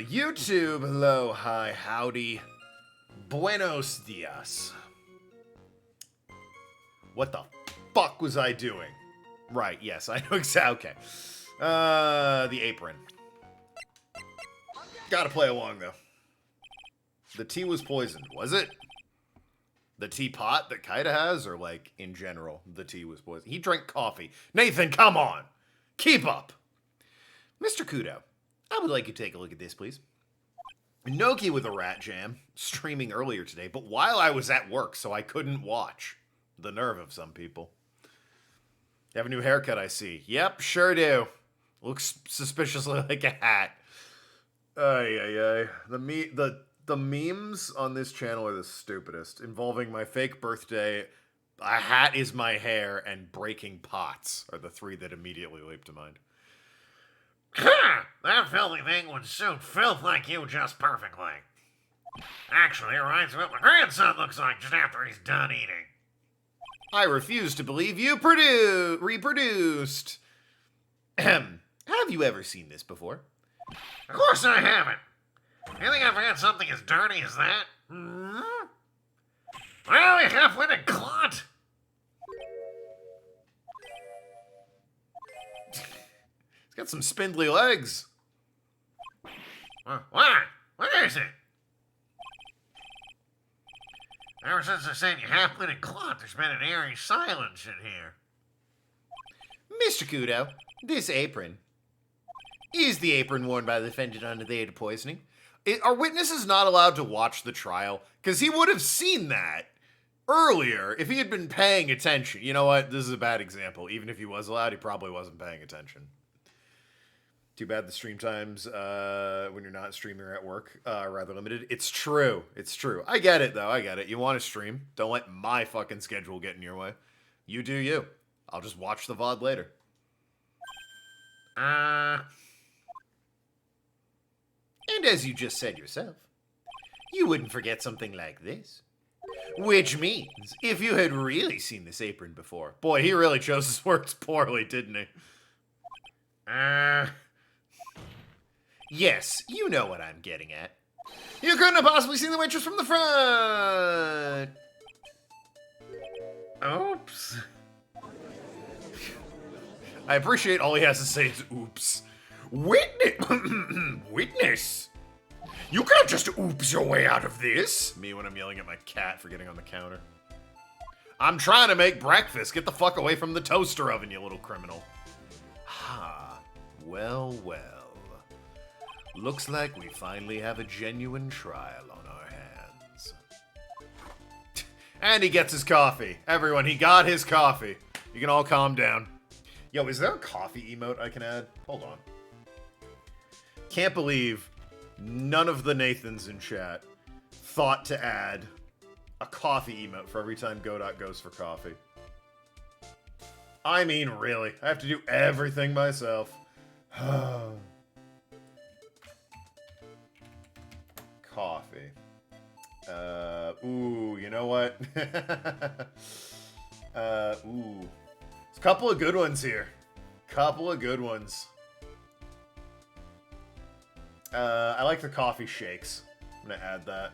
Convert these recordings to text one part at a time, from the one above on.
YouTube, hello, hi, howdy. Buenos dias. What the fuck was I doing? Right, yes, I know exactly. Okay. The apron. Gotta play along, though. The tea was poisoned, was it? The teapot that Kaida has, or, like, in general, the tea was poisoned? He drank coffee. Nathan, come on! Keep up! Mr. Kudo, I would like you to take a look at this, please. Noki with a rat jam, streaming earlier today, but while I was at work, so I couldn't watch. The nerve of some people. You have a new haircut, I see. Yep, sure do. Looks suspiciously like a hat. Ay. The memes on this channel are the stupidest, involving my fake birthday, a hat is my hair, and breaking pots are the three that immediately leap to mind. That filthy thing would suit filth like you just perfectly. Actually, it reminds me of what my grandson looks like just after he's done eating. I refuse to believe you reproduced. Ahem. Have you ever seen this before? Of course I haven't. You think I've had something as dirty as that? Hmm? Well, you half-witted clot. It's got some spindly legs. What? What is it? Ever since I said you half-witted clot, there's been an eerie silence in here. Mr. Kudo, this apron. Is the apron worn by the defendant on the day of the poisoning? Are witnesses not allowed to watch the trial? Because he would have seen that earlier if he had been paying attention. You know what? This is a bad example. Even if he was allowed, he probably wasn't paying attention. Too bad the stream times when you're not streaming or at work are rather limited. It's true. It's true. I get it, though. I get it. You want to stream. Don't let my fucking schedule get in your way. You do you. I'll just watch the VOD later. And as you just said yourself, you wouldn't forget something like this. Which means, if you had really seen this apron before... Boy, he really chose his words poorly, didn't he? Yes, you know what I'm getting at. You couldn't have possibly seen the waitress from the front! Oops. I appreciate all he has to say is oops. Witness! You can't just oops your way out of this! Me when I'm yelling at my cat for getting on the counter. I'm trying to make breakfast. Get the fuck away from the toaster oven, you little criminal. Ha. Well. Looks like we finally have a genuine trial on our hands. And he gets his coffee. Everyone, he got his coffee. You can all calm down. Yo, is there a coffee emote I can add? Hold on. Can't believe none of the Nathans in chat thought to add a coffee emote for every time Godot goes for coffee. I mean, really. I have to do everything myself. Coffee. Ooh, you know what? Ooh. There's a couple of good ones here. Couple of good ones. I like the coffee shakes. I'm gonna add that.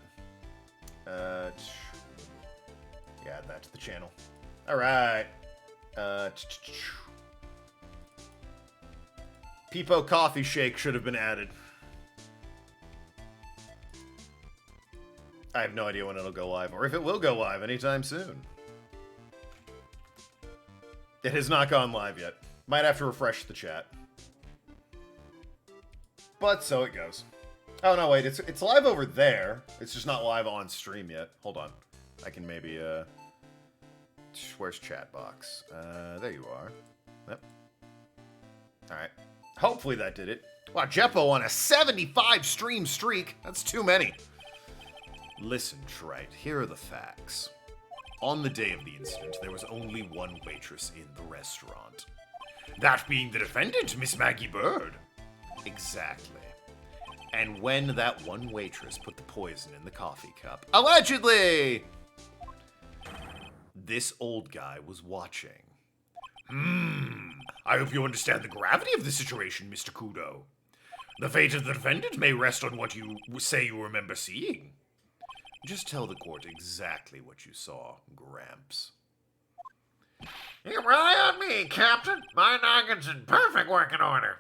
Yeah, add that to the channel. Alright. Peepo coffee shake should have been added. I have no idea when it'll go live, or if it will go live anytime soon. It has not gone live yet. Might have to refresh the chat. But so it goes. Oh, no, wait. It's live over there. It's just not live on stream yet. Hold on. I can maybe, where's chat box? There you are. Yep. Alright. Hopefully that did it. Wow, Jeppo on a 75 stream streak. That's too many. Listen, Wright, here are the facts. On the day of the incident, there was only one waitress in the restaurant. That being the defendant, Miss Maggie Bird. Exactly. And when that one waitress put the poison in the coffee cup, allegedly, this old guy was watching. I hope you understand the gravity of the situation, Mr. Kudo. The fate of the defendant may rest on what you say you remember seeing. Just tell the court exactly what you saw, Gramps. You rely on me, Captain. My noggin's in perfect working order.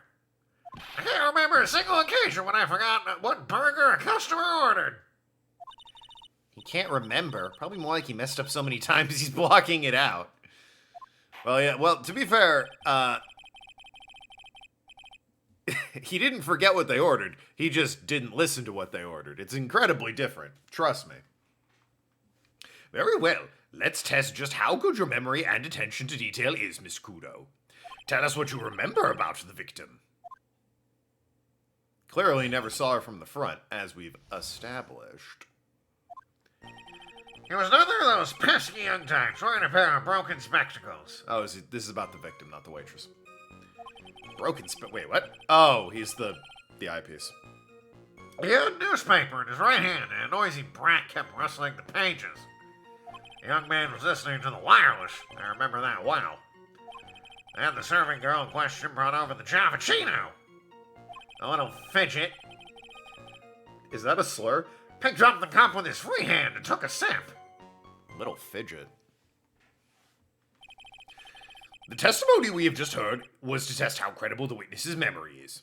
I can't remember a single occasion when I forgot what burger a customer ordered. He can't remember. Probably more like he messed up so many times he's blocking it out. Well, yeah, well, to be fair, he didn't forget what they ordered. He just didn't listen to what they ordered. It's incredibly different. Trust me. Very well. Let's test just how good your memory and attention to detail is, Miss Kudo. Tell us what you remember about the victim. Clearly never saw her from the front, as we've established. He was another of those pesky young types wearing a pair of broken spectacles. Oh, this is about the victim, not the waitress. Wait, what? Oh, he's the eyepiece. He had a newspaper in his right hand, and a noisy brat kept rustling the pages. The young man was listening to the wireless. I remember that well. And the serving girl in question brought over the Javachino. A little fidget Is that a slur? picked up the cup with his free hand and took a sip. Little fidget. The testimony we have just heard was to test how credible the witness's memory is.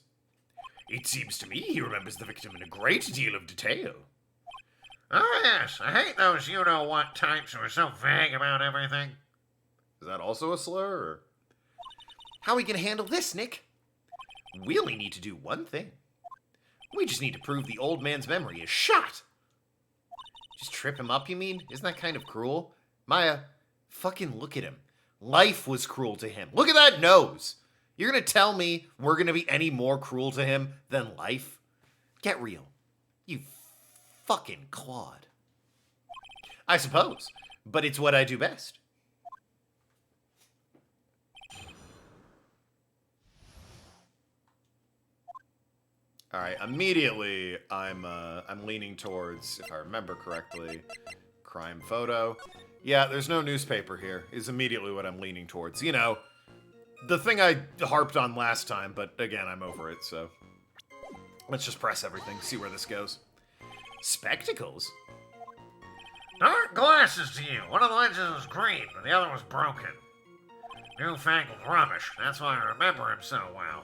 It seems to me he remembers the victim in a great deal of detail. Oh, yes. I hate those you-know-what types who are so vague about everything. Is that also a slur, or? How are we gonna handle this, Nick? We only need to do one thing. We just need to prove the old man's memory is shot. Just trip him up, you mean? Isn't that kind of cruel? Maya, fucking look at him. Life was cruel to him. Look at that nose. You're gonna tell me we're gonna be any more cruel to him than life? Get real. You fucking clod. I suppose, but it's what I do best. All right, immediately I'm leaning towards, if I remember correctly, crime photo. Yeah, there's no newspaper here, is immediately what I'm leaning towards. You know, the thing I harped on last time, but again, I'm over it, so. Let's just press everything, see where this goes. Spectacles? Dark glasses to you. One of the lenses was green, but the other was broken. Newfangled rubbish. That's why I remember him so well.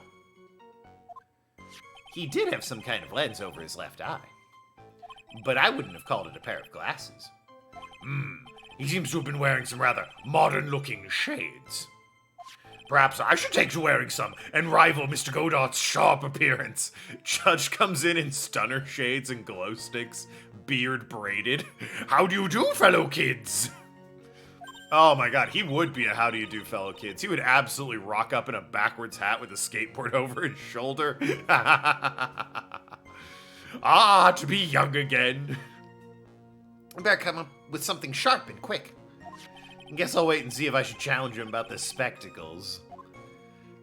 He did have some kind of lens over his left eye. But I wouldn't have called it a pair of glasses. He seems to have been wearing some rather modern-looking shades. Perhaps I should take to wearing some and rival Mr. Godot's sharp appearance. Judge comes in stunner shades and glow sticks, beard braided. How do you do, fellow kids? Oh my god, he would be a how do you do, fellow kids. He would absolutely rock up in a backwards hat with a skateboard over his shoulder. Ah, to be young again. I better come up with something sharp and quick. I guess I'll wait and see if I should challenge him about the spectacles.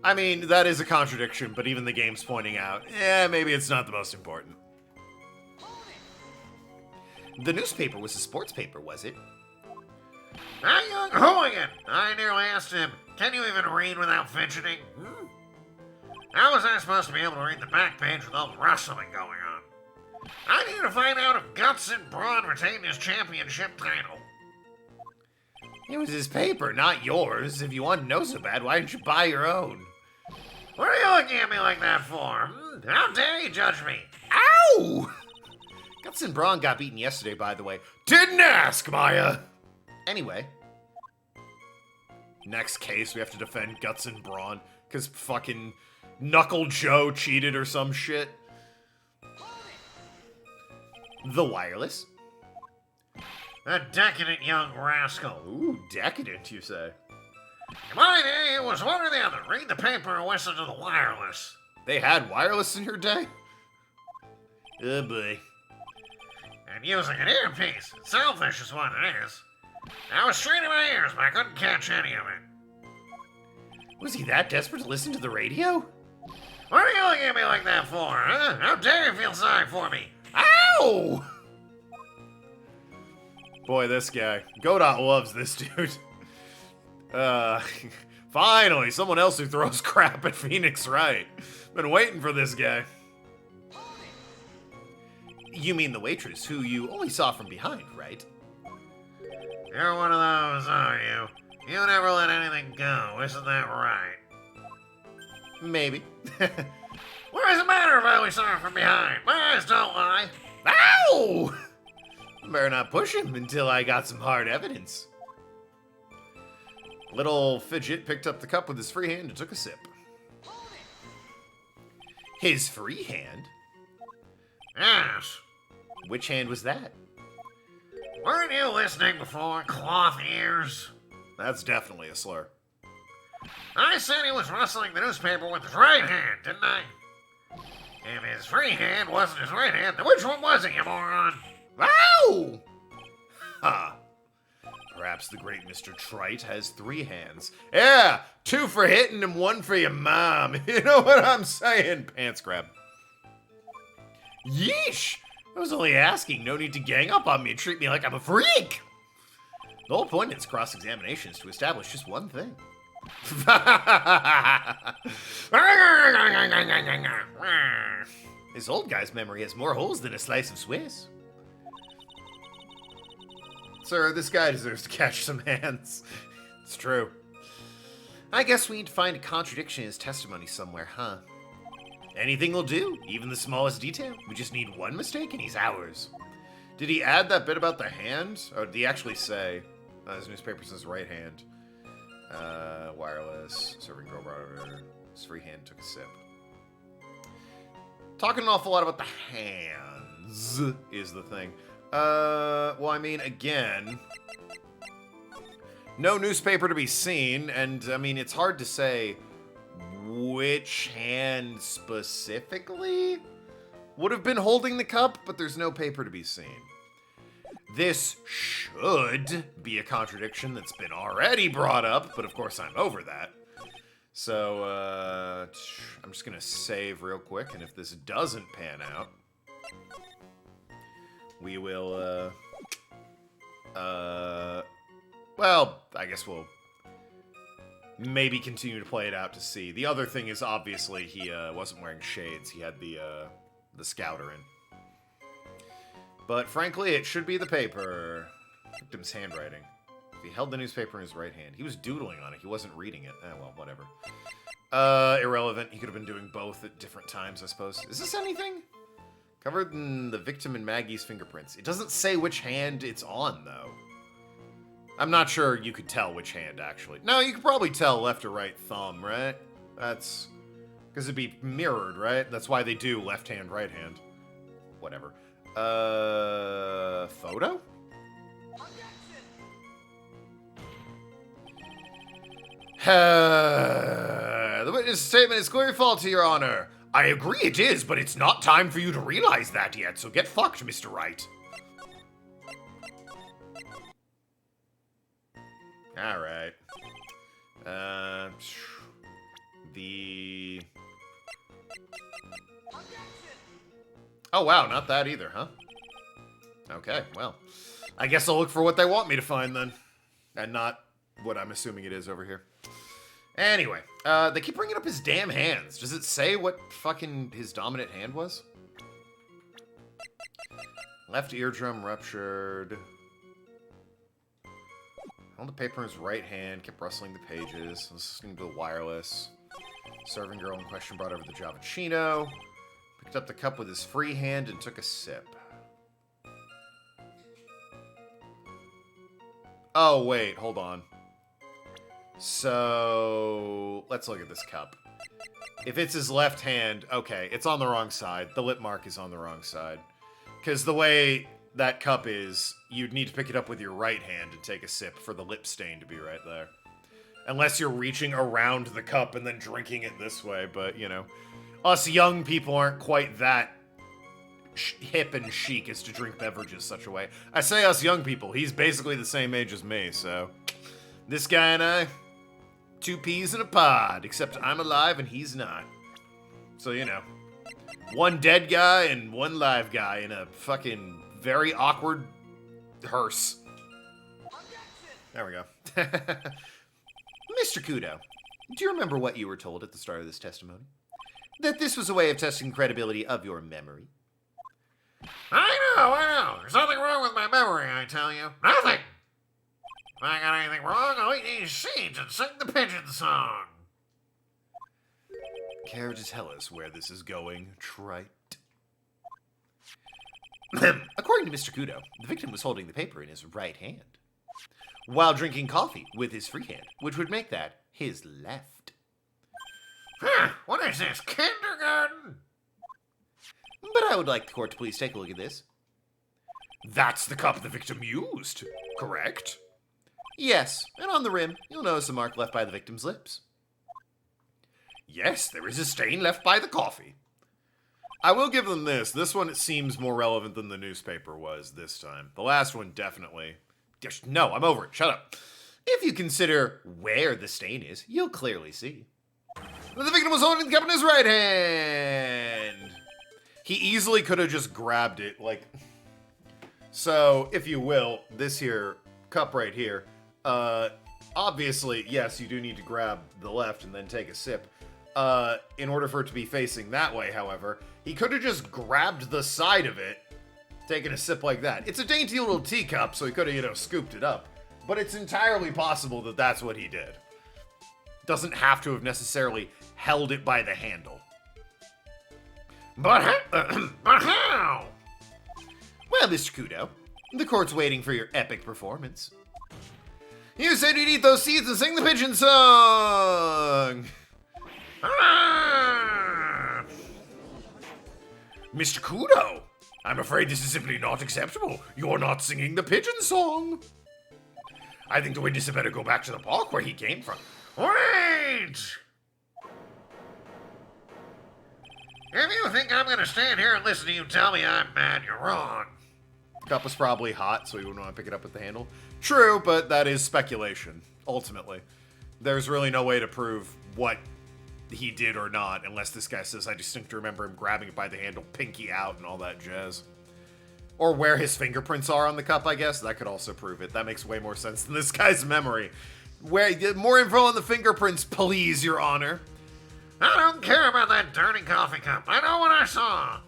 I mean, that is a contradiction, but even the game's pointing out, maybe it's not the most important. The newspaper was a sports paper, was it? That young hooligan! I nearly asked him, can you even read without fidgeting? How was I supposed to be able to read the back page with all the rustling going on? I need to find out if Guts and Braun retained his championship title. It was his paper, not yours. If you want to know so bad, why didn't you buy your own? What are you looking at me like that for? How dare you judge me? Ow! Guts and Braun got beaten yesterday, by the way. Didn't ask, Maya! Anyway. Next case, we have to defend Guts and Braun, because fucking Knuckle Joe cheated or some shit. The wireless. A decadent young rascal. Ooh, decadent, you say? In my day, it was one or the other. Read the paper or listen to the wireless. They had wireless in your day? Oh boy. And using an earpiece. Selfish is what it is. I was straining my ears, but I couldn't catch any of it. Was he that desperate to listen to the radio? What are you looking at me like that for, huh? How dare you feel sorry for me? Ow! Boy, this guy. Godot loves this dude. Finally, someone else who throws crap at Phoenix Wright. Been waiting for this guy. You mean the waitress, who you only saw from behind, right? You're one of those, are you? You never let anything go, isn't that right? Maybe. What does it matter if I only saw her from behind? My eyes don't lie. Ow! Better not push him until I got some hard evidence. Little Fidget picked up the cup with his free hand and took a sip. His free hand? Yes. Which hand was that? Weren't you listening before, cloth ears? That's definitely a slur. I said he was rustling the newspaper with his right hand, didn't I? If his free hand wasn't his right hand, then which one was it, you moron? Ow! Ha! Perhaps the great Mr. Trite has 3 hands. Yeah, 2 for hitting and 1 for your mom. You know what I'm saying? Pants grab. Yeesh! I was only asking. No need to gang up on me and treat me like I'm a freak. The whole point in this cross-examination is to establish just one thing. This old guy's memory has more holes than a slice of Swiss. Sir, this guy deserves to catch some hands. It's true. I guess we need to find a contradiction in his testimony somewhere, huh? Anything will do, even the smallest detail. We just need one mistake and he's ours. Did he add that bit about the hand? Or did he actually say, his newspaper says right hand. Wireless, serving girl brought over, his free hand took a sip. Talking an awful lot about the hands is the thing. Well, I mean, again, no newspaper to be seen, and, I mean, it's hard to say which hand specifically would have been holding the cup, but there's no paper to be seen. This should be a contradiction that's been already brought up, but of course I'm over that. So, I'm just gonna save real quick, and if this doesn't pan out, we will, well, I guess we'll maybe continue to play it out to see. The other thing is, obviously, he, wasn't wearing shades. He had the scouter in. But, frankly, it should be the paper. Victim's handwriting. If he held the newspaper in his right hand. He was doodling on it. He wasn't reading it. Well, whatever. Irrelevant. He could have been doing both at different times, I suppose. Is this anything? Covered in the victim and Maggie's fingerprints. It doesn't say which hand it's on, though. I'm not sure you could tell which hand, actually. No, you could probably tell left or right thumb, right? That's... because it'd be mirrored, right? That's why they do left hand, right hand. Whatever. Photo? The witness statement is clearly false, Your Honor. I agree it is, but it's not time for you to realize that yet, so get fucked, Mr. Wright. Alright. Oh, wow, not that either, huh? Okay, well. I guess I'll look for what they want me to find, then. And not what I'm assuming it is over here. Anyway, they keep bringing up his damn hands. Does it say what fucking his dominant hand was? Left eardrum ruptured. Held the paper in his right hand, kept rustling the pages, listening to the wireless. Serving girl in question brought over the Javachino. Picked up the cup with his free hand and took a sip. Oh, wait, hold on. So, let's look at this cup. If it's his left hand, okay, it's on the wrong side. The lip mark is on the wrong side. Because the way that cup is, you'd need to pick it up with your right hand and take a sip for the lip stain to be right there. Unless you're reaching around the cup and then drinking it this way, but, you know. Us young people aren't quite that hip and chic as to drink beverages such a way. I say us young people, he's basically the same age as me, so... This guy and I, 2 peas in a pod, except I'm alive and he's not. So, you know, 1 dead guy and 1 live guy in a fucking very awkward hearse. There we go. Mr. Kudo, do you remember what you were told at the start of this testimony? That this was a way of testing the credibility of your memory? I know. There's nothing wrong with my memory, I tell you. Nothing! If I got anything wrong, I'll eat these seeds and sing the pigeon song. Care to tell us where this is going, Trite? According to Mr. Kudo, the victim was holding the paper in his right hand, while drinking coffee with his free hand, which would make that his left. What is this, kindergarten? But I would like the court to please take a look at this. That's the cup the victim used, correct? Yes, and on the rim, you'll notice a mark left by the victim's lips. Yes, there is a stain left by the coffee. I will give them this. This one, it seems more relevant than the newspaper was this time. The last one, definitely. No, I'm over it. Shut up. If you consider where the stain is, you'll clearly see. The victim was holding the cup in his right hand. He easily could have just grabbed it, like... So, if you will, this here cup right here, obviously, yes, you do need to grab the left and then take a sip. In order for it to be facing that way, however, he could have just grabbed the side of it, taken a sip like that. It's a dainty little teacup, so he could have, scooped it up. But it's entirely possible that that's what he did. Doesn't have to have necessarily held it by the handle. But how? Well, Mr. Kudo, the court's waiting for your epic performance. You said you'd eat those seeds and sing the pigeon song! Ah! Mr. Kudo, I'm afraid this is simply not acceptable. You're not singing the pigeon song. I think the witness had better go back to the park where he came from. Wait! If you think I'm gonna stand here and listen to you tell me I'm mad, you're wrong. The cup was probably hot, so he wouldn't want to pick it up with the handle. True, but that is speculation, ultimately. There's really no way to prove what he did or not, unless this guy says, I distinctly remember him grabbing it by the handle, pinky out, and all that jazz. Or where his fingerprints are on the cup, I guess. That could also prove it. That makes way more sense than this guy's memory. More info on the fingerprints, please, Your Honor. I don't care about that dirty coffee cup. I know what I saw.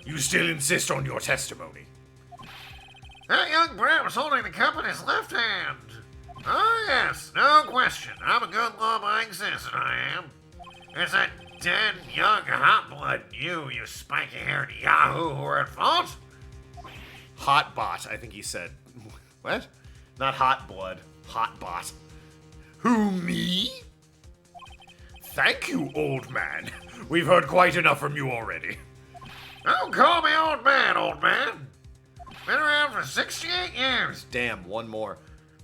You still insist on your testimony? That young brat was holding the cup in his left hand. Oh, yes, no question. I'm a good law-abiding citizen, I am. It's that dead, young, hot blood you spiky-haired yahoo who are at fault. Hot bot, I think he said. What? Not hot blood. Hot bot. Who, me? Thank you, old man. We've heard quite enough from you already. Don't call me old man, old man. Been around for 68 years. Damn, one more.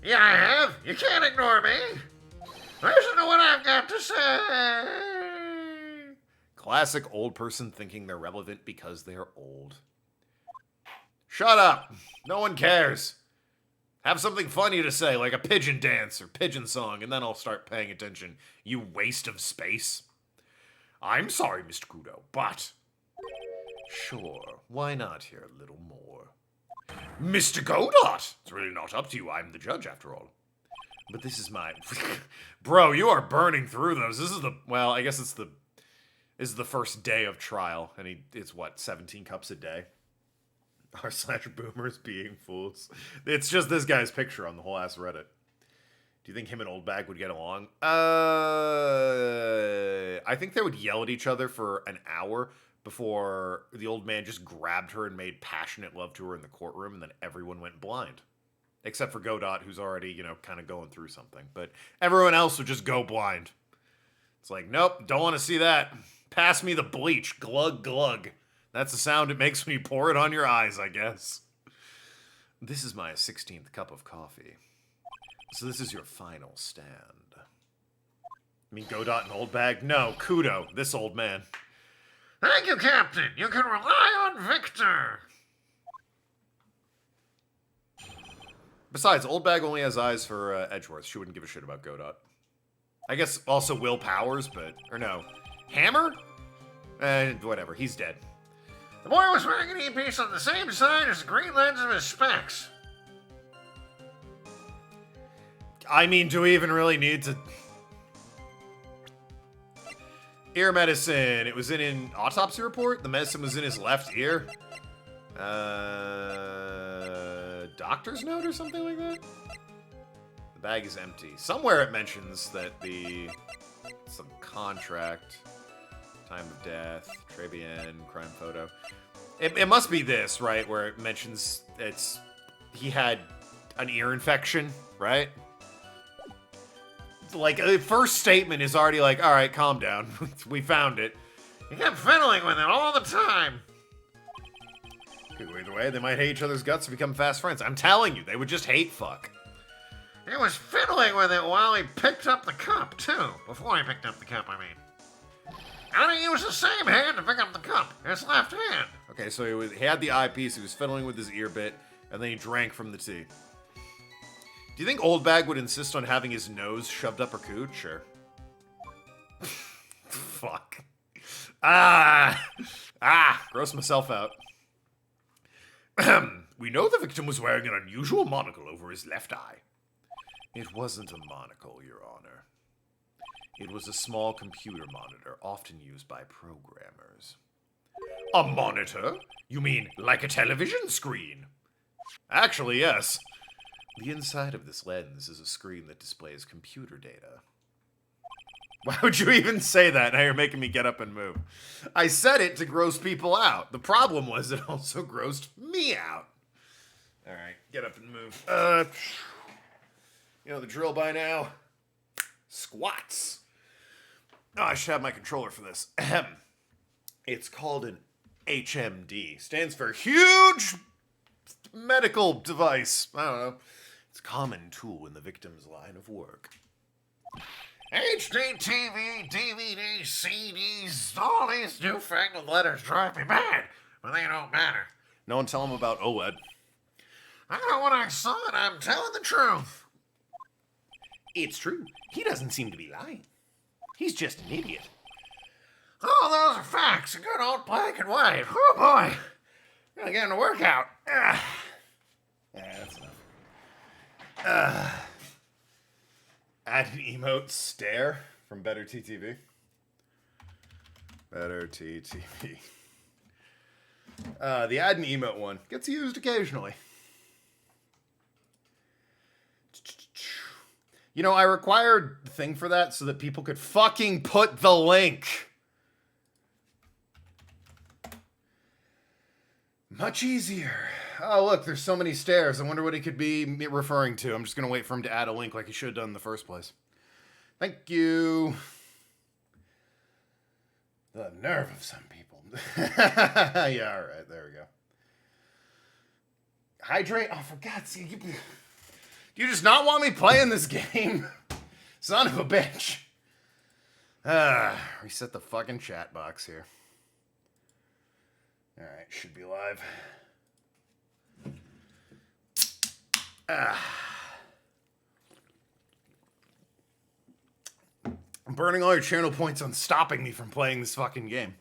Yeah, I have. You can't ignore me. Listen to what I've got to say. Classic old person thinking they're relevant because they're old. Shut up. No one cares. Have something funny to say, like a pigeon dance or pigeon song, and then I'll start paying attention. You waste of space. I'm sorry, Mr. Kudo, but... Sure, why not hear a little more? Mr. Godot! It's really not up to you. I'm the judge, after all. But this is my... Bro, you are burning through those. This is the... Well, I guess it's the... This is the first day of trial, and it's, what, 17 cups a day? r/boomers being fools. It's just this guy's picture on the whole ass Reddit. Do you think him and Old Bag would get along? I think they would yell at each other for an hour before the old man just grabbed her and made passionate love to her in the courtroom, and then everyone went blind. Except for Godot, who's already, kind of going through something. But everyone else would just go blind. It's like, nope, don't want to see that. Pass me the bleach. Glug, glug. That's the sound it makes when you pour it on your eyes, I guess. This is my 16th cup of coffee. So this is your final stand. I mean, Godot and Old Bag? No, Kudo, this old man. Thank you, Captain. You can rely on Victor. Besides, Old Bag only has eyes for Edgeworth. She wouldn't give a shit about Godot. I guess also Will Powers, but... Or no. Hammer? Whatever. He's dead. The boy was wearing an earpiece on the same side as the green lens of his specs. I mean, do we even really need to... Ear medicine. It was in an autopsy report. The medicine was in his left ear. Doctor's note or something like that? The bag is empty. Somewhere it mentions that some contract, time of death, Tribune, crime photo. It must be this, right? Where it mentions he had an ear infection, right? Like, the first statement is already like, all right, calm down. We found it. He kept fiddling with it all the time. Could go either way. They might hate each other's guts and become fast friends. I'm telling you, they would just hate fuck. He was fiddling with it while he picked up the cup, too. Before he picked up the cup, I mean. And he used the same hand to pick up the cup. His left hand. Okay, so he had the eyepiece, he was fiddling with his ear bit, and then he drank from the tea. Do you think Old Bag would insist on having his nose shoved up her cooch? Sure. Fuck. Gross myself out. We know the victim was wearing an unusual monocle over his left eye. It wasn't a monocle, Your Honor. It was a small computer monitor, often used by programmers. A monitor? You mean like a television screen? Actually, yes. The inside of this lens is a screen that displays computer data. Why would you even say that? Now you're making me get up and move. I said it to gross people out. The problem was it also grossed me out. All right, get up and move. You know the drill by now. Squats. Oh, I should have my controller for this. Ahem. It's called an HMD. Stands for huge medical device. I don't know. It's a common tool in the victim's line of work. HD, TV, DVD, CDs, all these newfangled letters drive me mad, but they don't matter. No one tell him about OLED. I know what I saw, and I'm telling the truth. It's true. He doesn't seem to be lying. He's just an idiot. Oh, those are facts. A good old black and white. Oh, boy. Gonna get in a workout. Yeah, that's enough. Add an emote stare from Better TTV. Better TTV. The add an emote one gets used occasionally. You know, I required the thing for that so that people could fucking put the link. Much easier. Oh, look, there's so many stairs. I wonder what he could be referring to. I'm just going to wait for him to add a link like he should have done in the first place. Thank you. The nerve of some people. Yeah, all right. There we go. Hydrate? Oh, for God's sake. Do you just not want me playing this game? Son of a bitch. Reset the fucking chat box here. All right, should be live. I'm burning all your channel points on stopping me from playing this fucking game.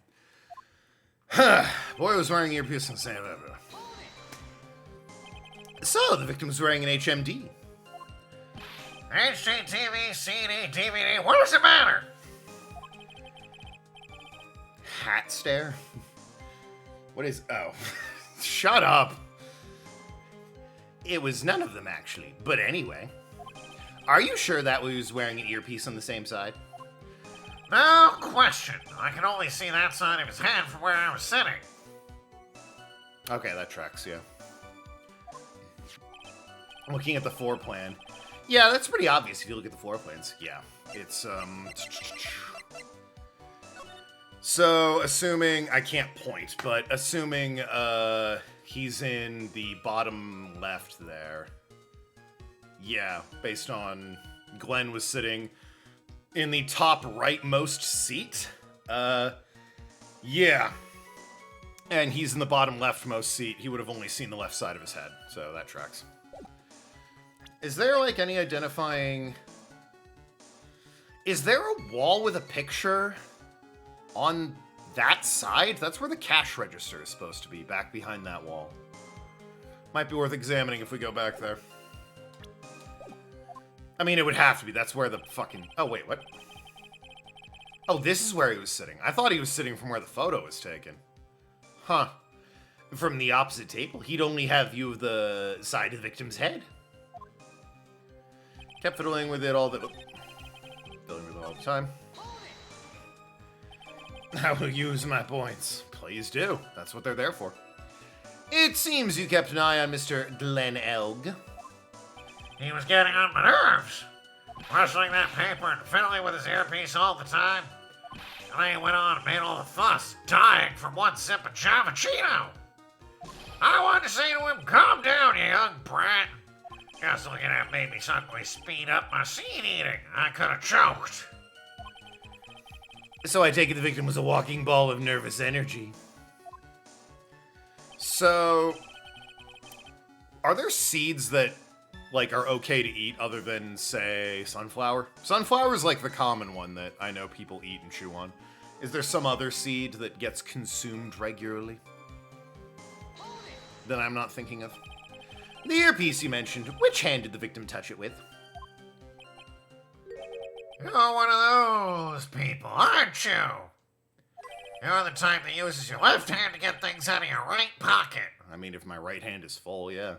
Boy was wearing earpiece and saying that. So, the victim was wearing an HMD. HD, TV, CD, DVD, what does it matter? Hat stare? What is... Oh. Shut up. It was none of them, actually. But anyway. Are you sure that he was wearing an earpiece on the same side? No question. I can only see that side of his head from where I was sitting. Okay, that tracks, yeah. I'm looking at the floor plan. Yeah, that's pretty obvious if you look at the floor plans. Yeah, it's, So, assuming... I can't point, but assuming, he's in the bottom left there. Yeah, based on... Glenn was sitting in the top rightmost seat. Yeah. And he's in the bottom leftmost seat. He would have only seen the left side of his head, so that tracks. Is there, like, any identifying... Is there a wall with a picture on that side? That's where the cash register is supposed to be, back behind that wall. Might be worth examining if we go back there. I mean, it would have to be. That's where the fucking... Oh, wait, what? Oh, this is where he was sitting. I thought he was sitting from where the photo was taken. Huh. From the opposite table, he'd only have view of the side of the victim's head. Kept fiddling with it all the time. I will use my points. Please do. That's what they're there for. It seems you kept an eye on Mr. Glenn Elg. He was getting on my nerves. Rustling that paper and fiddling with his earpiece all the time. And then he went on and made all the fuss, dying from one sip of Javachino. I wanted to say to him, calm down, you young brat. Just looking at made me suddenly speed up my seed eating. I could have choked. So I take it the victim was a walking ball of nervous energy. So, are there seeds that, like, are okay to eat other than, say, sunflower? Sunflower is, like, the common one that I know people eat and chew on. Is there some other seed that gets consumed regularly that I'm not thinking of? The earpiece you mentioned, which hand did the victim touch it with? You're one of those people, aren't you? You're the type that uses your left hand to get things out of your right pocket. I mean, if my right hand is full, yeah.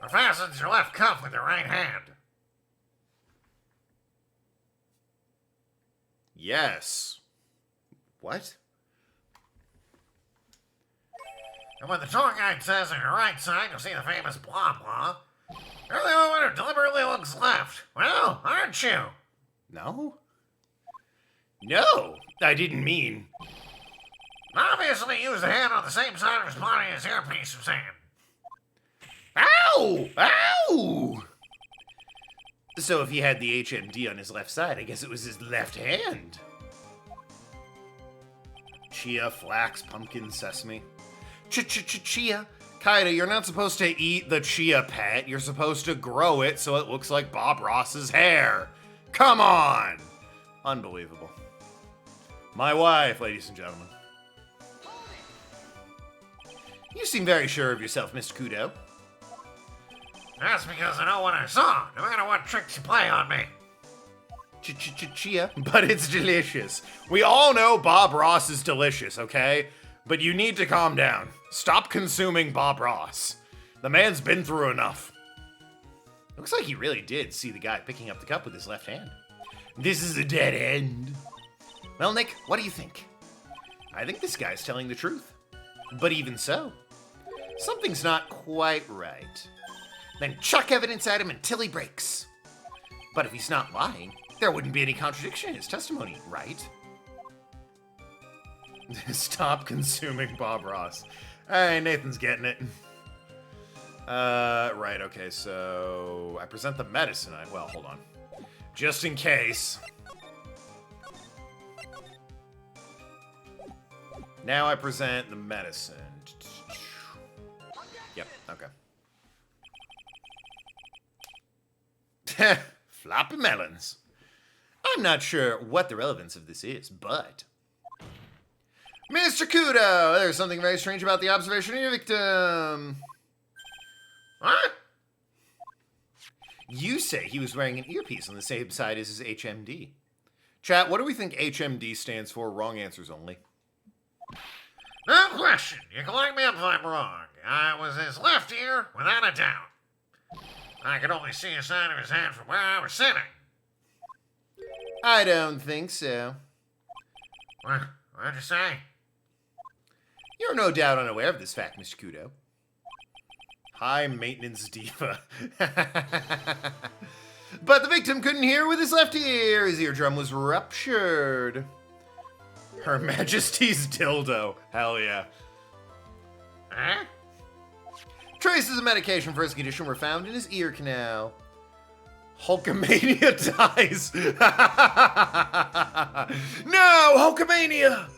Or fastens your left cuff with your right hand. Yes. What? And when the tour guide says on your right side, you'll see the famous blah blah. You're the only one who deliberately looks left. Well, aren't you? No? No, I didn't mean. Obviously, use the hand on the same side of his body as earpiece was saying. Ow! Ow! So if he had the HMD on his left side, I guess it was his left hand. Chia, flax, pumpkin, sesame. Chia. Kaida, you're not supposed to eat the chia pet. You're supposed to grow it so it looks like Bob Ross's hair. Come on! Unbelievable. My wife, ladies and gentlemen. You seem very sure of yourself, Mr. Kudo. That's because I know what I saw, no matter what tricks you play on me. Chia, but it's delicious. We all know Bob Ross is delicious, okay? But you need to calm down. Stop consuming Bob Ross. The man's been through enough. Looks like he really did see the guy picking up the cup with his left hand. This is a dead end. Well, Nick, what do you think? I think this guy's telling the truth. But even so, something's not quite right. Then chuck evidence at him until he breaks. But if he's not lying, there wouldn't be any contradiction in his testimony, right? Stop consuming Bob Ross. Hey, Nathan's getting it. Right, okay, so I present the medicine. Well, hold on. Just in case. Now I present the medicine. Yep, okay. Floppy melons. I'm not sure what the relevance of this is, but... Mr. Kudo, there's something very strange about the observation of your victim. What? You say he was wearing an earpiece on the same side as his HMD. Chat, what do we think HMD stands for? Wrong answers only. No question. You can look me up if I'm wrong. I was his left ear, without a doubt. I could only see a side of his hand from where I was sitting. I don't think so. What'd you say? You're no doubt unaware of this fact, Mr. Kudo. High maintenance diva. But the victim couldn't hear with his left ear. His eardrum was ruptured. Her Majesty's dildo. Hell yeah. Huh? Traces of medication for his condition were found in his ear canal. Hulkamania dies. No, Hulkamania!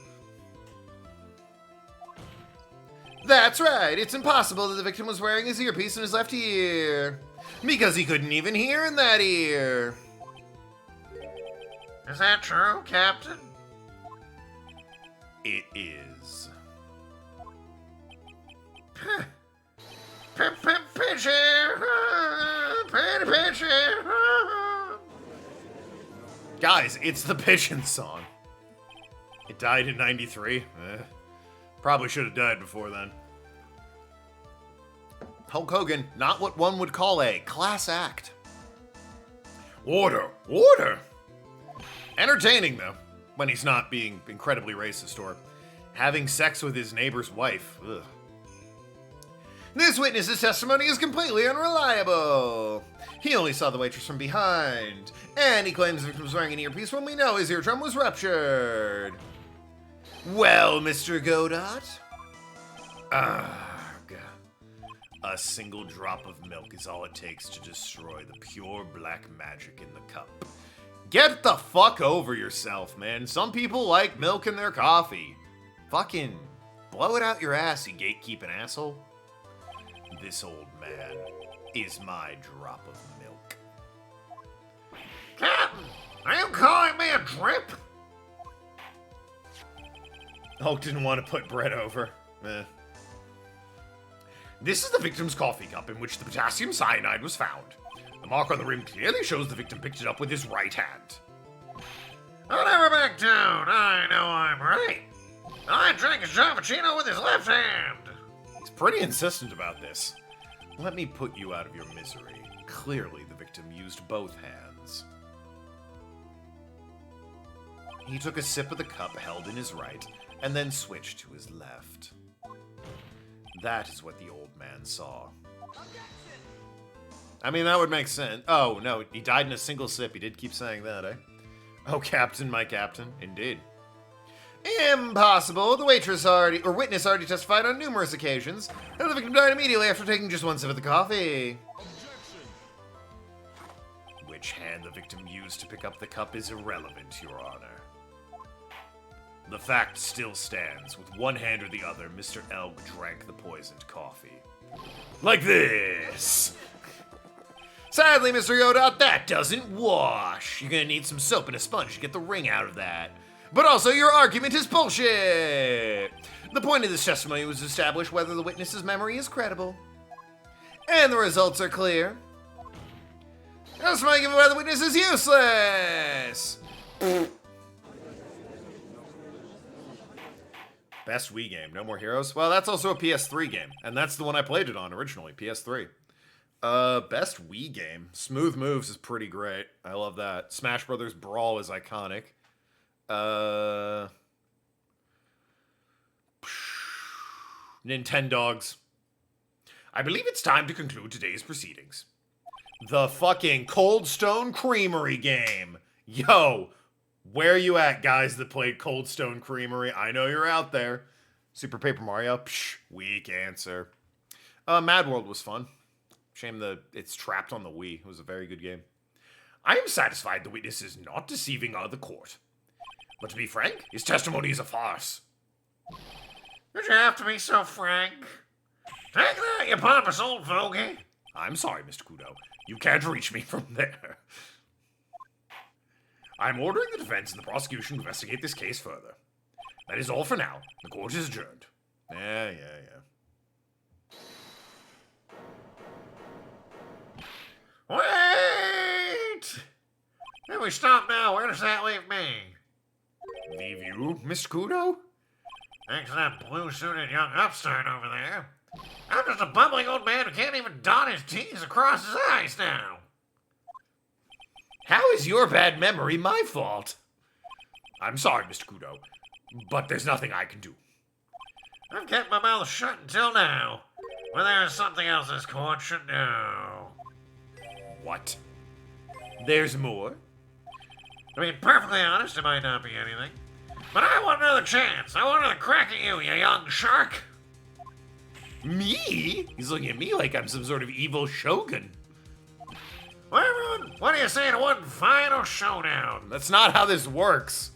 That's right. It's impossible that the victim was wearing his earpiece in his left ear. Because he couldn't even hear in that ear. Is that true, Captain? It is. Guys, it's the Pigeon song. It died in 93. Probably should have died before then. Hulk Hogan, not what one would call a class act. Order! Order! Entertaining, though, when he's not being incredibly racist or having sex with his neighbor's wife. Ugh. This witness's testimony is completely unreliable. He only saw the waitress from behind, and he claims the victim was wearing an earpiece when we know his eardrum was ruptured. Well, Mr. Godot? Ugh. A single drop of milk is all it takes to destroy the pure black magic in the cup. Get the fuck over yourself, man. Some people like milk in their coffee. Fucking blow it out your ass, you gatekeeping asshole. This old man is my drop of milk. Captain, are you calling me a drip? Hulk didn't want to put bread over. This is the victim's coffee cup in which the potassium cyanide was found. The mark on the rim clearly shows the victim picked it up with his right hand. I'll never back down. I know I'm right. I drank his cappuccino with his left hand. He's pretty insistent about this. Let me put you out of your misery. Clearly, the victim used both hands. He took a sip of the cup held in his right, and then switched to his left. That is what the old man saw. I mean, that would make sense. Oh, no, he died in a single sip. He did keep saying that, eh? Oh, Captain, my Captain. Indeed. Impossible. The witness already testified on numerous occasions that the victim died immediately after taking just one sip of the coffee. Objection. Which hand the victim used to pick up the cup is irrelevant, Your Honor. The fact still stands. With one hand or the other, Mr. Elg drank the poisoned coffee. Like this! Sadly, Mr. Godot, that doesn't wash. You're gonna need some soap and a sponge to get the ring out of that. But also, your argument is bullshit! The point of this testimony was to establish whether the witness's memory is credible. And the results are clear. Testimony given by the witness is useless! Best Wii game, No More Heroes? Well, that's also a PS3 game, and that's the one I played it on originally, PS3. Best Wii game. Smooth Moves is pretty great. I love that. Smash Brothers Brawl is iconic. Nintendogs. I believe it's time to conclude today's proceedings. The fucking Cold Stone Creamery game. Yo, where you at, guys that played Cold Stone Creamery? I know you're out there. Super Paper Mario? Psh, weak answer. Mad World was fun. Shame that it's trapped on the Wii. It was a very good game. I am satisfied the witness is not deceiving the court. But to be frank, his testimony is a farce. Did you have to be so frank? Take that, you pompous old fogey. I'm sorry, Mr. Kudo. You can't reach me from there. I'm ordering the defense and the prosecution to investigate this case further. That is all for now. The court is adjourned. Yeah. Wait! If we stop now, where does that leave me? Leave you, Mr. Kudo? Thanks to that blue-suited young upstart over there. I'm just a bumbling old man who can't even dot his T's across his eyes now. How is your bad memory my fault? I'm sorry, Mr. Kudo, but there's nothing I can do. I've kept my mouth shut until now. But there's something else this court should know. What? There's more? To be perfectly honest, it might not be anything. But I want another chance. I want another crack at you, you young shark. Me? He's looking at me like I'm some sort of evil shogun. Well, everyone, what do you say to one final showdown? That's not how this works.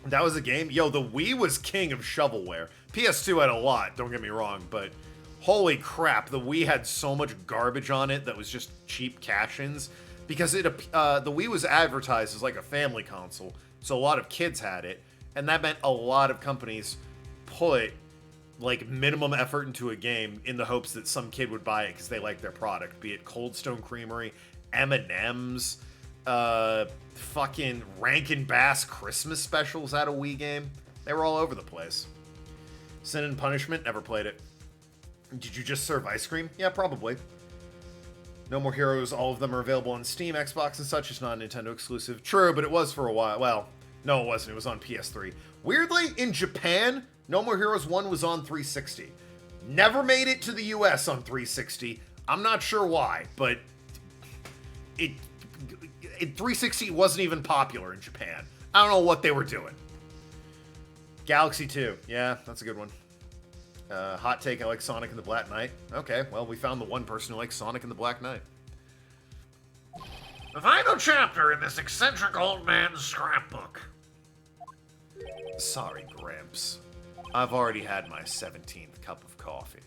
That was a game. Yo, the Wii was king of shovelware. PS2 had a lot, don't get me wrong, but holy crap, the Wii had so much garbage on it that was just cheap cash-ins. Because the Wii was advertised as like a family console, so a lot of kids had it, and that meant a lot of companies put like minimum effort into a game in the hopes that some kid would buy it because they liked their product. Be it Cold Stone Creamery, M&M's, fucking Rankin Bass Christmas specials at a Wii game. They were all over the place. Sin and Punishment, never played it. Did you just serve ice cream? Yeah, probably. No More Heroes, all of them are available on Steam, Xbox, and such. It's not a Nintendo exclusive. True, but it was for a while. Well, no, it wasn't. It was on PS3. Weirdly, in Japan, No More Heroes 1 was on 360. Never made it to the US on 360. I'm not sure why, but in 360 wasn't even popular in Japan. I don't know what they were doing. Galaxy 2. Yeah, that's a good one. Hot take, I like Sonic and the Black Knight. Okay, well, we found the one person who likes Sonic and the Black Knight. The final chapter in this eccentric old man's scrapbook. Sorry, Gramps. I've already had my 17th cup of coffee.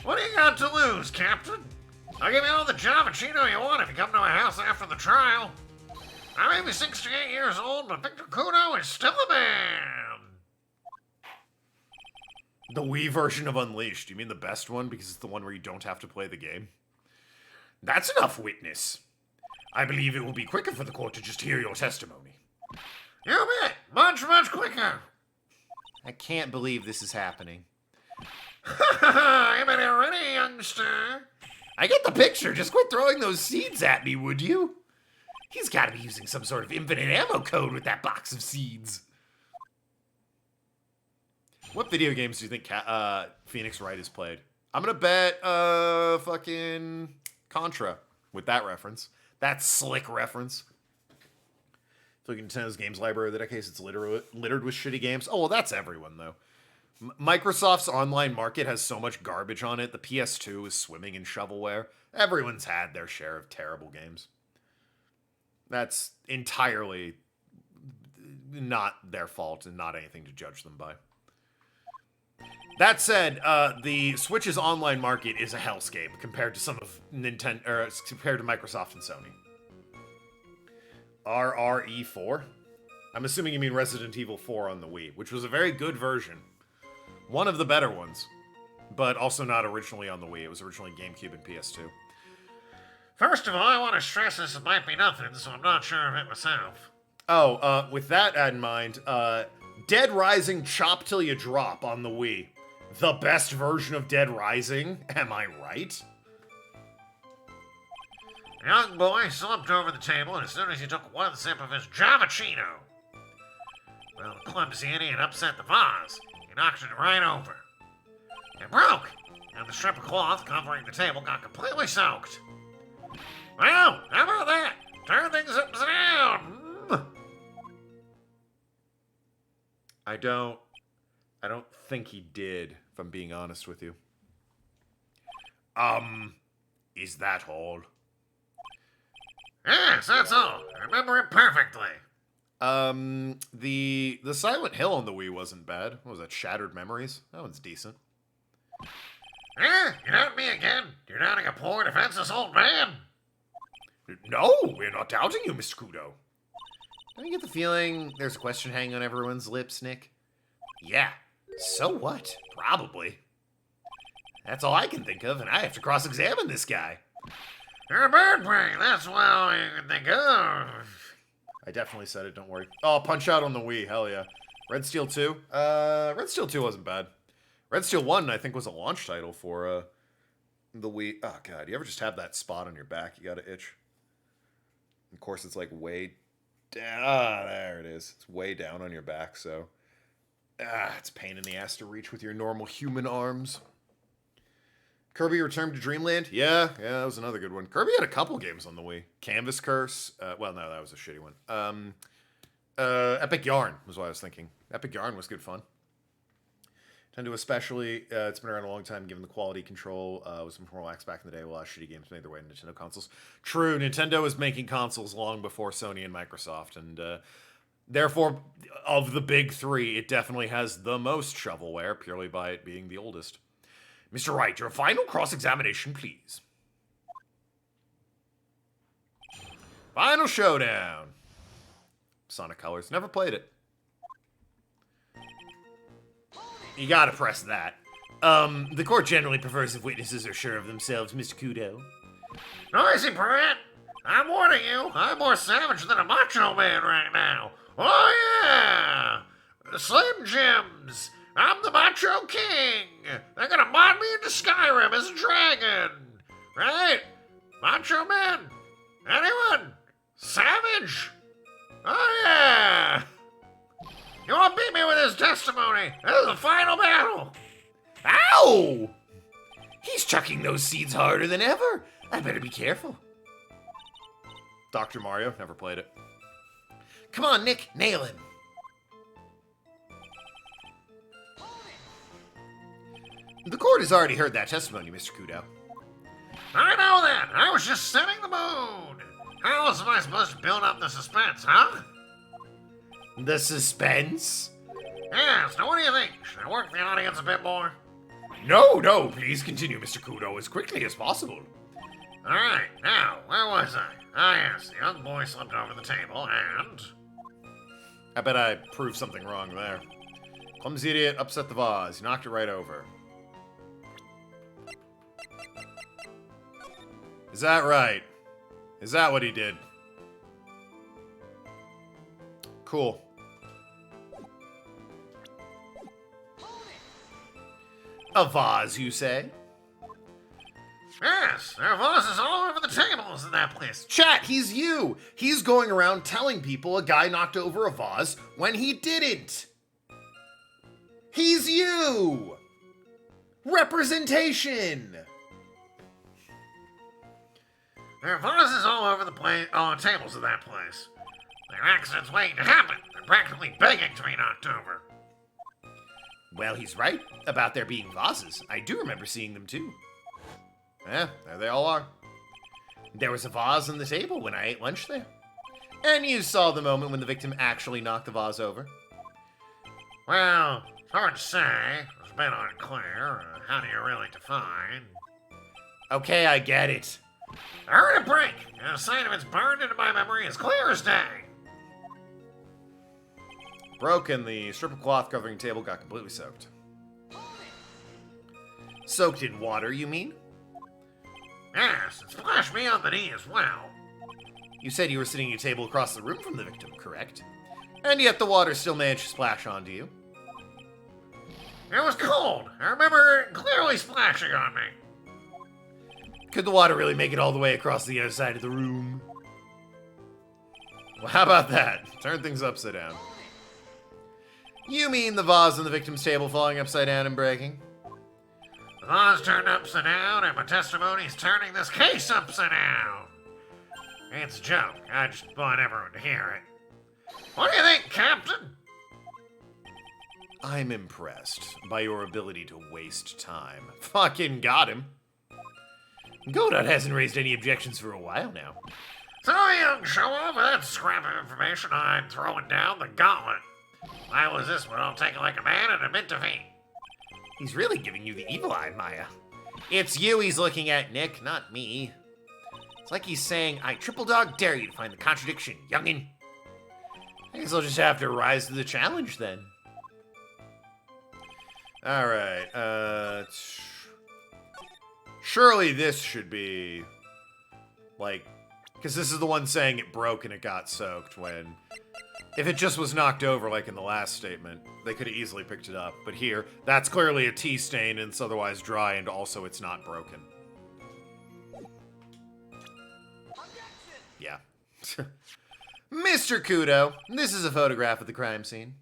What do you got to lose, Captain? I'll give you all the Javachino you want if you come to my house after the trial. I may be 68 years old, but Victor Kudo is still a man. The Wii version of Unleashed. You mean the best one because it's the one where you don't have to play the game? That's enough, witness. I believe it will be quicker for the court to just hear your testimony. You bet. Much, much quicker. I can't believe this is happening. You better ready, youngster. I get the picture. Just quit throwing those seeds at me, would you? He's got to be using some sort of infinite ammo code with that box of seeds. What video games do you think Phoenix Wright has played? I'm going to bet fucking Contra with that reference. That slick reference. If you look at Nintendo's games library of the decades, it's littered with shitty games. Oh, well, that's everyone, though. Microsoft's online market has so much garbage on it. The PS2 is swimming in shovelware. Everyone's had their share of terrible games. That's entirely not their fault and not anything to judge them by. That said, the Switch's online market is a hellscape compared to some of Nintendo, or compared to Microsoft and Sony. RRE4? I'm assuming you mean Resident Evil 4 on the Wii, which was a very good version. One of the better ones, but also not originally on the Wii. It was originally GameCube and PS2. First of all, I want to stress this might be nothing, so I'm not sure of it myself. Oh, with that in mind, Dead Rising Chop Till You Drop on the Wii. The best version of Dead Rising, am I right? The young boy slumped over the table, and as soon as he took one sip of his Javachino, well, the clumsy idiot upset the vase. He knocked it right over. It broke, and the strip of cloth covering the table got completely soaked. Well, how about that? Turn things upside down. I don't think he did, if I'm being honest with you. Is that all? Yes, that's all. I remember it perfectly. The Silent Hill on the Wii wasn't bad. What was that, Shattered Memories? That one's decent. Eh? You doubt me again? You're doubting a poor defenseless old man? No, we're not doubting you, Mr. Kudo. Don't you get the feeling there's a question hanging on everyone's lips, Nick? Yeah. So what? Probably. That's all I can think of, and I have to cross-examine this guy. You're a bird brain, that's what all you can think of. I definitely said it, don't worry. Oh, Punch-Out on the Wii, hell yeah. Red Steel 2? Red Steel 2 wasn't bad. Red Steel 1, I think, was a launch title for, the Wii. Oh, God, you ever just have that spot on your back you gotta itch? Of course, it's, like, way down. Ah, there it is. It's way down on your back, so... it's a pain in the ass to reach with your normal human arms. Kirby Return to Dreamland? Yeah, that was another good one. Kirby had a couple games on the Wii. Canvas Curse. Well, no, that was a shitty one. Epic Yarn was what I was thinking. Epic Yarn was good fun. Nintendo especially, it's been around a long time, given the quality control was more relaxed back in the day. A lot of shitty games made their way to Nintendo consoles. True, Nintendo was making consoles long before Sony and Microsoft, and therefore, of the big three, it definitely has the most shovelware, purely by it being the oldest. Mr. Wright, your final cross-examination, please. Final Showdown. Sonic Colors. Never played it. You gotta press that. The court generally prefers if witnesses are sure of themselves, Mr. Kudo. Noisy brat! I'm warning you, I'm more savage than a macho man right now. Oh yeah! Slim Jims! I'm the Macho King! They're gonna mod me into Skyrim as a dragon! Right? Macho Man? Anyone? Savage? Oh yeah! You won't beat me with his testimony! This is the final battle! Ow! He's chucking those seeds harder than ever. I better be careful. Dr. Mario, never played it. Come on, Nick, nail him. The court has already heard that testimony, Mr. Kudo. I know that! I was just setting the mood! How else am I supposed to build up the suspense, huh? The suspense? Yeah, so what do you think? Should I work the audience a bit more? No, please continue, Mr. Kudo, as quickly as possible. Alright, now, where was I? Ah, yes, the young boy slipped over the table and... I bet I proved something wrong there. Clumsy idiot upset the vase. He knocked it right over. Is that right? Is that what he did? Cool. A vase, you say? Yes, there are vases all over the tables in that place. Chat, he's you! He's going around telling people a guy knocked over a vase when he didn't! He's you! Representation! There are vases all over the tables of that place. Their accidents waiting to happen. They're practically begging to be knocked over. Well, he's right about there being vases. I do remember seeing them too. Yeah, there they all are. There was a vase on the table when I ate lunch there. And you saw the moment when the victim actually knocked the vase over. Well, it's hard to say. It's a bit unclear. How do you really define? Okay, I get it. I heard a break, and a sign of it's burned into my memory as clear as day. Broken, the strip of cloth covering the table got completely soaked. Soaked in water, you mean? Yes, it splashed me on the knee as well. You said you were sitting at a table across the room from the victim, correct? And yet the water still managed to splash onto you. It was cold. I remember it clearly splashing on me. Could the water really make it all the way across the other side of the room? Well, how about that? Turn things upside down. You mean the vase on the victim's table falling upside down and breaking? The vase turned upside down, and my testimony's turning this case upside down. It's a joke. I just want everyone to hear it. What do you think, Captain? I'm impressed by your ability to waste time. Fucking got him. Godot hasn't raised any objections for a while now. So, young show-off, with that scrap of information, I'm throwing down the gauntlet. Why was this one? I'll take it like a man and admit defeat. He's really giving you the evil eye, Maya. It's you he's looking at, Nick, not me. It's like he's saying, I triple dog dare you to find the contradiction, youngin'. I guess I'll just have to rise to the challenge then. Alright, surely this should be, like, because this is the one saying it broke and it got soaked when, if it just was knocked over like in the last statement, they could have easily picked it up. But here, that's clearly a tea stain and it's otherwise dry and also it's not broken. Yeah. Mr. Kudo, this is a photograph of the crime scene.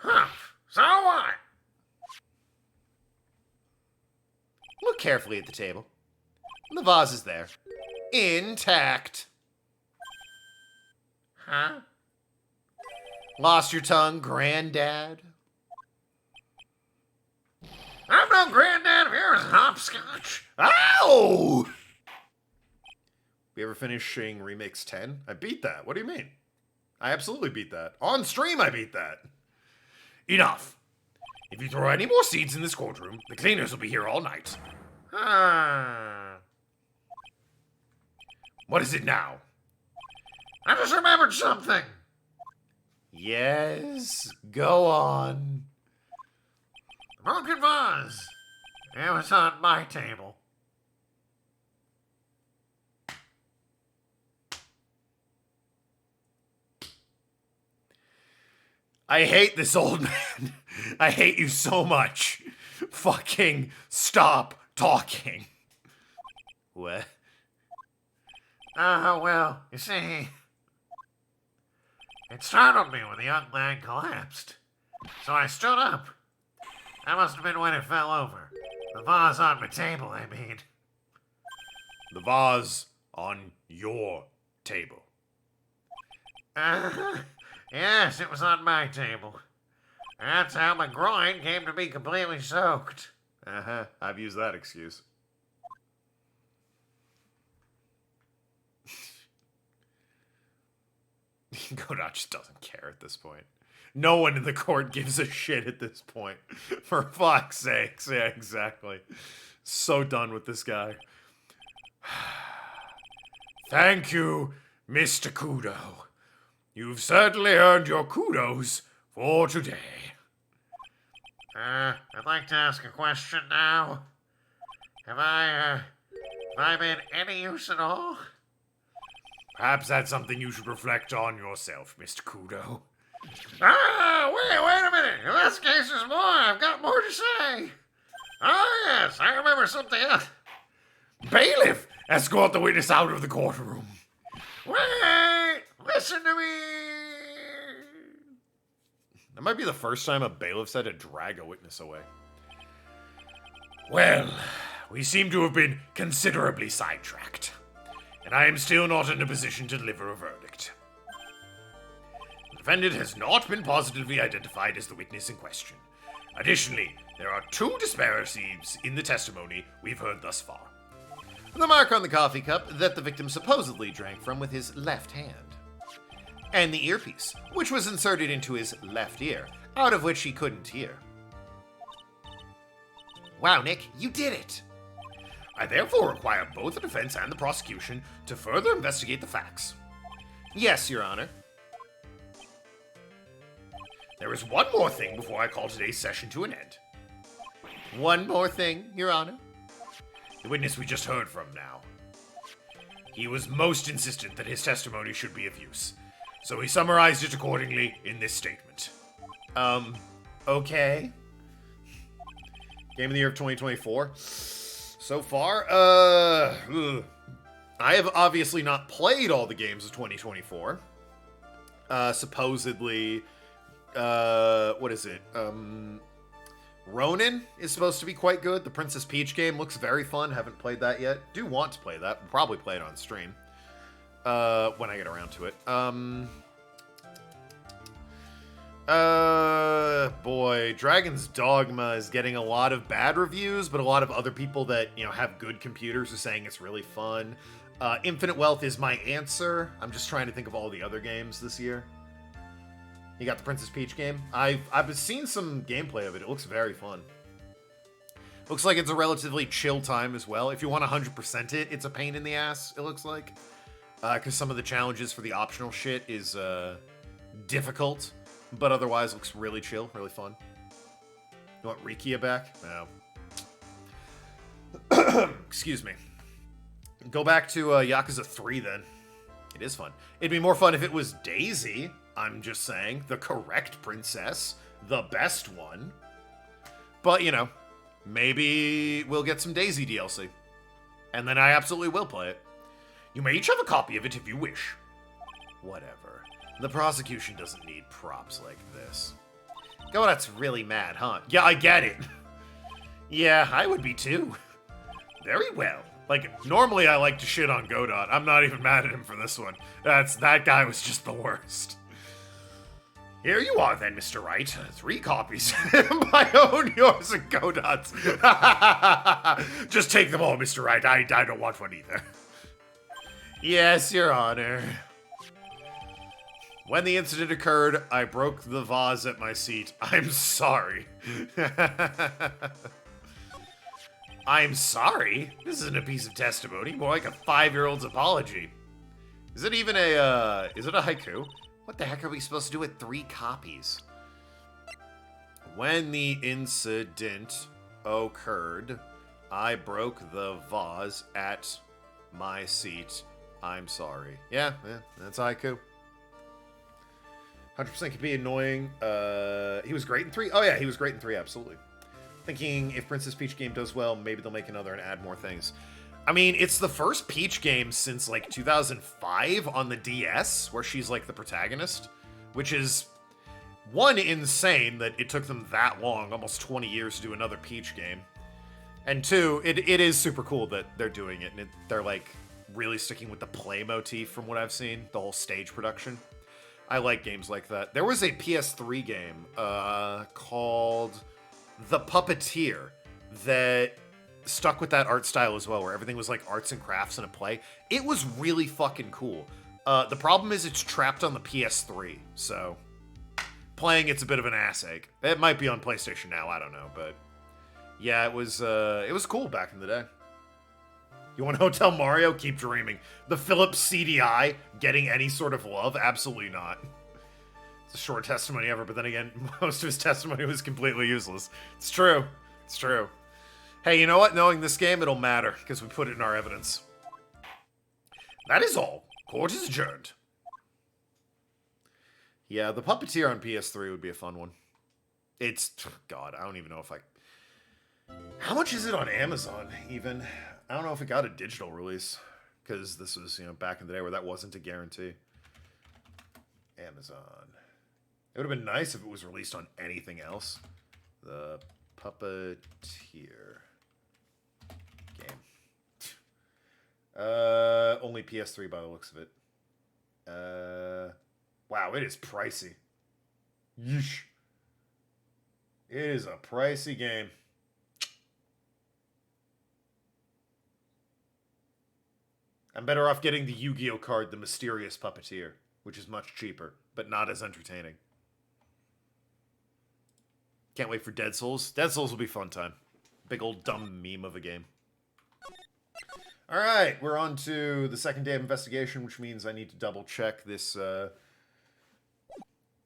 Huh. So what? Look carefully at the table. The vase is there. Intact. Huh? Lost your tongue, granddad? I'm no granddad of yours, hopscotch. Ow! We ever finish seeing Remix 10? I beat that. What do you mean? I absolutely beat that. On stream, I beat that. Enough. If you throw any more seeds in this courtroom, the cleaners will be here all night. What is it now? I just remembered something. Yes, go on. The broken vase. It was on my table. I hate this old man. I hate you so much. Fucking stop talking. What? Well, you see, it startled me when the young man collapsed. So I stood up. That must have been when it fell over. The vase on my table, I mean. The vase on your table. Yes, it was on my table. That's how my groin came to be completely soaked. I've used that excuse. Godot just doesn't care at this point. No one in the court gives a shit at this point. For fuck's sakes. Yeah, exactly. So done with this guy. Thank you, Mr. Kudo. You've certainly earned your kudos for today. I'd like to ask a question now. Have I been any use at all? Perhaps that's something you should reflect on yourself, Mr. Kudo. Wait a minute. In this case, there's more. I've got more to say. Oh, yes, I remember something else. Bailiff, escort the witness out of the courtroom. Wait! Listen to me! That might be the first time a bailiff's had to drag a witness away. Well, we seem to have been considerably sidetracked, and I am still not in a position to deliver a verdict. The defendant has not been positively identified as the witness in question. Additionally, there are 2 disparities in the testimony we've heard thus far. The mark on the coffee cup that the victim supposedly drank from with his left hand. And the earpiece, which was inserted into his left ear, out of which he couldn't hear. Wow, Nick, you did it! I therefore require both the defense and the prosecution to further investigate the facts. Yes, Your Honor. There is one more thing before I call today's session to an end. One more thing, Your Honor. The witness we just heard from now. He was most insistent that his testimony should be of use, so he summarized it accordingly in this statement. Okay. Game of the Year of 2024. So far, I have obviously not played all the games of 2024. Supposedly, what is it? Ronin is supposed to be quite good. The Princess Peach game looks very fun. Haven't played that yet. Do want to play that. We'll probably play it on stream. When I get around to it. Boy, Dragon's Dogma is getting a lot of bad reviews, but a lot of other people that, have good computers are saying it's really fun. Infinite Wealth is my answer. I'm just trying to think of all the other games this year. You got the Princess Peach game? I've seen some gameplay of it. It looks very fun. Looks like it's a relatively chill time as well. If you want 100% it, it's a pain in the ass, it looks like. Because some of the challenges for the optional shit is difficult, but otherwise looks really chill, really fun. You want Rikia back? No. Excuse me. Go back to Yakuza 3 then. It is fun. It'd be more fun if it was Daisy, I'm just saying. The correct princess. The best one. But, maybe we'll get some Daisy DLC. And then I absolutely will play it. You may each have a copy of it if you wish. Whatever. The prosecution doesn't need props like this. Godot's really mad, huh? Yeah, I get it. Yeah, I would be too. Very well. Normally I like to shit on Godot. I'm not even mad at him for this one. That guy was just the worst. Here you are then, Mr. Wright. 3 copies. My own, yours, and Godot's. Just take them all, Mr. Wright. I don't want one either. Yes, Your Honor. When the incident occurred, I broke the vase at my seat. I'm sorry. I'm sorry? This isn't a piece of testimony, more like a 5-year-old's apology. Is it even is it a haiku? What the heck are we supposed to do with 3 copies? When the incident occurred, I broke the vase at my seat. I'm sorry. Yeah, that's haiku. 100% could be annoying. He was great in 3? Oh yeah, he was great in 3, absolutely. Thinking if Princess Peach game does well, maybe they'll make another and add more things. I mean, it's the first Peach game since, like, 2005 on the DS, where she's, like, the protagonist, which is, one, insane that it took them that long, almost 20 years to do another Peach game. And two, it is super cool that they're doing it, and they're, like, really sticking with the play motif from what I've seen, the whole stage production. I like games like that. There was a PS3 game called The Puppeteer that stuck with that art style as well, where everything was like arts and crafts in a play. It was really fucking cool. The problem is it's trapped on the PS3, so playing it's a bit of an ass ache. It might be on PlayStation now, I don't know, but yeah, it was cool back in the day. You want Hotel Mario? Keep dreaming. The Philips CDI getting any sort of love? Absolutely not. It's a short testimony ever, but then again, most of his testimony was completely useless. It's true. It's true. Hey, you know what? Knowing this game, it'll matter, because we put it in our evidence. That is all. Court is adjourned. Yeah, the Puppeteer on PS3 would be a fun one. It's... God, I don't even know if I... How much is it on Amazon, even? I don't know if it got a digital release, because this was, back in the day where that wasn't a guarantee. Amazon. It would have been nice if it was released on anything else. The Puppeteer game. Only PS3 by the looks of it. Wow, it is pricey. Yeesh. It is a pricey game. I'm better off getting the Yu-Gi-Oh card, The Mysterious Puppeteer, which is much cheaper, but not as entertaining. Can't wait for Dead Souls. Dead Souls will be fun time. Big old dumb meme of a game. Alright, we're on to the second day of investigation, which means I need to double check this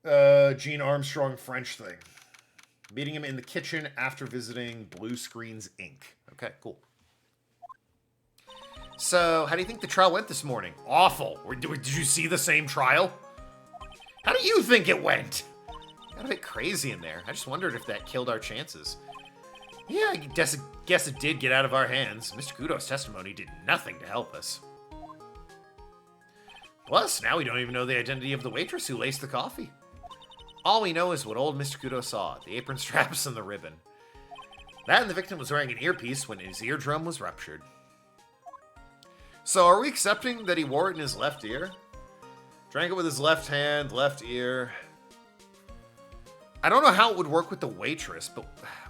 Gene Armstrong French thing. Meeting him in the kitchen after visiting Blue Screens Inc. Okay, cool. So, how do you think the trial went this morning? Awful. Did you see the same trial? How do you think it went? Got a bit crazy in there. I just wondered if that killed our chances. Yeah, I guess it did get out of our hands. Mr. Kudos' testimony did nothing to help us. Plus, now we don't even know the identity of the waitress who laced the coffee. All we know is what old Mr. Kudos saw, the apron straps and the ribbon. That and the victim was wearing an earpiece when his eardrum was ruptured. So are we accepting that he wore it in his left ear? Drank it with his left hand, left ear. I don't know how it would work with the waitress, but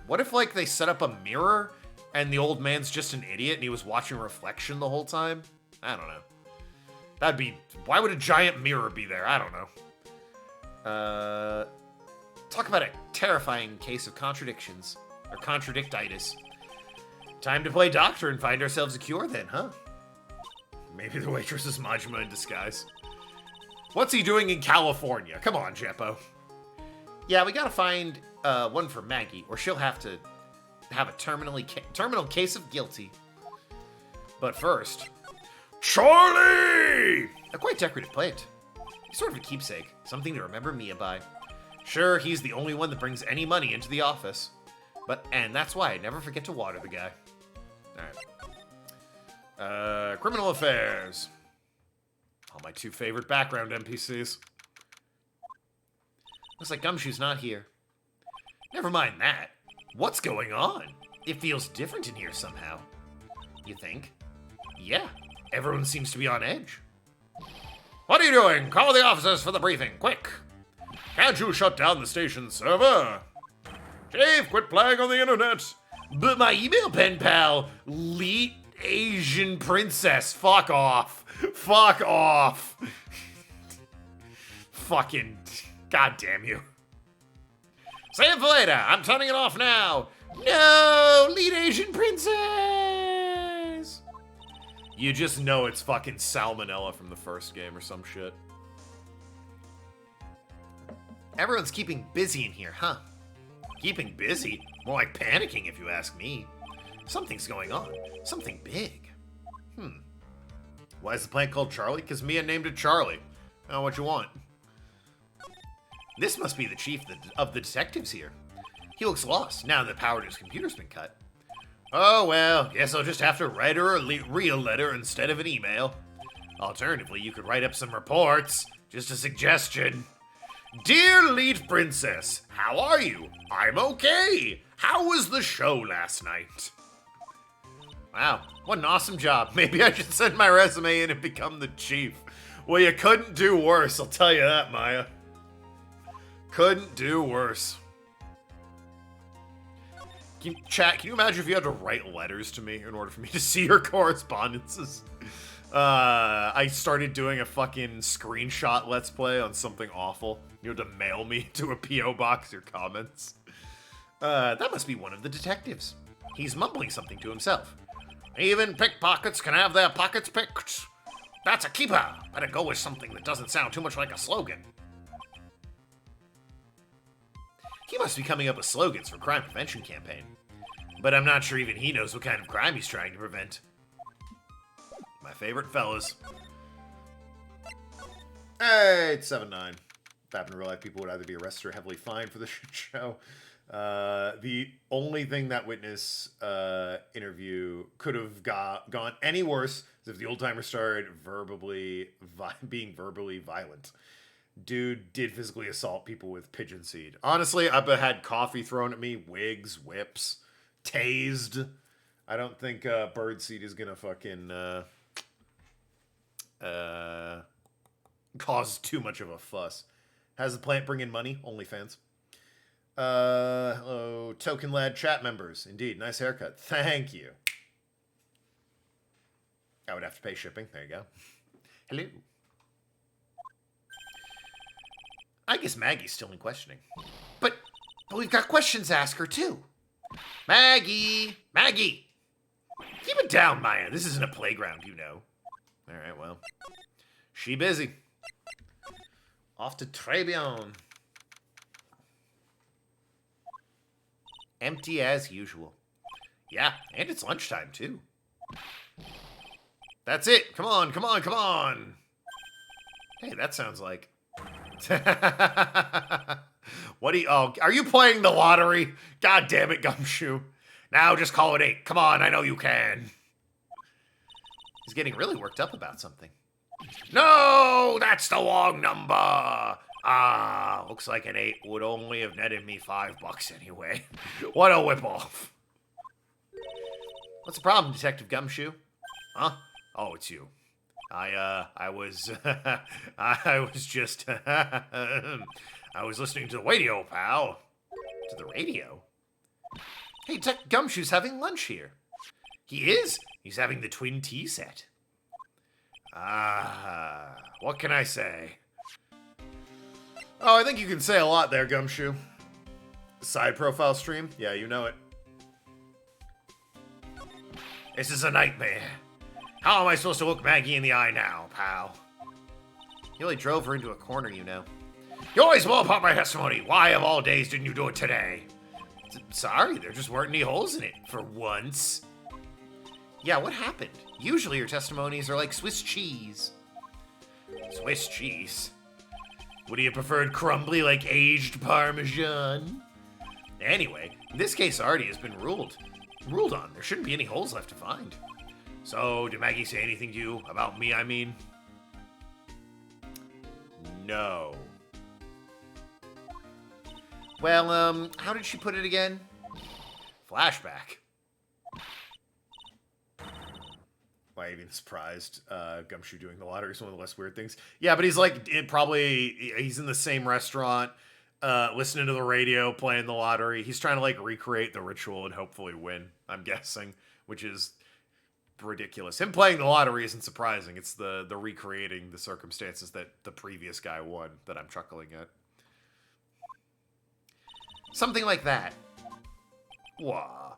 what if, like, they set up a mirror and the old man's just an idiot and he was watching a reflection the whole time? I don't know. That'd be... Why would a giant mirror be there? I don't know. Talk about a terrifying case of contradictions. Or contradictitis. Time to play doctor and find ourselves a cure then, huh? Maybe the waitress is Majima in disguise. What's he doing in California? Come on, Jeppo. Yeah, we gotta find one for Maggie, or she'll have to have a terminal case of guilty. But first... Charlie! A quite decorative plate. He's sort of a keepsake, something to remember Mia by. Sure, he's the only one that brings any money into the office. And that's why I never forget to water the guy. Alright. Criminal affairs. All my two favorite background NPCs. Looks like Gumshoe's not here. Never mind that. What's going on? It feels different in here somehow. You think? Yeah, everyone seems to be on edge. What are you doing? Call the officers for the briefing, quick! Can't you shut down the station server? Chief, quit playing on the internet! But my email pen pal, Leet Asian Princess, fuck off. Fuck off. Fucking, goddamn you. Save it for later, I'm turning it off now. No, Leet Asian Princess! You just know it's fucking salmonella from the first game or some shit. Everyone's keeping busy in here, huh? Keeping busy? More like panicking, if you ask me. Something's going on. Something big. Why is the plant called Charlie? Because Mia named it Charlie. Oh, what you want? This must be the chief of the detectives here. He looks lost now that the power to his computer's been cut. Oh well, guess I'll just have to write her a real letter instead of an email. Alternatively, you could write up some reports. Just a suggestion. Dear lead princess, how are you? I'm okay. How was the show last night? Wow, what an awesome job. Maybe I should send my resume in and become the chief. Well, you couldn't do worse, I'll tell you that, Maya. Couldn't do worse. Can you imagine if you had to write letters to me in order for me to see your correspondences? I started doing a fucking screenshot let's play on something awful. You had to mail me to a P.O. box your comments. That must be one of the detectives. He's mumbling something to himself. Even pickpockets can have their pockets picked. That's a keeper. Better go with something that doesn't sound too much like a slogan. He must be coming up with slogans for crime prevention campaign. But I'm not sure even he knows what kind of crime he's trying to prevent. My favorite fellas. Hey, it's 7-9. If happened in real life, people would either be arrested or heavily fined for the shit show. The only thing that witness interview could have gone any worse is if the old timer started being verbally violent. Dude did physically assault people with pigeon seed. Honestly, I've had coffee thrown at me, wigs, whips, tased. I don't think bird seed is gonna fucking cause too much of a fuss. Has the plant bring in money? OnlyFans. Hello, Tokenlad chat members. Indeed, nice haircut. Thank you. I would have to pay shipping. There you go. Hello. I guess Maggie's still in questioning. But we've got questions to ask her, too. Maggie! Maggie! Keep it down, Maya. This isn't a playground, you know. All right, well. She busy. Off to Tribulations. Empty as usual. Yeah, and it's lunchtime, too. That's it. Come on, come on, come on. Hey, that sounds like... What do you... Oh, are you playing the lottery? God damn it, Gumshoe. Now just call it 8. Come on, I know you can. He's getting really worked up about something. No, that's the wrong number. Ah, looks like an 8 would only have netted me $5 anyway. What a whip-off. What's the problem, Detective Gumshoe? Huh? Oh, it's you. I was just, I was listening to the radio, pal. To the radio? Hey, Detective Gumshoe's having lunch here. He is? He's having the twin tea set. Ah, what can I say? Oh, I think you can say a lot there, Gumshoe. Side profile stream? Yeah, you know it. This is a nightmare. How am I supposed to look Maggie in the eye now, pal? You really drove her into a corner, you know. You always blow apart my testimony. Why of all days didn't you do it today? Sorry, there just weren't any holes in it, for once. Yeah, what happened? Usually your testimonies are like Swiss cheese. Swiss cheese? Would he have preferred crumbly like aged Parmesan? Anyway, this case already has been ruled on. There shouldn't be any holes left to find. So, did Maggie say anything to you? About me, I mean? No. Well, how did she put it again? Flashback. Why even surprised? Gumshoe doing the lottery is one of the less weird things. Yeah, but he's like, he's in the same restaurant, listening to the radio, playing the lottery. He's trying to like recreate the ritual and hopefully win, I'm guessing, which is ridiculous. Him playing the lottery isn't surprising. It's the recreating the circumstances that the previous guy won that I'm chuckling at. Something like that. Wah.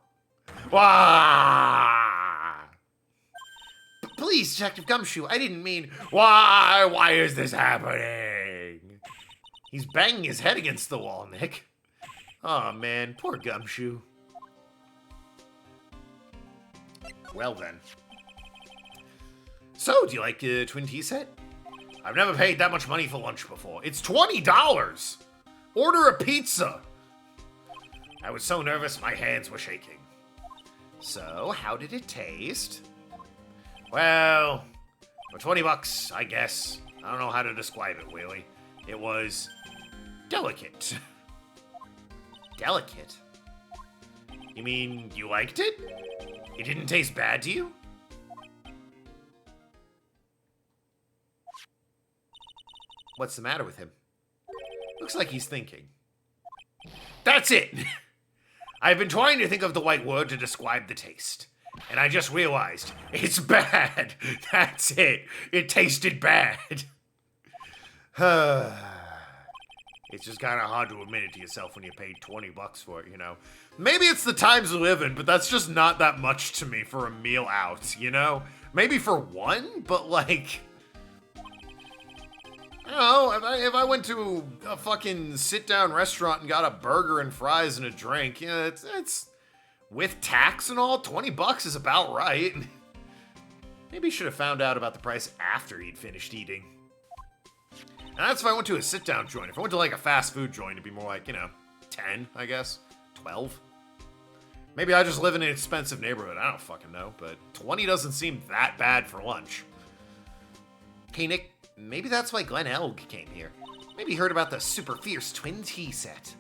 Wah! Please, Detective Gumshoe, I didn't mean... Why is this happening? He's banging his head against the wall, Nick. Aw, man, poor Gumshoe. Well then. So, do you like a twin tea set? I've never paid that much money for lunch before. It's $20! Order a pizza! I was so nervous my hands were shaking. So, how did it taste? Well, for 20 bucks, I guess. I don't know how to describe it, really. It was delicate. Delicate? You mean you liked it? It didn't taste bad to you? What's the matter with him? Looks like he's thinking. That's it! I've been trying to think of the right word to describe the taste. And I just realized, it's bad. That's it. It tasted bad. It's just kind of hard to admit it to yourself when you paid 20 bucks for it, you know? Maybe it's the times we live in, but that's just not that much to me for a meal out, you know? Maybe for one, but like... I don't know, if I went to a fucking sit-down restaurant and got a burger and fries and a drink, yeah, it's with tax and all, 20 bucks is about right. Maybe he should have found out about the price after he'd finished eating. And that's if I went to a sit-down joint. If I went to like a fast food joint, it'd be more like, 10, I guess. 12. Maybe I just live in an expensive neighborhood. I don't fucking know, but 20 doesn't seem that bad for lunch. Hey, Nick, maybe that's why Glenn Elg came here. Maybe he heard about the super fierce twin tea set.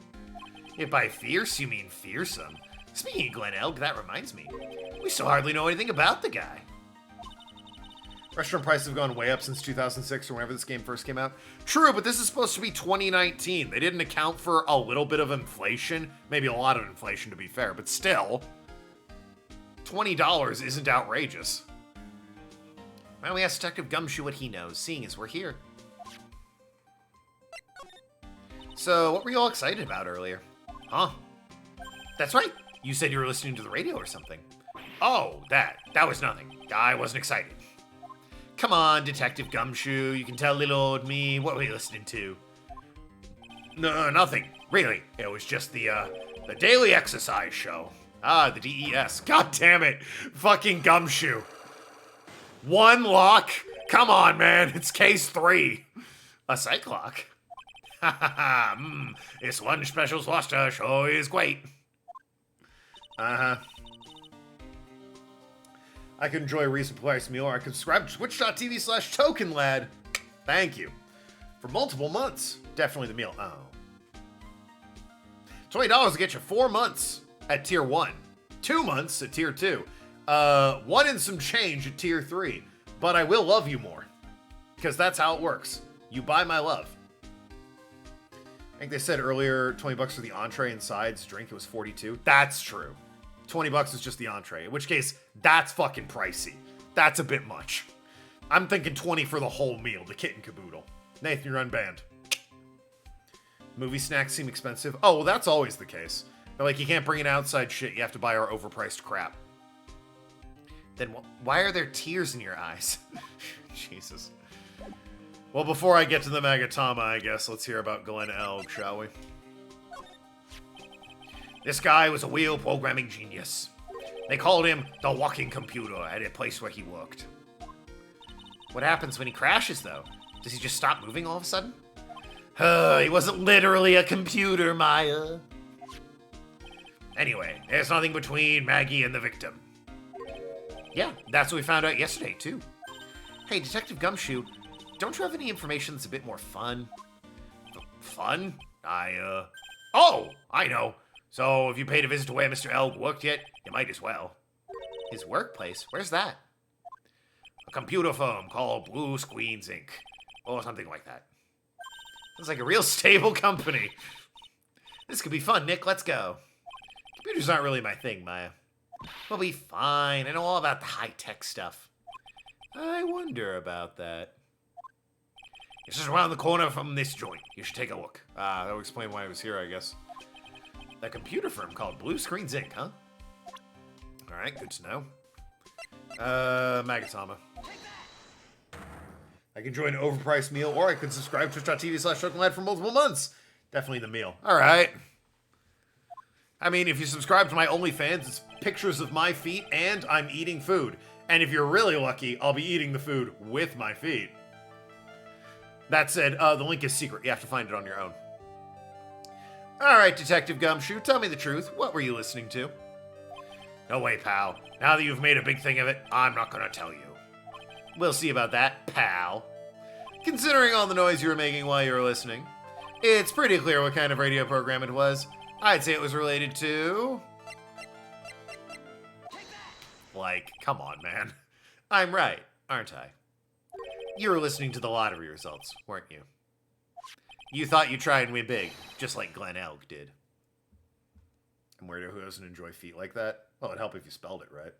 If by fierce you mean fearsome. Speaking of Glenn Elg, that reminds me. We still hardly know anything about the guy. Restaurant prices have gone way up since 2006 or whenever this game first came out. True, but this is supposed to be 2019. They didn't account for a little bit of inflation. Maybe a lot of inflation, to be fair, but still. $20 isn't outrageous. Why don't we ask Detective Gumshoe what he knows, seeing as we're here? So, what were you all excited about earlier? Huh? That's right. You said you were listening to the radio or something. Oh, that was nothing. I wasn't excited. Come on, Detective Gumshoe. You can tell little old me. What were you listening to? No, nothing. Really. It was just the Daily Exercise Show. Ah, the DES. God damn it. Fucking Gumshoe. One lock? Come on, man. It's case 3. A psych lock? Ha ha ha. This lunch special's roster sure is great. Uh-huh. I could enjoy a reasonable price meal, or I could subscribe to twitch.tv/Tokenlad. Thank you. For multiple months. Definitely the meal. Oh. $20 to get you 4 months at tier 1. 2 months at tier 2. 1 and some change at tier 3. But I will love you more. Because that's how it works. You buy my love. I think they said earlier 20 bucks for the entree and sides. Drink, it was 42. That's true. 20 bucks is just the entree. In which case, that's fucking pricey. That's a bit much. I'm thinking 20 for the whole meal, the kit and caboodle. Nathan, you're unbanned. Movie snacks seem expensive. Oh, well, that's always the case. They're like, you can't bring in outside shit. You have to buy our overpriced crap. Then why are there tears in your eyes? Jesus. Well, before I get to the Magatama, I guess, let's hear about Glenn Elg, shall we? This guy was a real programming genius. They called him the walking computer at a place where he worked. What happens when he crashes, though? Does he just stop moving all of a sudden? He wasn't literally a computer, Maya. Anyway, there's nothing between Maggie and the victim. Yeah, that's what we found out yesterday, too. Hey, Detective Gumshoe, don't you have any information that's a bit more fun? Fun? Oh, I know. So, if you paid a visit to where Mr. Elg worked yet, you might as well. His workplace? Where's that? A computer firm called Blue Screens Inc. Or something like that. Sounds like a real stable company. This could be fun, Nick. Let's go. Computers aren't really my thing, Maya. We'll be fine. I know all about the high-tech stuff. I wonder about that. It's just around the corner from this joint. You should take a look. That would explain why I was here, I guess. A computer firm called Blue Screens Inc., huh? Alright, good to know. Magatama. I can join an overpriced meal, or I could subscribe to twitch.tv/Tokenlad for multiple months. Definitely the meal. Alright. I mean, if you subscribe to my OnlyFans, it's pictures of my feet, and I'm eating food. And if you're really lucky, I'll be eating the food with my feet. That said, the link is secret. You have to find it on your own. Alright, Detective Gumshoe, tell me the truth. What were you listening to? No way, pal. Now that you've made a big thing of it, I'm not gonna tell you. We'll see about that, pal. Considering all the noise you were making while you were listening, it's pretty clear what kind of radio program it was. I'd say it was related to... Like, come on, man. I'm right, aren't I? You were listening to the lottery results, weren't you? You thought you'd try and win big, just like Glenn Elk did. And who doesn't enjoy feet like that? Well, it'd help if you spelled it right.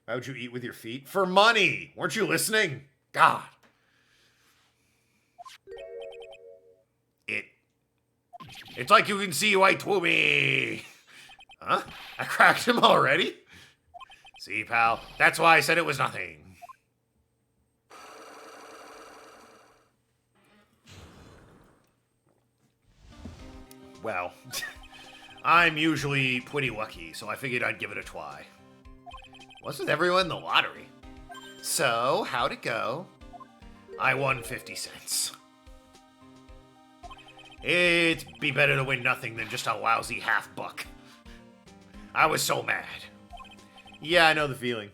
Why would you eat with your feet? For money! Weren't you listening? God. It's like you can see White to me. Huh? I cracked him already? See, pal, that's why I said it was nothing. Well, I'm usually pretty lucky, so I figured I'd give it a try. What's with everyone in the lottery? So, how'd it go? I won 50 cents. It'd be better to win nothing than just a lousy $50. I was so mad. Yeah, I know the feeling.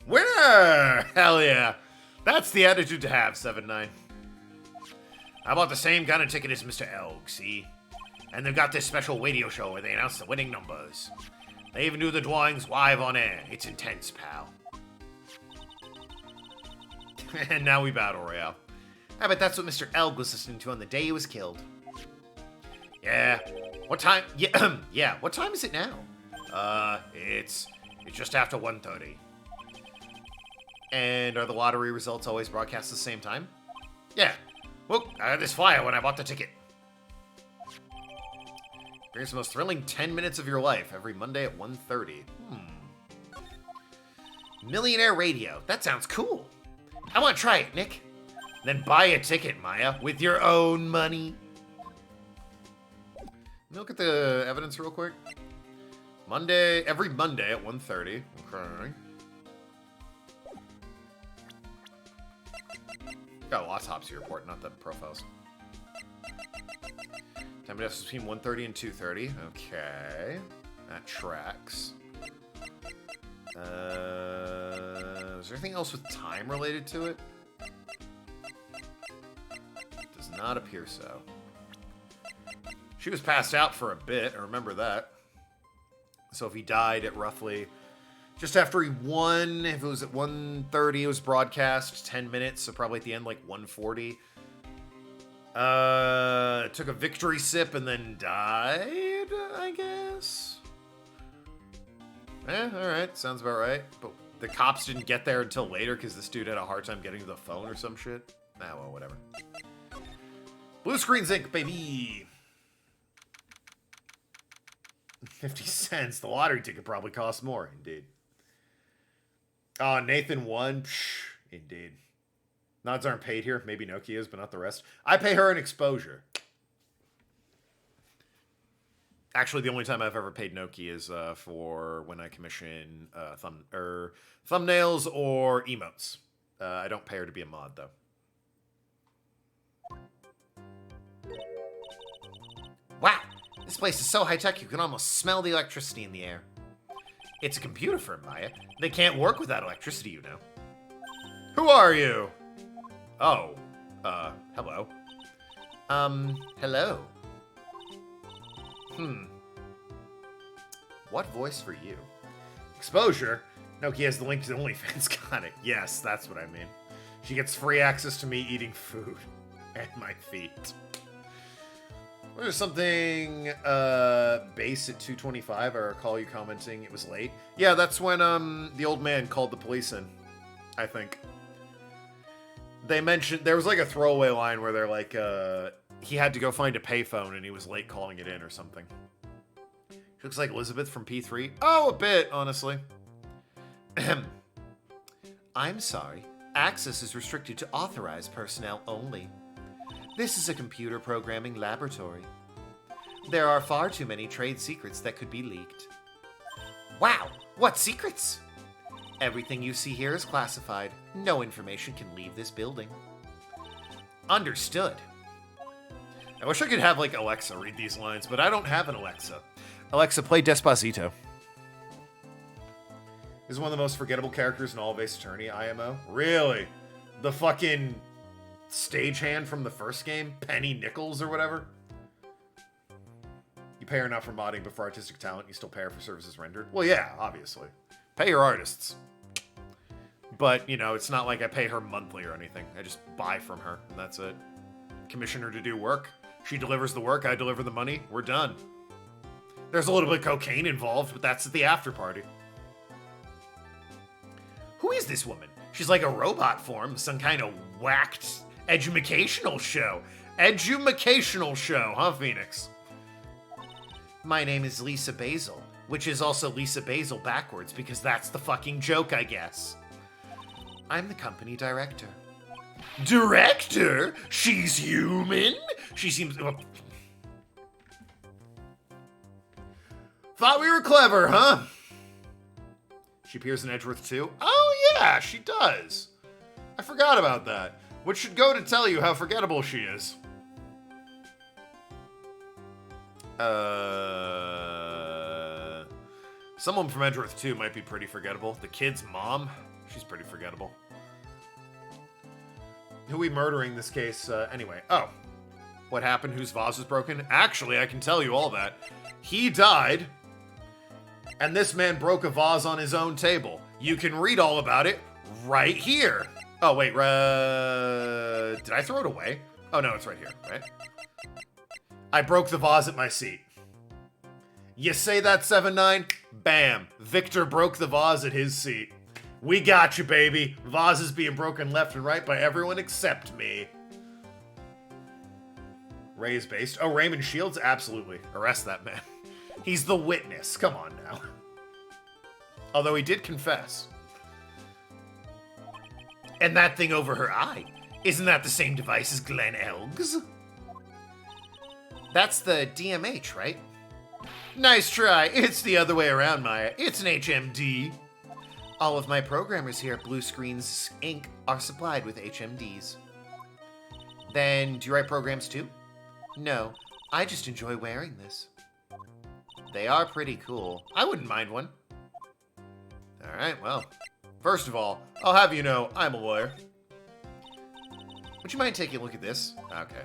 Winner! Hell yeah. That's the attitude to have, 7-9. I bought the same kind of ticket as Mr. Elk, see? And they've got this special radio show where they announce the winning numbers. They even do the drawings live on air. It's intense, pal. And now we battle royale. I bet that's what Mr. Elk was listening to on the day he was killed. Yeah. What time? Yeah, yeah. What time is it now? It's just after 1:30. And are the lottery results always broadcast at the same time? Yeah. Look, I had this flyer when I bought the ticket. Here's the most thrilling 10 minutes of your life every Monday at 1:30. Millionaire Radio. That sounds cool. I want to try it, Nick. Then buy a ticket, Maya, with your own money. Let me look at the evidence real quick. Every Monday at 1:30. Okay. Got autopsy report, not the profiles. Time minutes between 1:30 and 2:30. Okay. That tracks. Is there anything else with time related to it? Does not appear so. She was passed out for a bit, I remember that. So if he died at roughly just after he won, if it was at 1:30, it was broadcast 10 minutes, so probably at the end, like 1:40. Took a victory sip and then died, I guess. Alright, sounds about right. But the cops didn't get there until later because this dude had a hard time getting to the phone or some shit. Ah, well, whatever. Blue Screen Zinc, baby! 50 cents. The lottery ticket probably costs more, indeed. Oh, Nathan won? Psh, indeed. Nods aren't paid here. Maybe Nokia's, but not the rest. I pay her an exposure. Actually, the only time I've ever paid Nokia is for when I commission thumbnails or emotes. I don't pay her to be a mod, though. Wow! This place is so high-tech you can almost smell the electricity in the air. It's a computer firm, Maya. They can't work without electricity, you know. Who are you? Oh, hello. Hello. What voice for you? Exposure? Nokia has the link to the OnlyFans. Got it. Yes, that's what I mean. She gets free access to me eating food. And my feet. There's something, base at 2:25. I recall you commenting it was late. Yeah, that's when, the old man called the police in. I think. They mentioned, there was like a throwaway line where they're like, he had to go find a payphone and he was late calling it in or something. She looks like Elizabeth from P3. Oh, a bit, honestly. I'm sorry. Access is restricted to authorized personnel only. This is a computer programming laboratory. There are far too many trade secrets that could be leaked. Wow! What secrets? Everything you see here is classified. No information can leave this building. Understood. I wish I could have, like, Alexa read these lines, but I don't have an Alexa. Alexa, play Despacito. This is one of the most forgettable characters in all of Ace Attorney, IMO. Really? The fucking stagehand from the first game? Penny Nichols or whatever? You pay her not for modding, but for artistic talent, you still pay her for services rendered? Well, yeah, obviously. Pay your artists. But, you know, it's not like I pay her monthly or anything. I just buy from her, and that's it. Commission her to do work. She delivers the work, I deliver the money, we're done. There's a little bit of cocaine involved, but that's at the after party. Who is this woman? She's like a robot form, some kind of whacked educational show. Educational show, huh, Phoenix? My name is Lisa Basil, which is also Lisa Basil backwards, because that's the fucking joke, I guess. I'm the company director. Director? She's human? She seems... Thought we were clever, huh? She appears in Edgeworth too? Oh yeah, she does. I forgot about that. Which should go to tell you how forgettable she is. Someone from Edgeworth 2 might be pretty forgettable. The kid's mom, she's pretty forgettable. Who we murdering this case, anyway? Oh. What happened? Whose vase was broken? Actually, I can tell you all that. He died, and this man broke a vase on his own table. You can read all about it right here. Oh, wait, did I throw it away? Oh, no, it's right here, right? I broke the vase at my seat. You say that, 7-9? Bam. Victor broke the vase at his seat. We got you, baby. Vases being broken left and right by everyone except me. Ray is based. Oh, Raymond Shields? Absolutely. Arrest that man. He's the witness. Come on now. Although he did confess. And that thing over her eye. Isn't that the same device as Glenn Elg's? That's the DMH, right? Nice try. It's the other way around, Maya. It's an HMD. All of my programmers here at Blue Screens Inc. are supplied with HMDs. Then, do you write programs too? No, I just enjoy wearing this. They are pretty cool. I wouldn't mind one. Alright, well, first of all, I'll have you know I'm a lawyer. Would you mind taking a look at this? Okay.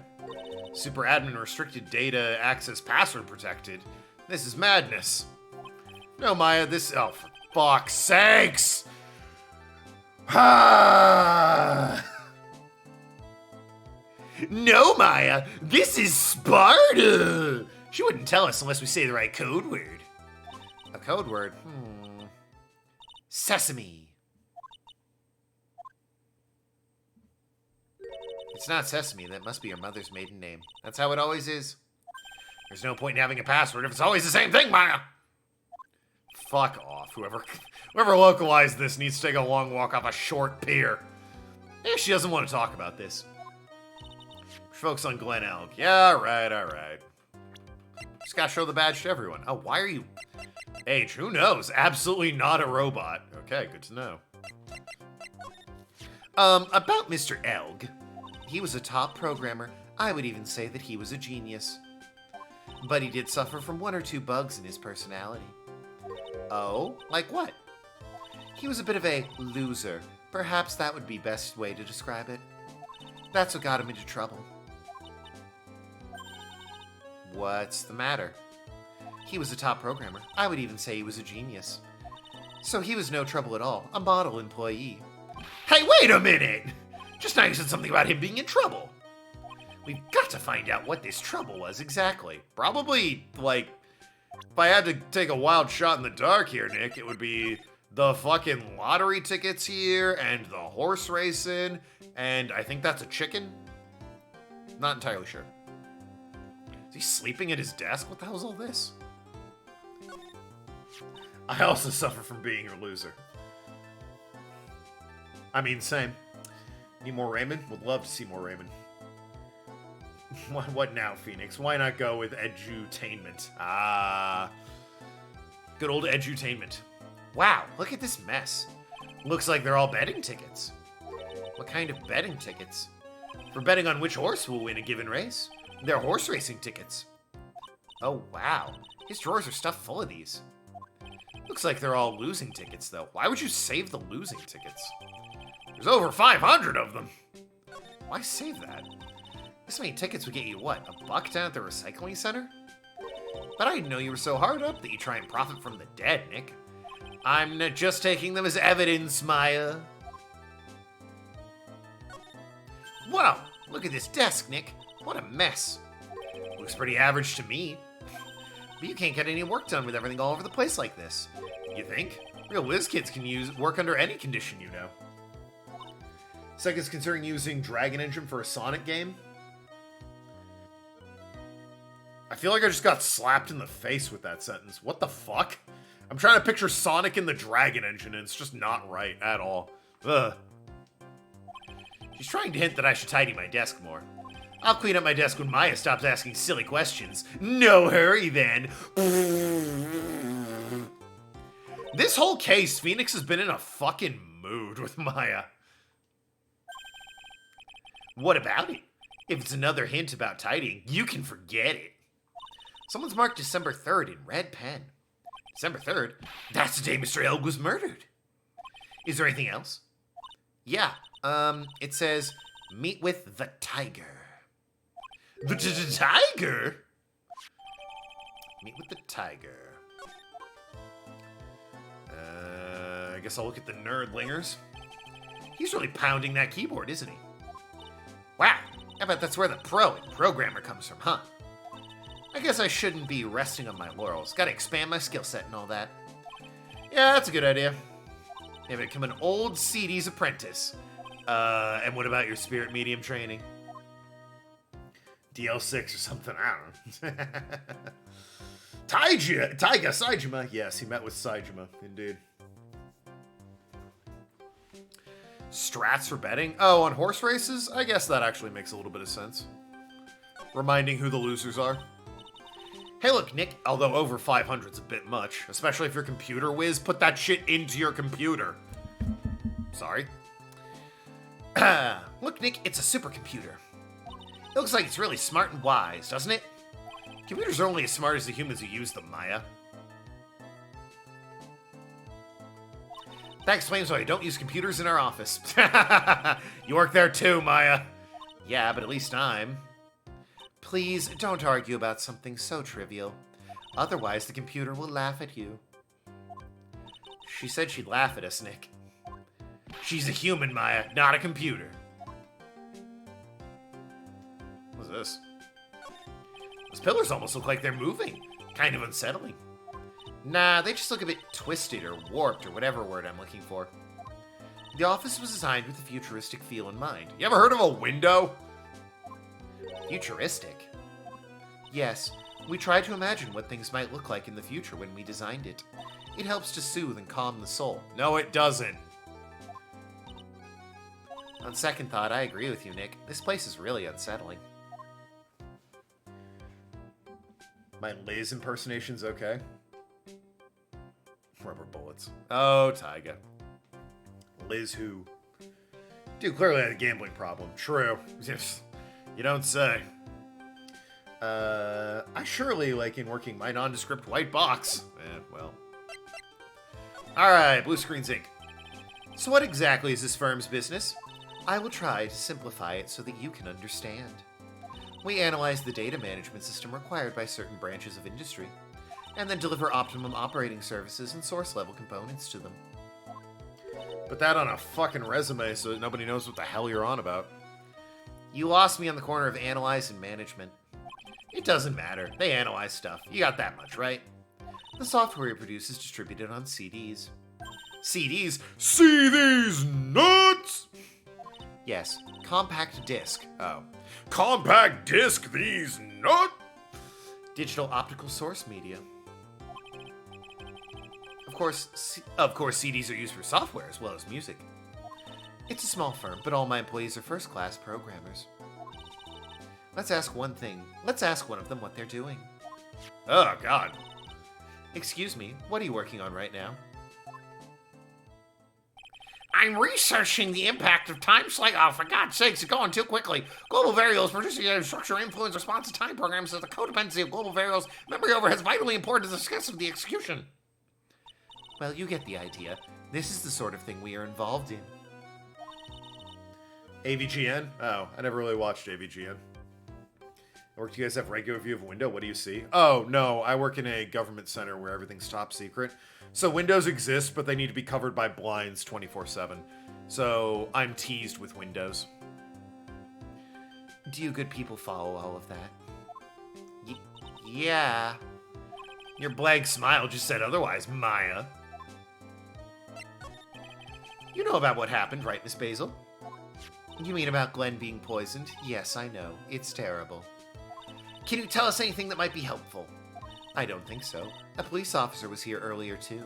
Super admin restricted data access password protected. This is madness. No, Maya, this... Oh, for fuck's sakes! No, Maya, this is Sparta! She wouldn't tell us unless we say the right code word. A code word? Sesame. It's not Sesame, that must be your mother's maiden name. That's how it always is. There's no point in having a password if it's always the same thing, Maya! Fuck off. Whoever localized this needs to take a long walk off a short pier. Maybe she doesn't want to talk about this. Folks on Glen Elk. Yeah, alright. Just gotta show the badge to everyone. Oh, why are you... Age, who knows? Absolutely not a robot. Okay, good to know. About Mr. Elg. He was a top programmer. I would even say that he was a genius. But he did suffer from one or two bugs in his personality. Oh? Like what? He was a bit of a loser. Perhaps that would be best way to describe it. That's what got him into trouble. What's the matter? He was a top programmer. I would even say he was a genius. So he was no trouble at all. A model employee. Hey, wait a minute! Just now you said something about him being in trouble. We've got to find out what this trouble was exactly. Probably, like, if I had to take a wild shot in the dark here, Nick, it would be the fucking lottery tickets here and the horse racing, and I think that's a chicken? Not entirely sure. Is he sleeping at his desk? What the hell is all this? I also suffer from being a loser. I mean, same. Need more Raymond? Would love to see more Raymond. What now, Phoenix? Why not go with edutainment? Ah. Good old edutainment. Wow, look at this mess. Looks like they're all betting tickets. What kind of betting tickets? for betting on which horse will win a given race. They're horse racing tickets. Oh, wow. His drawers are stuffed full of these. Looks like they're all losing tickets, though. Why would you save the losing tickets? There's over 500 of them. Why save that? This many tickets would get you, what, $1 down at the recycling center? But I didn't know you were so hard up that you try and profit from the dead, Nick. I'm just taking them as evidence, Maya. Wow, look at this desk, Nick. What a mess. Looks pretty average to me. But you can't get any work done with everything all over the place like this. You think? Real whiz kids can work under any condition, you know. Sega's considering using Dragon Engine for a Sonic game. I feel like I just got slapped in the face with that sentence. What the fuck? I'm trying to picture Sonic in the Dragon Engine, and it's just not right at all. Ugh. She's trying to hint that I should tidy my desk more. I'll clean up my desk when Maya stops asking silly questions. No hurry, then. This whole case, Phoenix has been in a fucking mood with Maya. What about it? If it's another hint about tidying, you can forget it. Someone's marked December 3rd in red pen. December 3rd? That's the day Mr. Elg was murdered. Is there anything else? Yeah, it says, meet with the tiger. The tiger? Meet with the tiger. I guess I'll look at the nerdlingers. He's really pounding that keyboard, isn't he? Wow, I bet that's where the pro and programmer comes from, huh? I guess I shouldn't be resting on my laurels. Gotta expand my skill set and all that. Yeah, that's a good idea. Maybe become an old CD's apprentice. And what about your spirit medium training? DL6 or something, I don't know. Taiga Saejima. Yes, he met with Saejima, indeed. Strats for betting? Oh, on horse races? I guess that actually makes a little bit of sense. Reminding who the losers are. Hey look, Nick, although over 500's a bit much, especially if you're computer whiz, put that shit into your computer. Sorry. Look, Nick, it's a supercomputer. It looks like it's really smart and wise, doesn't it? Computers are only as smart as the humans who use them, Maya. That explains why I don't use computers in our office. You work there too, Maya. Yeah, but at least I'm... Please, don't argue about something so trivial. Otherwise, the computer will laugh at you. She said she'd laugh at us, Nick. She's a human, Maya, not a computer. What's this? Those pillars almost look like they're moving. Kind of unsettling. Nah, they just look a bit twisted or warped or whatever word I'm looking for. The office was designed with a futuristic feel in mind. You ever heard of a window? Futuristic? Yes, we tried to imagine what things might look like in the future when we designed it. It helps to soothe and calm the soul. No, it doesn't. On second thought, I agree with you, Nick. This place is really unsettling. My Liz impersonation's okay. Rubber bullets. Oh, Taiga. Liz who? Dude, clearly had a gambling problem. True. You don't say. I surely like in working my nondescript white box. Well. Alright, Blue Screens Inc. So what exactly is this firm's business? I will try to simplify it so that you can understand. We analyze the data management system required by certain branches of industry, and then deliver optimum operating services and source-level components to them. Put that on a fucking resume so that nobody knows what the hell you're on about. You lost me on the corner of analyze and management. It doesn't matter. They analyze stuff. You got that much, right? The software we produce is distributed on CDs. CDs? CDs nuts! Yes, compact disc. Oh. Compact disc these nuts? Digital optical source media. Of course, CDs are used for software as well as music. It's a small firm, but all my employees are first-class programmers. Let's ask one thing. Let's ask one of them what they're doing. Oh, God. Excuse me, what are you working on right now? I'm researching the impact of time slide. Oh, for God's sakes, it's going too quickly. Global variables producing a structure, influence, response to time programs as the codependency of global variables. Memory overhead is vitally important to the success of the execution. Well, you get the idea. This is the sort of thing we are involved in. AVGN? Oh, I never really watched AVGN. Or do you guys have regular view of window? What do you see? Oh, no, I work in a government center where everything's top secret. So windows exist, but they need to be covered by blinds 24/7. So I'm teased with windows. Do you good people follow all of that? Yeah. Your blank smile just said otherwise, Maya. You know about what happened, right, Miss Basil? You mean about Glenn being poisoned? Yes, I know. It's terrible. Can you tell us anything that might be helpful? I don't think so. A police officer was here earlier, too.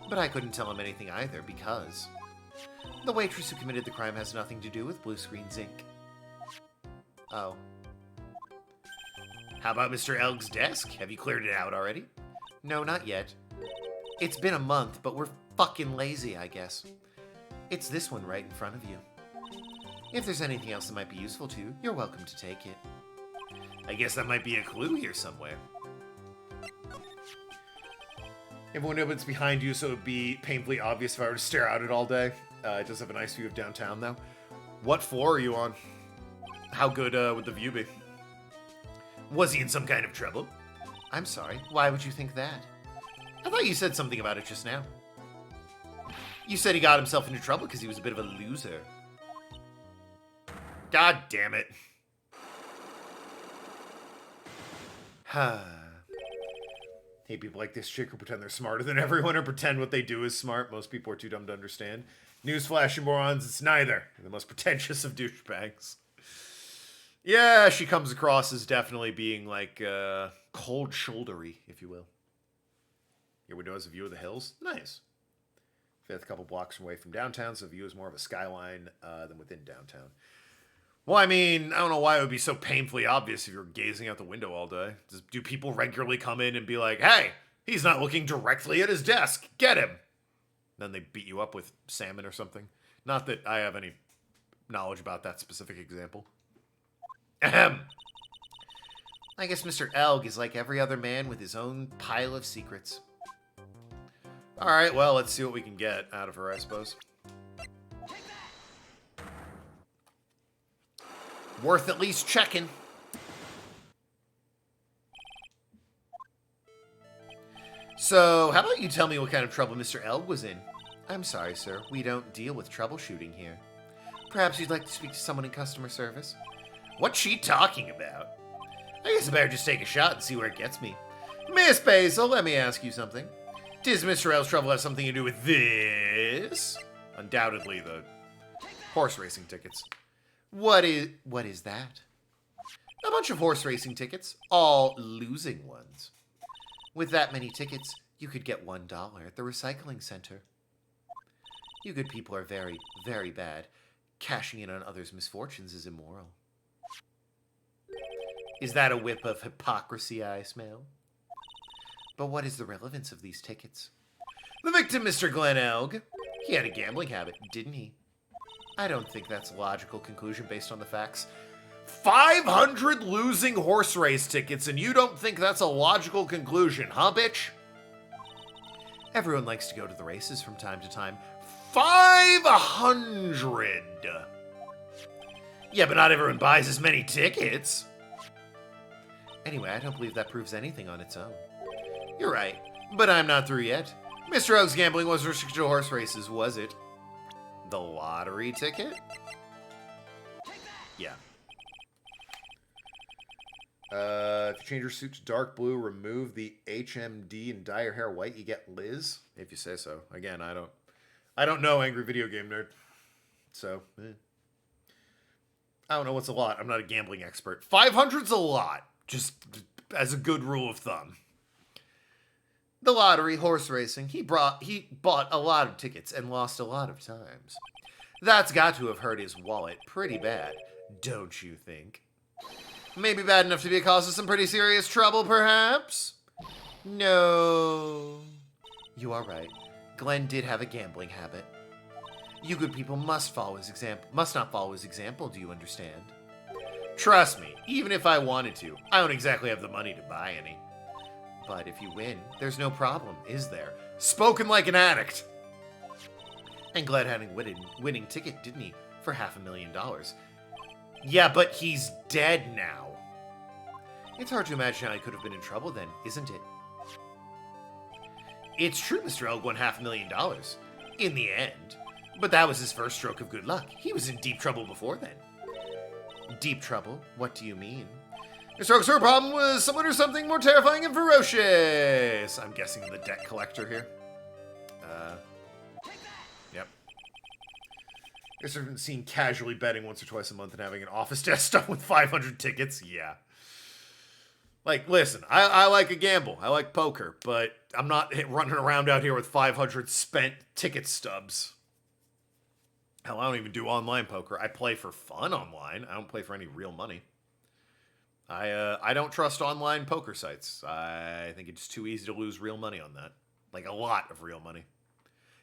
But I couldn't tell him anything either, because the waitress who committed the crime has nothing to do with Blue Screen's Inc. Oh. How about Mr. Elg's desk? Have you cleared it out already? No, not yet. It's been a month, but we're fucking lazy, I guess. It's this one right in front of you. If there's anything else that might be useful to you, you're welcome to take it. I guess that might be a clue here somewhere. Everyone knows it's behind you, so it would be painfully obvious if I were to stare out it all day. It does have a nice view of downtown, though. What floor are you on? How good would the view be? Was he in some kind of trouble? I'm sorry, why would you think that? I thought you said something about it just now. You said he got himself into trouble because he was a bit of a loser. God damn it. Hate people like this chick who pretend they're smarter than everyone or pretend what they do is smart. Most people are too dumb to understand. Newsflash, you morons, it's neither. They're the most pretentious of douchebags. Yeah, she comes across as definitely being like cold-shouldery, if you will. Your window has a view of the hills. Nice. Fifth, a couple blocks away from downtown, so the view is more of a skyline than within downtown. Well, I mean, I don't know why it would be so painfully obvious if you're gazing out the window all day. Do people regularly come in and be like, hey, he's not looking directly at his desk. Get him. Then they beat you up with salmon or something. Not that I have any knowledge about that specific example. Ahem. I guess Mr. Elg is like every other man with his own pile of secrets. All right, well, let's see what we can get out of her, I suppose. Worth at least checking. So, how about you tell me what kind of trouble Mr. Elg was in? I'm sorry, sir. We don't deal with troubleshooting here. Perhaps you'd like to speak to someone in customer service? What's she talking about? I guess I better just take a shot and see where it gets me. Miss Basil, let me ask you something. Does Mr. Elg's trouble have something to do with this? Undoubtedly the horse racing tickets. What is that? A bunch of horse racing tickets, all losing ones. With that many tickets, you could get $1 at the recycling center. You good people are very, very bad. Cashing in on others' misfortunes is immoral. Is that a whiff of hypocrisy I smell? But what is the relevance of these tickets? The victim, Mr. Glenn Elg. He had a gambling habit, didn't he? I don't think that's a logical conclusion based on the facts. 500 losing horse race tickets, and you don't think that's a logical conclusion, huh, bitch? Everyone likes to go to the races from time to time. 500! Yeah, but not everyone buys as many tickets. Anyway, I don't believe that proves anything on its own. You're right, but I'm not through yet. Mr. Elg's gambling was restricted to horse races, was it? The lottery ticket? Yeah. If you change your suit to dark blue, remove the HMD and dye your hair white, you get Liz? If you say so. Again, I don't know, angry video game nerd. So, I don't know what's a lot. I'm not a gambling expert. 500's a lot, just as a good rule of thumb. The lottery, horse racing, he bought a lot of tickets and lost a lot of times. That's got to have hurt his wallet pretty bad, don't you think? Maybe bad enough to be a cause of some pretty serious trouble, perhaps? No. You are right. Glenn did have a gambling habit. You good people must not follow his example, do you understand? Trust me, even if I wanted to, I don't exactly have the money to buy any. But if you win, there's no problem, is there? Spoken like an addict. And Glad had a winning ticket, didn't he? For $500,000. Yeah, but he's dead now. It's hard to imagine how he could have been in trouble then, isn't it? It's true Mr. Elg won $500,000. In the end. But that was his first stroke of good luck. He was in deep trouble before then. Deep trouble? What do you mean? Mr. Elg's problem was someone or something more terrifying and ferocious. I'm guessing the debt collector here. Yep. Guess I've been seen casually betting once or twice a month and having an office desk stuffed with 500 tickets. Yeah. Like, listen, I like a gamble. I like poker, but I'm not running around out here with 500 spent ticket stubs. Hell, I don't even do online poker. I play for fun online. I don't play for any real money. I don't trust online poker sites. I think it's too easy to lose real money on that. Like, a lot of real money.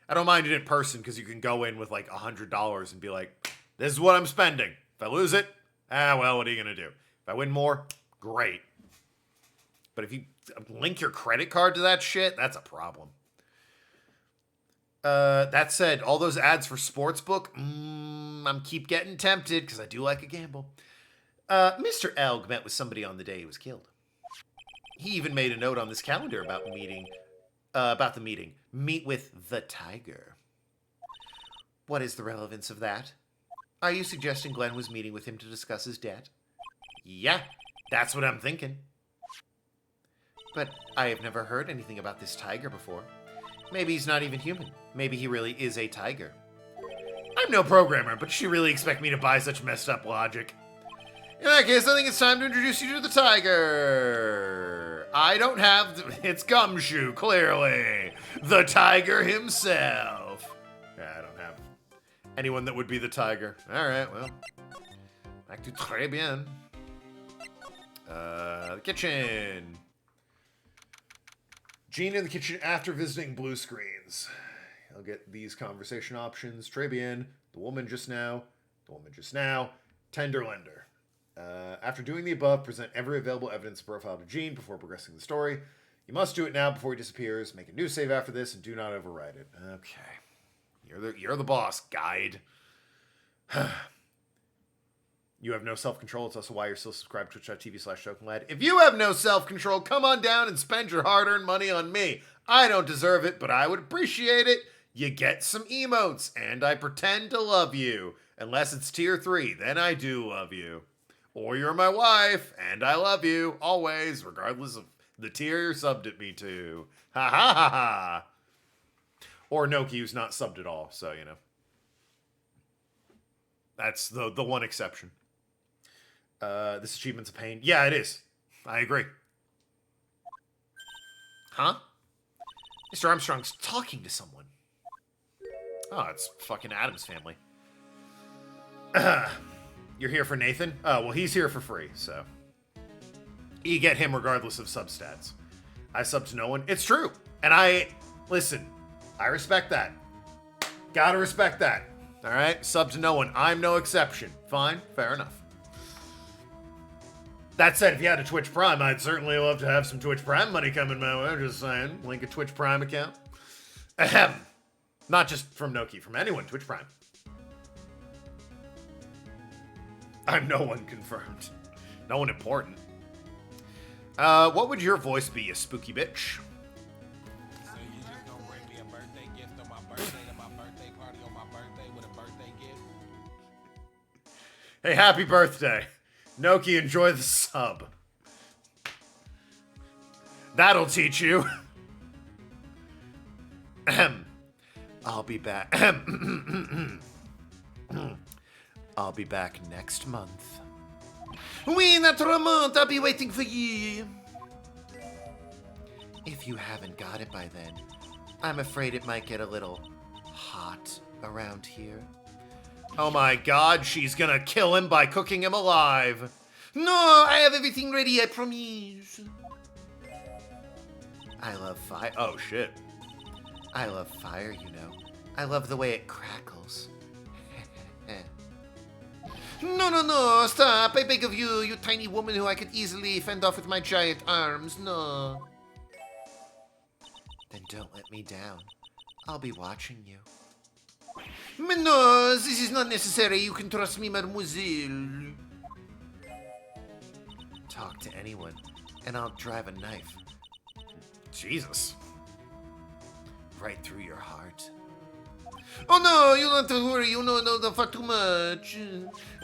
I don't mind it in person because you can go in with like $100 and be like, this is what I'm spending. If I lose it, well, what are you going to do? If I win more, great. But if you link your credit card to that shit, that's a problem. That said, all those ads for Sportsbook, I'm keep getting tempted because I do like a gamble. Mr. Elg met with somebody on the day he was killed. He even made a note on this calendar about the meeting. Meet with the Tiger. What is the relevance of that? Are you suggesting Glenn was meeting with him to discuss his debt? Yeah, that's what I'm thinking. But I have never heard anything about this tiger before. Maybe he's not even human. Maybe he really is a tiger. I'm no programmer, but she really expect me to buy such messed up logic. In that case, I think it's time to introduce you to the tiger. I don't have... It's Gumshoe, clearly. The tiger himself. Yeah, I don't have anyone that would be the tiger. Alright, well. Back to très bien. The kitchen. Gene in the kitchen after visiting blue screens. I'll get these conversation options. Très bien. The woman just now. Tender lender. After doing the above, present every available evidence profile to Gene before progressing the story. You must do it now before he disappears. Make a new save after this and do not overwrite it. Okay. You're the boss, guide. You have no self-control. It's also why you're still subscribed to twitch.tv/Tokenlad. If you have no self-control, come on down and spend your hard-earned money on me. I don't deserve it, but I would appreciate it. You get some emotes, and I pretend to love you. Unless it's tier 3, then I do love you. Or you're my wife, and I love you, always, regardless of the tier you're subbed at me to. Ha ha ha ha. Or Noki, who's not subbed at all, so, you know. That's the one exception. This achievement's a pain. Yeah, it is. I agree. Huh? Mr. Armstrong's talking to someone. Oh, it's fucking Adam's family. You're here for Nathan? Oh, well, he's here for free, so. You get him regardless of substats. I sub to no one. It's true. And listen, I respect that. Gotta respect that. All right? Sub to no one. I'm no exception. Fine. Fair enough. That said, if you had a Twitch Prime, I'd certainly love to have some Twitch Prime money coming my way. I'm just saying. Link a Twitch Prime account. Ahem. Not just from Noki, from anyone. Twitch Prime. I'm no one confirmed. No one important. What would your voice be, you spooky bitch? So you just gonna bring me a birthday gift on my birthday to my birthday party on my birthday with a birthday gift? Hey, happy birthday. Noki, enjoy the sub. That'll teach you. I'll be back. I'll be back next month. Oui, notre month. I'll be waiting for you. If you haven't got it by then, I'm afraid it might get a little hot around here. Oh my god, she's gonna kill him by cooking him alive. No, I have everything ready, I promise. I love fire. Oh shit. I love fire, you know. I love the way it crackles. No, stop. I beg of you, you tiny woman who I could easily fend off with my giant arms. No. Then don't let me down. I'll be watching you. But no, this is not necessary. You can trust me, mademoiselle. Talk to anyone, and I'll drive a knife Jesus. right through your heart. Oh no, you don't have to worry. You know far too much.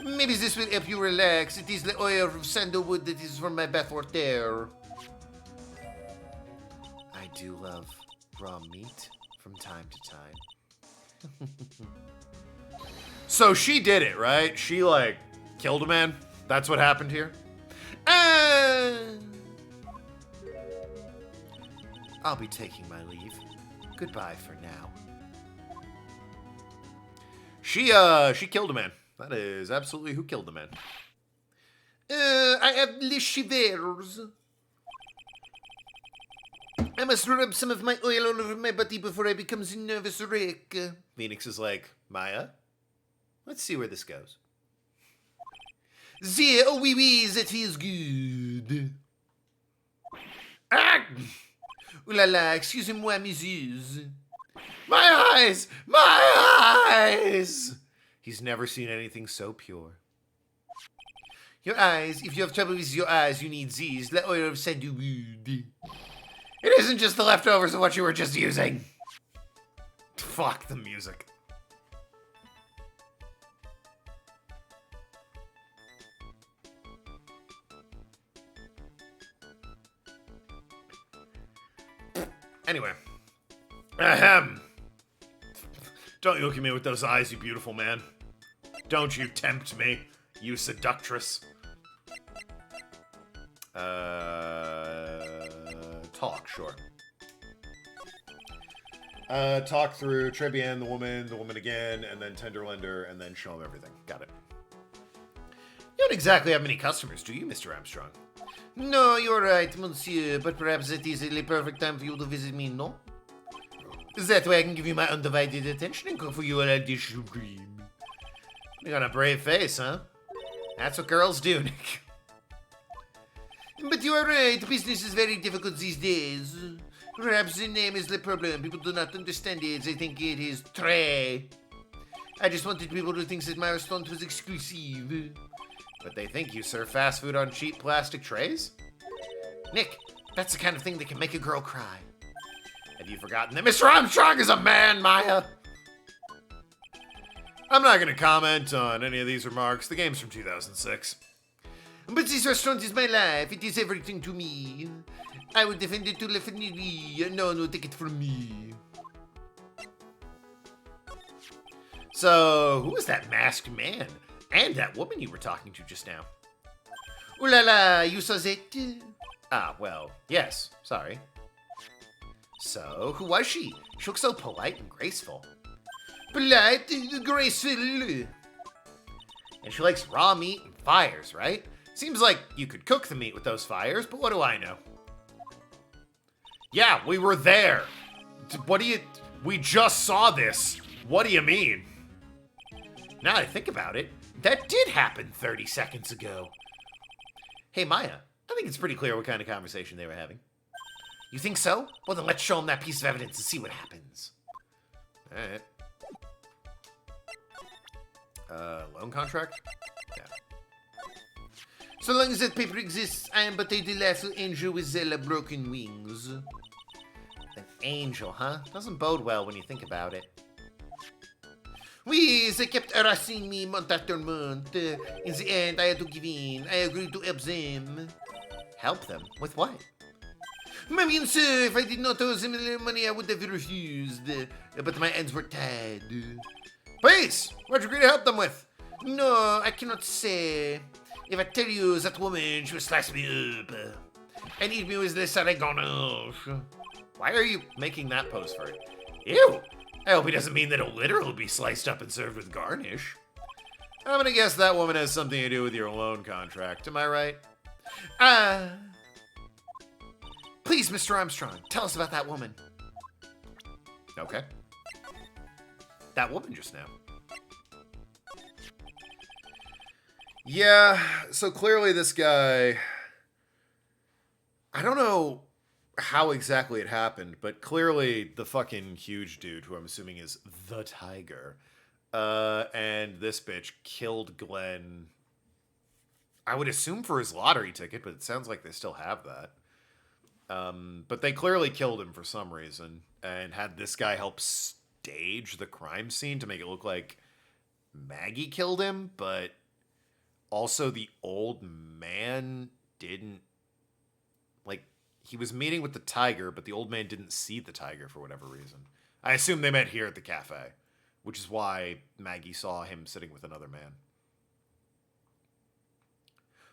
Maybe this will help you relax. It is the oil of sandalwood that is from my bathwater. I do love raw meat from time to time. So she did it, right? She, like, killed a man? That's what happened here? I'll be taking my leave. Goodbye for now. She killed a man. That is absolutely who killed the man. I have les shivers. I must rub some of my oil all over my body before I become a nervous wreck. Phoenix is like, Maya, let's see where this goes. There, oh oui, that feels good. Ah! Ooh la la, excusez-moi, messieurs. My eyes! My eyes! He's never seen anything so pure. Your eyes, if you have trouble with your eyes, you need these, la oil of sandalwood. It isn't just the leftovers of what you were just using. Fuck the music. Anyway. Ahem. Don't you look at me with those eyes, you beautiful man. Don't you tempt me, you seductress. Talk, sure. Talk through Tribune, the woman again, and then Tenderlender, and then show him everything. Got it. You don't exactly have many customers, do you, Mr. Armstrong? No, you're right, monsieur, but perhaps it is the perfect time for you to visit me, no? That way I can give you my undivided attention and cook for you a dish of cream. You got a brave face, huh? That's what girls do, Nick. But you are right, business is very difficult these days. Perhaps the name is the problem. People do not understand it. They think it is Trey. I just wanted people to think that my restaurant was exclusive. But they think you serve fast food on cheap plastic trays? Nick, that's the kind of thing that can make a girl cry. Have you forgotten that Mr. Armstrong is a man, Maya? I'm not going to comment on any of these remarks. The game's from 2006. But this restaurant is my life. It is everything to me. I would defend it to definitely. No, take it from me. So, who is that masked man? And that woman you were talking to just now? Ooh la la, you saw that? Ah, well, yes. Sorry. So, who was she? She looked so polite and graceful. Polite, graceful. And she likes raw meat and fires, right? Seems like you could cook the meat with those fires, but what do I know? Yeah, we were there. We just saw this. What do you mean? Now that I think about it, that did happen 30 seconds ago. Hey, Maya, I think it's pretty clear what kind of conversation they were having. You think so? Well, then let's show them that piece of evidence and see what happens. Alright. Loan contract? Yeah. So long as that paper exists, I am but a delightful angel with broken wings. An angel, huh? Doesn't bode well when you think about it. Oui, they kept harassing me month after month. In the end, I had to give in. I agreed to help them. Help them? With what? I mean, sir, if I did not owe them the money, I would have refused. But my hands were tied. Please! What'd you agree to help them with? No, I cannot say. If I tell you that woman, she will slice me up. And eat me with the ganache. Why are you making that pose for it? Ew! I hope he doesn't mean that it'll literally be sliced up and served with garnish. I'm gonna guess that woman has something to do with your loan contract, am I right? Please, Mr. Armstrong, tell us about that woman. Okay. that woman just now. Yeah, so clearly this guy... I don't know how exactly it happened, but clearly the fucking huge dude, who I'm assuming is the Tiger, and this bitch killed Glenn, I would assume for his lottery ticket, but it sounds like they still have that. But they clearly killed him for some reason, and had this guy help stage the crime scene to make it look like Maggie killed him, but also the old man didn't, like, he was meeting with the tiger, but the old man didn't see the tiger for whatever reason. I assume they met here at the cafe, which is why Maggie saw him sitting with another man.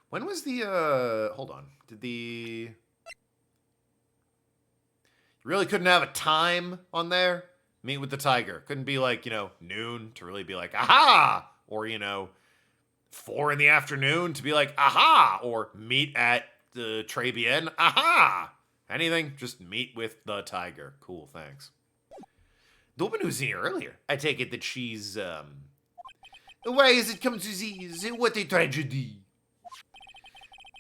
When was the, hold on, did the... You really couldn't have a time on there? Meet with the tiger. Couldn't be like, noon to really be like, aha! Or, 4 in the afternoon to be like, aha! Or meet at the Tribulations, aha! Anything, just meet with the tiger. Cool, thanks. The woman who was here earlier, I take it that she's, Why is it come to this? What a tragedy.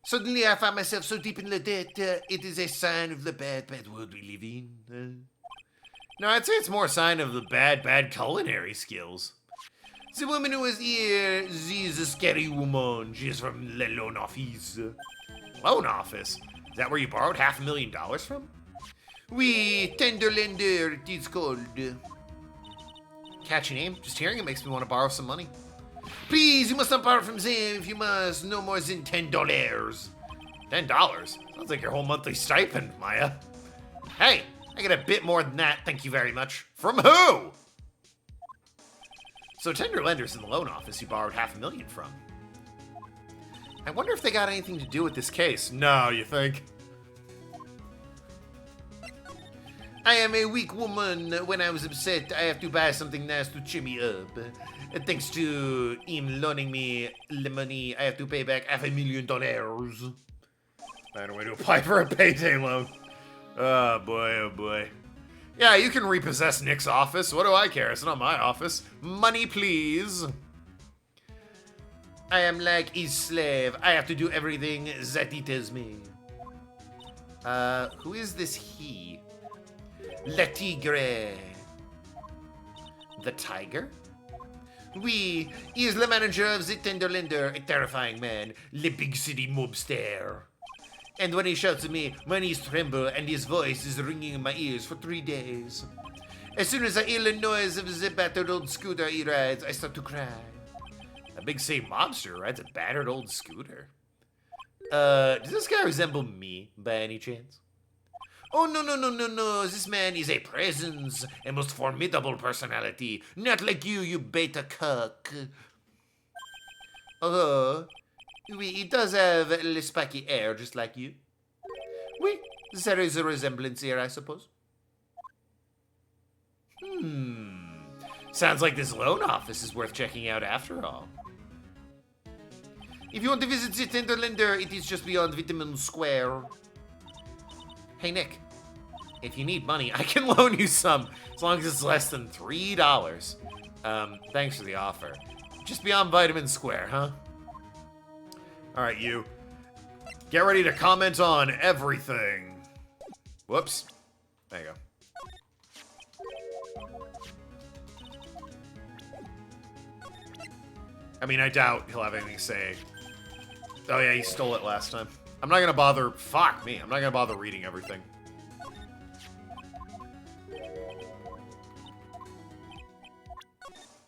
Suddenly I find myself so deep in the debt, it is a sign of the bad, bad world we live in. No, I'd say it's more a sign of the bad, bad culinary skills. The woman who was here, she's a scary woman. She's from the loan office. Loan office? Is that where you borrowed $500,000 from? Oui, tender lender, it is called. Catchy name. Just hearing it makes me want to borrow some money. Please, you must not borrow from them if you must. No more than $10. $10? Sounds like your whole monthly stipend, Maya. Hey, I get a bit more than that, thank you very much. From who? So tender lenders in the loan office you borrowed $500,000 from. I wonder if they got anything to do with this case. No, you think? I am a weak woman. When I was upset, I have to buy something nice to cheer me up. Thanks to him loaning me the money, I have to pay back $500,000. Find a way to apply for a payday loan. Oh boy, oh boy. Yeah, you can repossess Nick's office. What do I care? It's not my office. Money, please. I am like his slave. I have to do everything that he tells me. Who is this he? Le Tigre. The tiger? Oui, he is the manager of the tender lender, a terrifying man, le big city mobster. And when he shouts at me, my knees tremble and his voice is ringing in my ears for 3 days. As soon as I hear the noise of the battered old scooter he rides, I start to cry. A big city mobster rides a battered old scooter? Does this guy resemble me, by any chance? Oh, no. This man is a presence, a most formidable personality. Not like you beta cuck. Oui, he does have a little spiky hair, just like you. Oui, there is a resemblance here, I suppose. Sounds like this loan office is worth checking out after all. If you want to visit the tender lender, it is just beyond Vitamin Square. Hey, Nick. If you need money, I can loan you some, as long as it's less than $3. Thanks for the offer. Just beyond Vitamin Square, huh? All right, you. Get ready to comment on everything. Whoops. There you go. I mean, I doubt he'll have anything to say. Oh yeah, he stole it last time. I'm not gonna bother. Fuck me. I'm not gonna bother reading everything.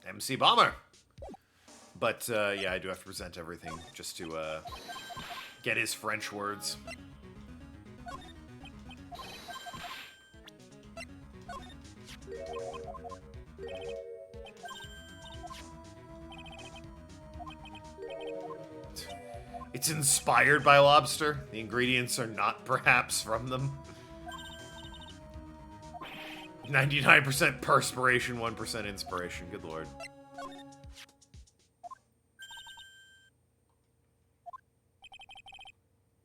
MC Bomber. But, yeah, I do have to present everything just to, get his French words. It's inspired by lobster. The ingredients are not perhaps from them. 99% perspiration, 1% inspiration. Good lord.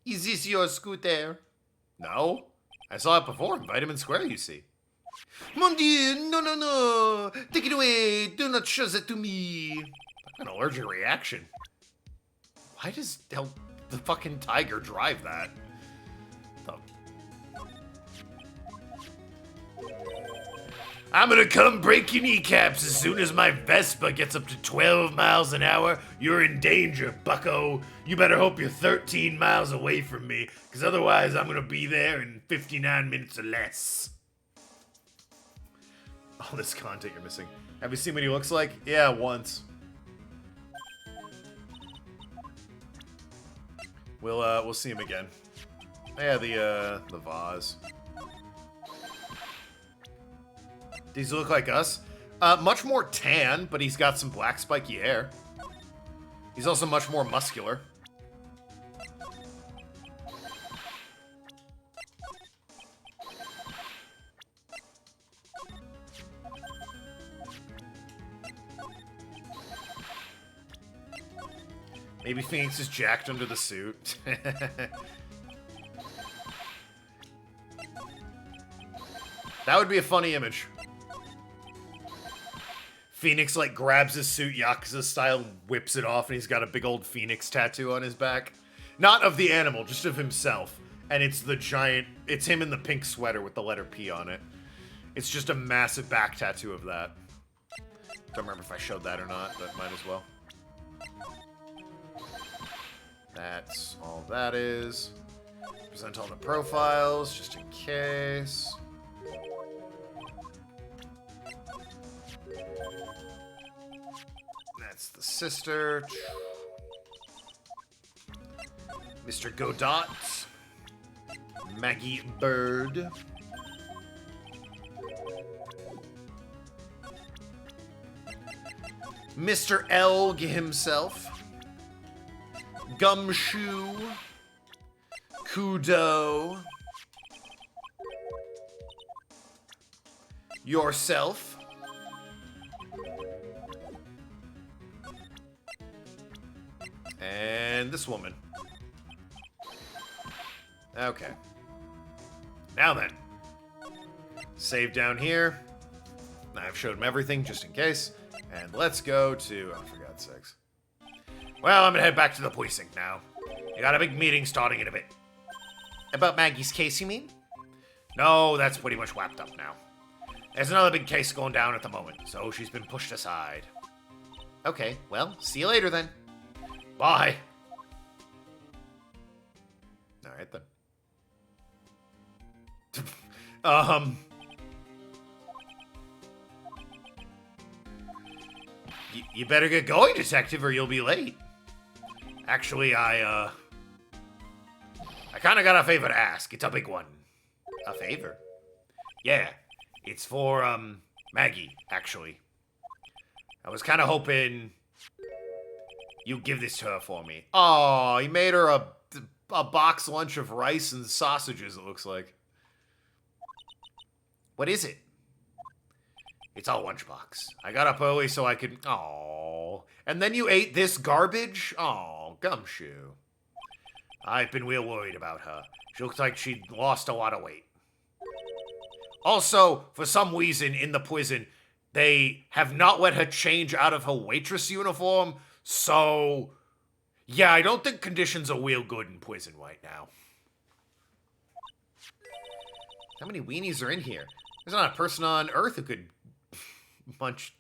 Is this your scooter? No. I saw it before in Vitamin Square, you see. Mon Dieu, no, no, no. Take it away. Do not show that to me. An allergic reaction. Why does the fucking tiger drive that? The- I'm gonna come break your kneecaps as soon as my Vespa gets up to 12 miles an hour. You're in danger, bucko. You better hope you're 13 miles away from me, because otherwise I'm gonna be there in 59 minutes or less. All this content you're missing. Have you seen what he looks like? Yeah, once. We'll see him again. Yeah, the vase. Does he look like us? Much more tan, but he's got some black spiky hair. He's also much more muscular. Maybe Phoenix is jacked under the suit. That would be a funny image. Phoenix, like, grabs his suit Yakuza style, whips it off, and he's got a big old Phoenix tattoo on his back. Not of the animal, just of himself. And it's the giant... It's him in the pink sweater with the letter P on it. It's just a massive back tattoo of that. Don't remember if I showed that or not, but might as well. That's all that is. Present all the profiles, just in case. That's the sister. Mr. Godot. Maggie Bird. Mr. Elg himself. Gumshoe. Kudos. Yourself. And this woman. Okay. Now then. Save down here. I've showed him everything just in case. And let's go to... Oh, for God's sakes. Well, I'm gonna head back to the precinct now. You got a big meeting starting in a bit. About Maggie's case, you mean? No, that's pretty much wrapped up now. There's another big case going down at the moment, so she's been pushed aside. Okay, well, see you later then. Bye. Alright then. You better get going, detective, or you'll be late. Actually, I kind of got a favor to ask. It's a big one. A favor? Yeah. It's for, Maggie, actually. I was kind of hoping you'd give this to her for me. Oh, he made her a box lunch of rice and sausages, it looks like. What is it? It's a lunchbox. I got up early so I could... Oh. And then you ate this garbage? Oh, gumshoe. I've been real worried about her. She looks like she'd lost a lot of weight. Also, for some reason in the prison, they have not let her change out of her waitress uniform, so... Yeah, I don't think conditions are real good in prison right now. How many weenies are in here? There's not a person on Earth who could munch...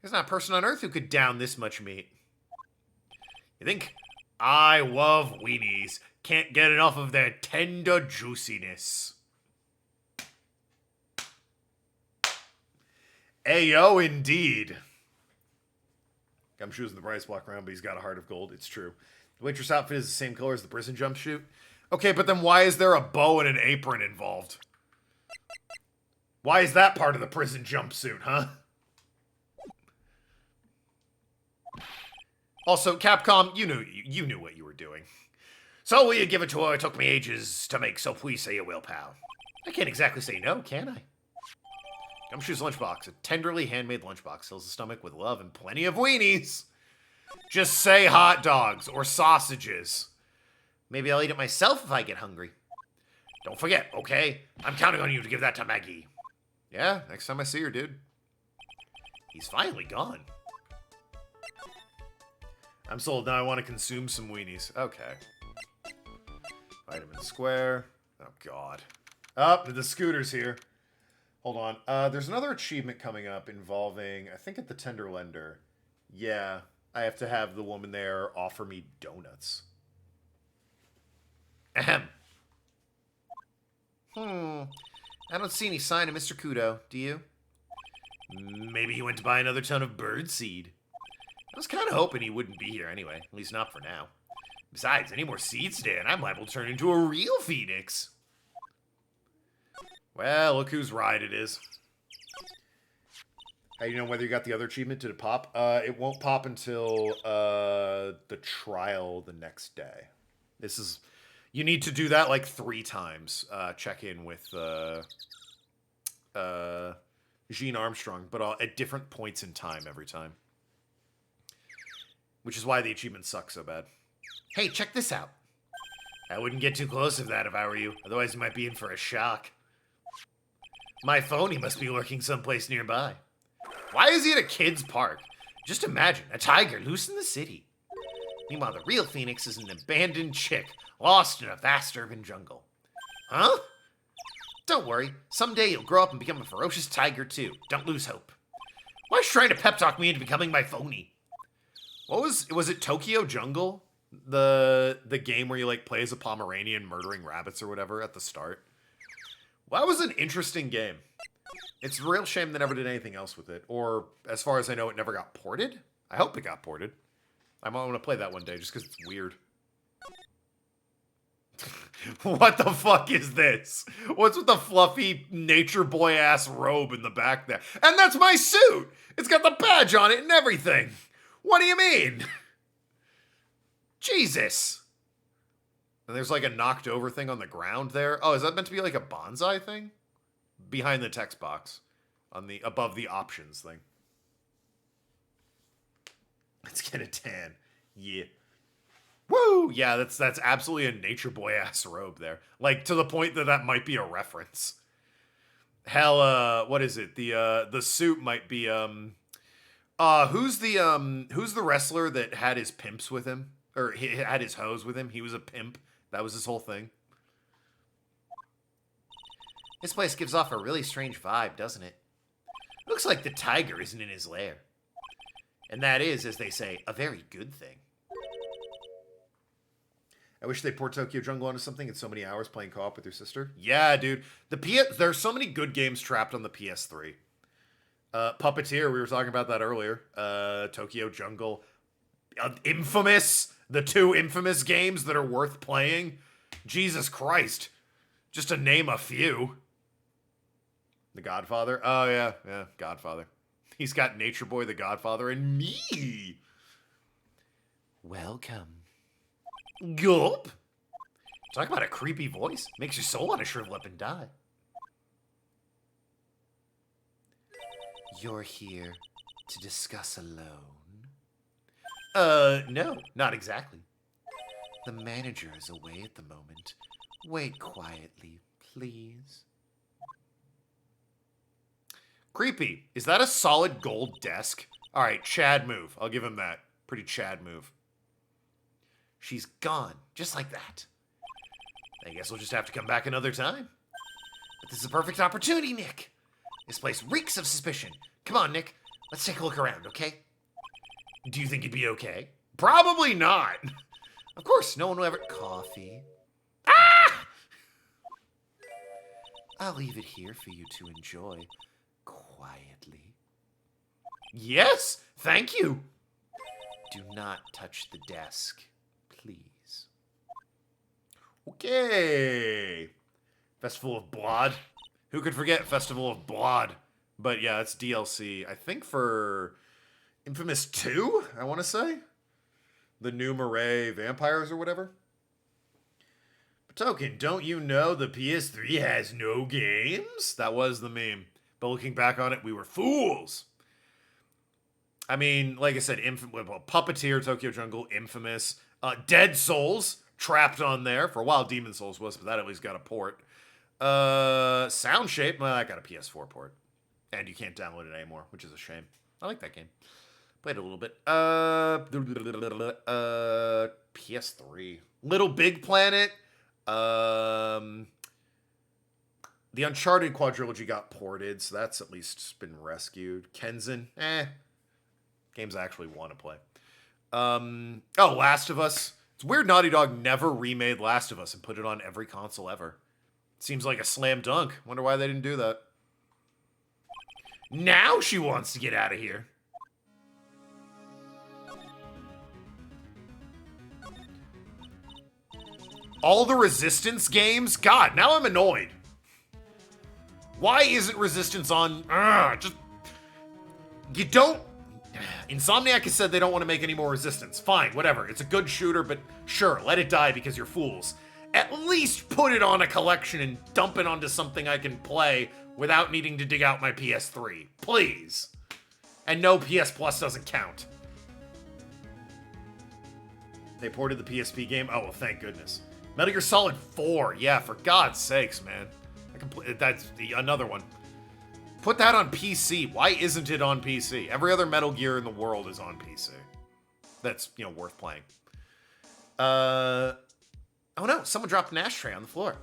There's not a person on Earth who could down this much meat. You think? I love weenies. Can't get enough of their tender juiciness. Ayo, indeed. Gumshoe's in the brightest block around, but he's got a heart of gold. It's true. The waitress outfit is the same color as the prison jumpsuit. Okay, but then why is there a bow and an apron involved? Why is that part of the prison jumpsuit, huh? Also, Capcom, you knew what you were doing. So will you give it to her? It took me ages to make, so please say you will, pal. I can't exactly say no, can I? Gumshoe's lunchbox, a tenderly handmade lunchbox, fills the stomach with love and plenty of weenies. Just say hot dogs or sausages. Maybe I'll eat it myself if I get hungry. Don't forget, okay? I'm counting on you to give that to Maggie. Yeah, next time I see her, dude. He's finally gone. I'm sold. Now I want to consume some weenies. Okay. Vitamin Square. Oh, God. Up, the scooter's here. Hold on. There's another achievement coming up involving, I think, at the Tender Lender. Yeah, I have to have the woman there offer me donuts. Ahem. I don't see any sign of Mr. Kudo, do you? Maybe he went to buy another ton of birdseed. I was kind of hoping he wouldn't be here anyway, at least not for now. Besides, any more seeds today, and I'm liable to turn into a real phoenix. Well, look whose ride it is. How do you know whether you got the other achievement? Did it pop? It won't pop until the trial the next day. This is... You need to do that like 3 times. Check in with Jean Armstrong, but at different points in time every time. Which is why the achievements suck so bad. Hey, check this out. I wouldn't get too close to that if I were you. Otherwise, you might be in for a shock. My phony must be lurking someplace nearby. Why is he at a kid's park? Just imagine, a tiger loose in the city. Meanwhile, the real phoenix is an abandoned chick, lost in a vast urban jungle. Huh? Don't worry, someday you'll grow up and become a ferocious tiger too. Don't lose hope. Why are you trying to pep talk me into becoming my phony? What was it Tokyo Jungle? The game where you like play as a Pomeranian murdering rabbits or whatever at the start. Well, that was an interesting game. It's a real shame they never did anything else with it. Or, as far as I know, it never got ported. I hope it got ported. I might want to play that one day just because it's weird. What the fuck is this? What's with the fluffy nature boy ass robe in the back there? And that's my suit! It's got the badge on it and everything! What do you mean? Jesus! And there's like a knocked over thing on the ground there. Oh, is that meant to be like a bonsai thing? Behind the text box. Above the options thing. Let's get a tan. Yeah. Woo! Yeah, that's absolutely a nature boy ass robe there. Like to the point that might be a reference. Hell, what is it? The suit might be who's the wrestler that had his pimps with him? Or he had his hoes with him? He was a pimp. That was his whole thing. This place gives off a really strange vibe, doesn't it? Looks like the tiger isn't in his lair. And that is, as they say, a very good thing. I wish they port Tokyo Jungle onto something in so many hours playing co-op with your sister. Yeah, dude. There's so many good games trapped on the PS3. Puppeteer, we were talking about that earlier. Tokyo Jungle. Infamous. The 2 Infamous games that are worth playing. Jesus Christ. Just to name a few. The Godfather. Oh, yeah. Yeah, Godfather. He's got Nature Boy, the Godfather, and me. Welcome. Gulp. Talk about a creepy voice. Makes your soul want to shrivel up and die. You're here to discuss alone? No, not exactly. The manager is away at the moment. Wait quietly, please. Creepy. Is that a solid gold desk? All right, Chad move. I'll give him that. Pretty Chad move. She's gone, just like that. I guess we'll just have to come back another time. But this is a perfect opportunity, Nick. This place reeks of suspicion. Come on, Nick. Let's take a look around, okay? Do you think you'd be okay? Probably not. Of course, no one will ever... Coffee? Ah! I'll leave it here for you to enjoy quietly. Yes, thank you. Do not touch the desk, please. Okay. Festival of Blood. Who could forget Festival of Blood? But yeah, it's DLC. I think for Infamous 2, I want to say. The new Murray vampires or whatever. But Token, don't you know the PS3 has no games? That was the meme. But looking back on it, we were fools. I mean, like I said, Puppeteer, Tokyo Jungle, Infamous, Dead Souls, trapped on there. For a while, Demon Souls was, but that at least got a port. Sound Shape, well, I got a PS4 port. And you can't download it anymore, which is a shame. I like that game. Played it a little bit. PS3. Little Big Planet. The Uncharted quadrilogy got ported, so that's at least been rescued. Kenzen, games I actually want to play. Last of Us. It's weird Naughty Dog never remade Last of Us and put it on every console ever. Seems like a slam dunk. Wonder why they didn't do that. Now she wants to get out of here. All the Resistance games? God, now I'm annoyed. Why isn't Resistance on? You don't... Insomniac has said they don't want to make any more Resistance. Fine, whatever. It's a good shooter, but sure, let it die because you're fools. At least put it on a collection and dump it onto something I can play without needing to dig out my PS3. Please. And no, PS Plus doesn't count. They ported the PSP game? Oh, well, thank goodness. Metal Gear Solid 4. Yeah, for God's sakes, man. That's another one. Put that on PC. Why isn't it on PC? Every other Metal Gear in the world is on PC. That's, worth playing. Oh no, someone dropped an ashtray on the floor.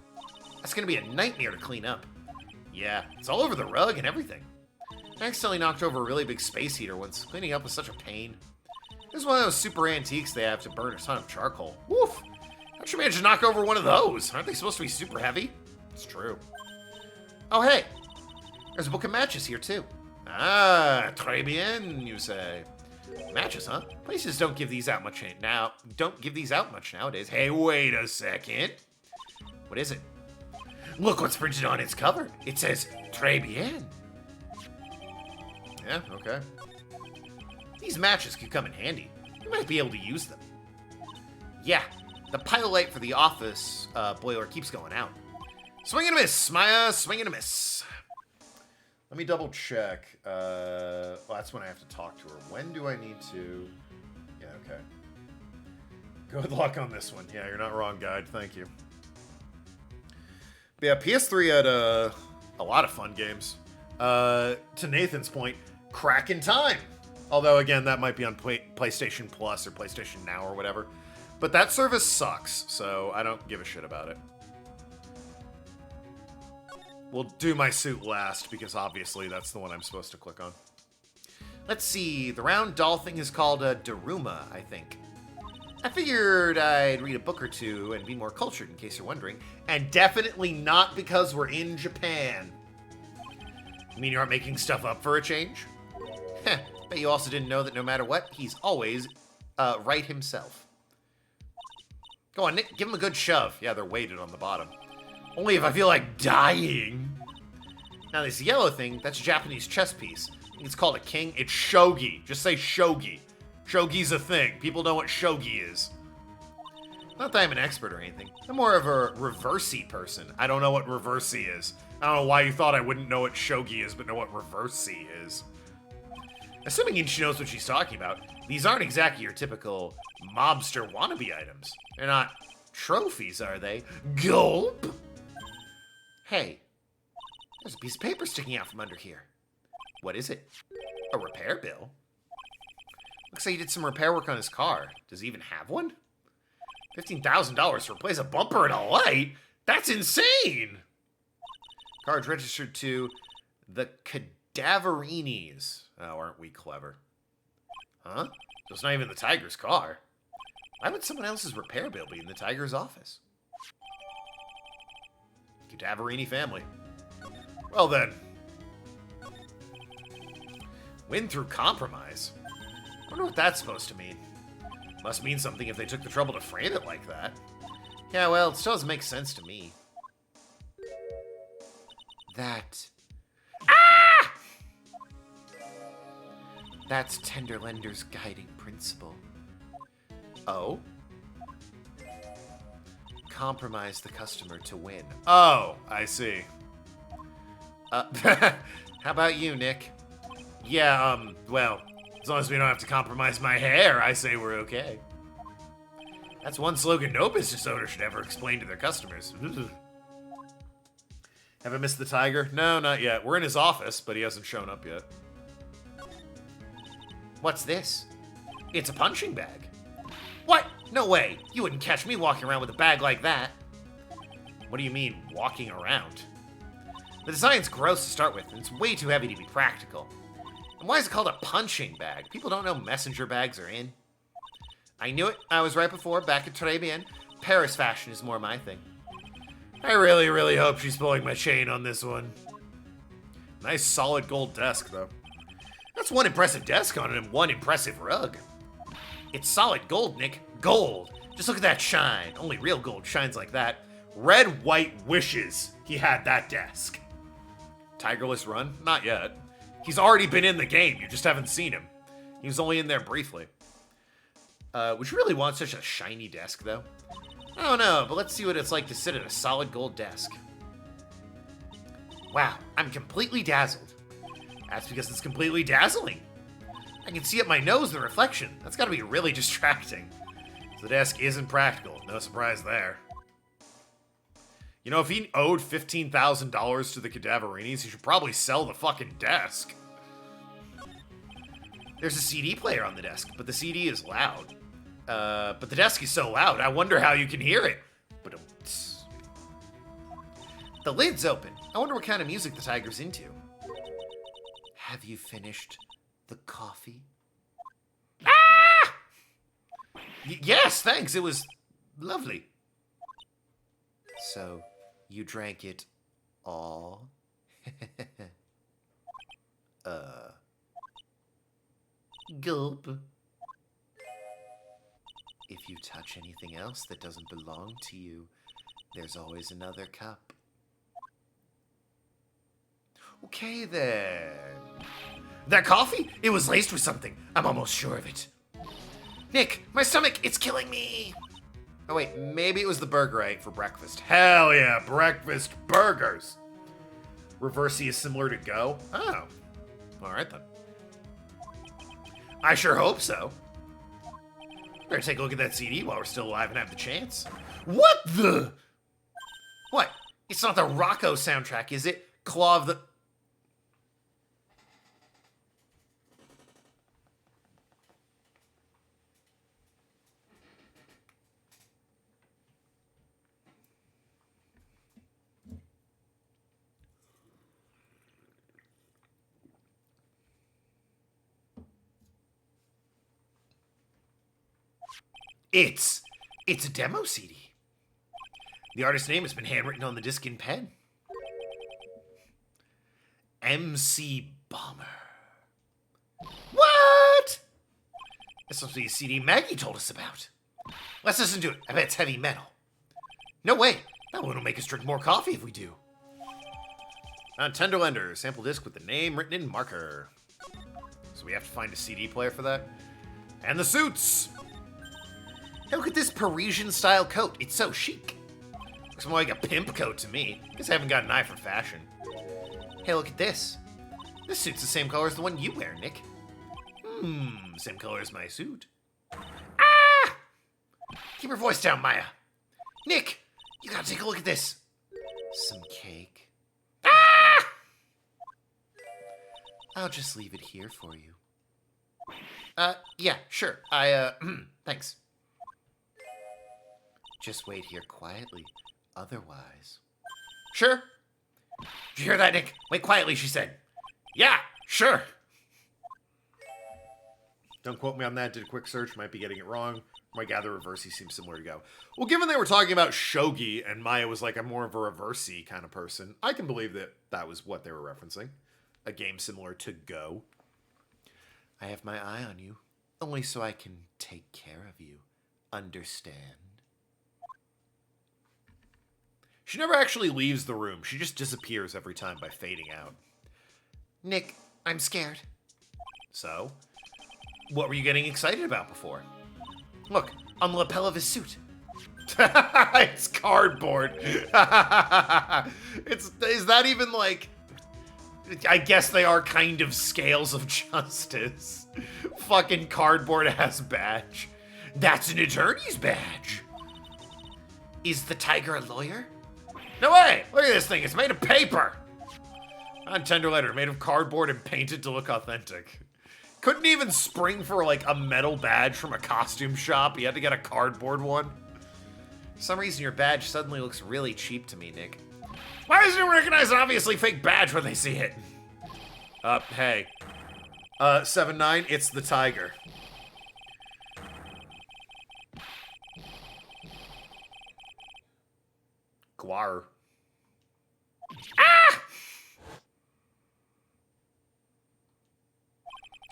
That's gonna be a nightmare to clean up. Yeah, it's all over the rug and everything. I accidentally knocked over a really big space heater once. Cleaning up was such a pain. This is one of those super antiques they have to burn a ton of charcoal. Woof! How'd you manage to knock over one of those? Aren't they supposed to be super heavy? It's true. Oh, hey! There's a book of matches here, too. Ah, très bien, you say. Matches, huh? Places don't give these out much nowadays. Hey, wait a second. What is it? Look what's printed on its cover. It says, très bien. Yeah, okay. These matches could come in handy. You might be able to use them. Yeah, the pilot light for the office boiler keeps going out. Swing and a miss, Maya. Swing and a miss. Let me double check. Well, that's when I have to talk to her. When do I need to... Yeah, okay. Good luck on this one. Yeah, you're not wrong, guide. Thank you. But yeah, PS3 had a lot of fun games. To Nathan's point, Crack in Time. Although, again, that might be on PlayStation Plus or PlayStation Now or whatever. But that service sucks, so I don't give a shit about it. We'll do my suit last, because obviously that's the one I'm supposed to click on. Let's see, the round doll thing is called a Daruma, I think. I figured I'd read a book or two and be more cultured, in case you're wondering. And definitely not because we're in Japan. You mean you aren't making stuff up for a change? Heh, bet you also didn't know that no matter what, he's always Wright himself. Go on, Nick, give him a good shove. Yeah, they're weighted on the bottom. Only if I feel like dying. Now, this yellow thing, that's a Japanese chess piece. It's called a king. It's shogi. Just say shogi. Shogi's a thing. People know what shogi is. Not that I'm an expert or anything. I'm more of a reversey person. I don't know what reversey is. I don't know why you thought I wouldn't know what shogi is, but know what reversey is. Assuming she knows what she's talking about, these aren't exactly your typical mobster wannabe items. They're not trophies, are they? Gulp! Hey, there's a piece of paper sticking out from under here. What is it? A repair bill? Looks like he did some repair work on his car. Does he even have one? $15,000 to replace a bumper and a light? That's insane! Cards registered to the Cadaverinis. Oh, aren't we clever? Huh? So it's not even the Tiger's car. Why would someone else's repair bill be in the Tiger's office? Cadaverini family. Well then. Win through compromise? I wonder what that's supposed to mean. Must mean something if they took the trouble to frame it like that. Yeah, well, it still doesn't make sense to me. That... Ah! That's Tenderlender's guiding principle. Oh? Compromise the customer to win. Oh, I see. How about you, Nick? Yeah, well, as long as we don't have to compromise my hair, I say we're okay. That's one slogan no business owner should ever explain to their customers. Have I missed the tiger? No, not yet. We're in his office, but he hasn't shown up yet. What's this? It's a punching bag. What? No way. You wouldn't catch me walking around with a bag like that. What do you mean, walking around? The design's gross to start with, and it's way too heavy to be practical. And why is it called a punching bag? People don't know messenger bags are in. I knew it. I was right before, back at Tribulations. Paris fashion is more my thing. I really, really hope she's pulling my chain on this one. Nice solid gold desk, though. That's one impressive desk on it and one impressive rug. It's solid gold, Nick. Gold. Just look at that shine. Only real gold shines like that. Red, white wishes he had that desk. Tigerless run? Not yet. He's already been in the game, you just haven't seen him. He was only in there briefly. Would you really want such a shiny desk, though? I don't know, but let's see what it's like to sit at a solid gold desk. Wow, I'm completely dazzled. That's because it's completely dazzling. I can see at my nose the reflection. That's gotta be really distracting. The desk isn't practical, no surprise there. You know, if he owed $15,000 to the Cadaverinis, he should probably sell the fucking desk. There's a CD player on the desk, but the CD is loud. But the desk is so loud, I wonder how you can hear it. But the lid's open. I wonder what kind of music the tiger's into. Have you finished the coffee? Ah! Yes, thanks. It was lovely. So, you drank it all? Gulp. If you touch anything else that doesn't belong to you, there's always another cup. Okay, then. That coffee? It was laced with something. I'm almost sure of it. Nick, my stomach, it's killing me. Oh, wait, maybe it was the burger I ate for breakfast. Hell yeah, breakfast burgers. Reversey is similar to Go? Oh, all right then. I sure hope so. Better take a look at that CD while we're still alive and have the chance. What the? What? It's not the Rocco soundtrack, is it? Claw of the... It's a demo CD. The artist's name has been handwritten on the disc in pen. MC Bomber. What? This must be a CD Maggie told us about. Let's listen to it. I bet it's heavy metal. No way. That one will make us drink more coffee if we do. Tender Lender, sample disc with the name written in marker. So we have to find a CD player for that. And the suits! Hey, look at this Parisian-style coat. It's so chic. Looks more like a pimp coat to me. Guess I haven't got an eye for fashion. Hey, look at this. This suit's the same color as the one you wear, Nick. Same color as my suit. Ah! Keep your voice down, Maya. Nick, you gotta take a look at this. Some cake. Ah! I'll just leave it here for you. Yeah, sure. Thanks. Just wait here quietly. Otherwise... Sure. Did you hear that, Nick? Wait quietly, she said. Yeah, sure. Don't quote me on that. Did a quick search. Might be getting it wrong. Might gather Reversey seems similar to Go. Well, given they were talking about shogi and Maya was like, I'm more of a Reversey kind of person, I can believe that that was what they were referencing. A game similar to Go. I have my eye on you. Only so I can take care of you. Understand? She never actually leaves the room. She just disappears every time by fading out. Nick, I'm scared. So? What were you getting excited about before? Look, on the lapel of his suit. It's cardboard. Is that even like... I guess they are kind of scales of justice. Fucking cardboard ass badge. That's an attorney's badge. Is the tiger a lawyer? No way! Look at this thing, it's made of paper! Non-tender letter, made of cardboard and painted to look authentic. Couldn't even spring for, like, a metal badge from a costume shop. You had to get a cardboard one. For some reason, your badge suddenly looks really cheap to me, Nick. Why doesn't anyone recognize an obviously fake badge when they see it? Hey. 7-9, it's the tiger. Guar. Ah!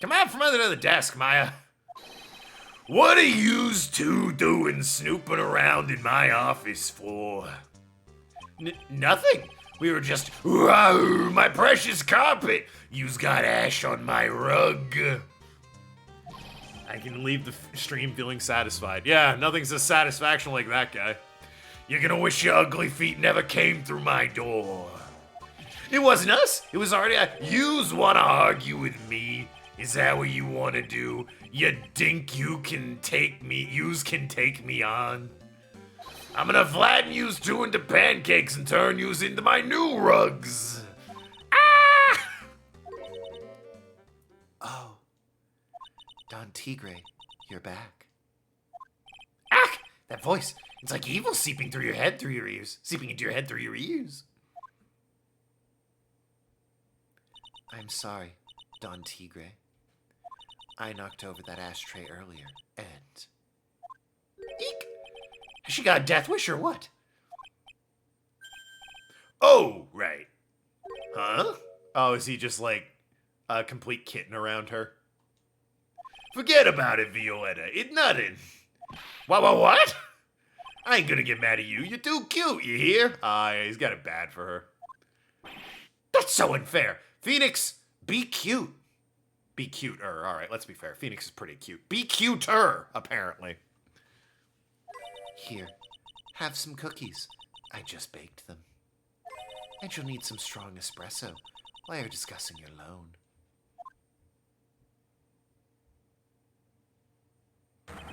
Come out from under the desk, Maya. What are yous two doing snooping around in my office for? Nothing. We were just, wow, my precious carpet. You's got ash on my rug. I can leave the stream feeling satisfied. Yeah, nothing's a satisfaction like that guy. You're gonna wish your ugly feet never came through my door. It wasn't us. It was already. Yous wanna argue with me? Is that what you wanna do? You think you can take me? Yous can take me on? I'm gonna flatten yous two into pancakes and turn yous into my new rugs. Ah! Oh, Don Tigre, you're back. Ah! That voice. It's like evil seeping through your head through your ears. Seeping into your head through your ears. I'm sorry, Don Tigre. I knocked over that ashtray earlier, and... Eek! Has she got a death wish or what? Oh, right. Huh? Oh, is he just like a complete kitten around her? Forget about it, Violetta. It's nothing. What? I ain't gonna get mad at you. You're too cute, you hear? Yeah, he's got it bad for her. That's so unfair. Phoenix, be cute. Be cuter. All right, let's be fair. Phoenix is pretty cute. Be cuter, apparently. Here, have some cookies. I just baked them. And you'll need some strong espresso while you're discussing your loan.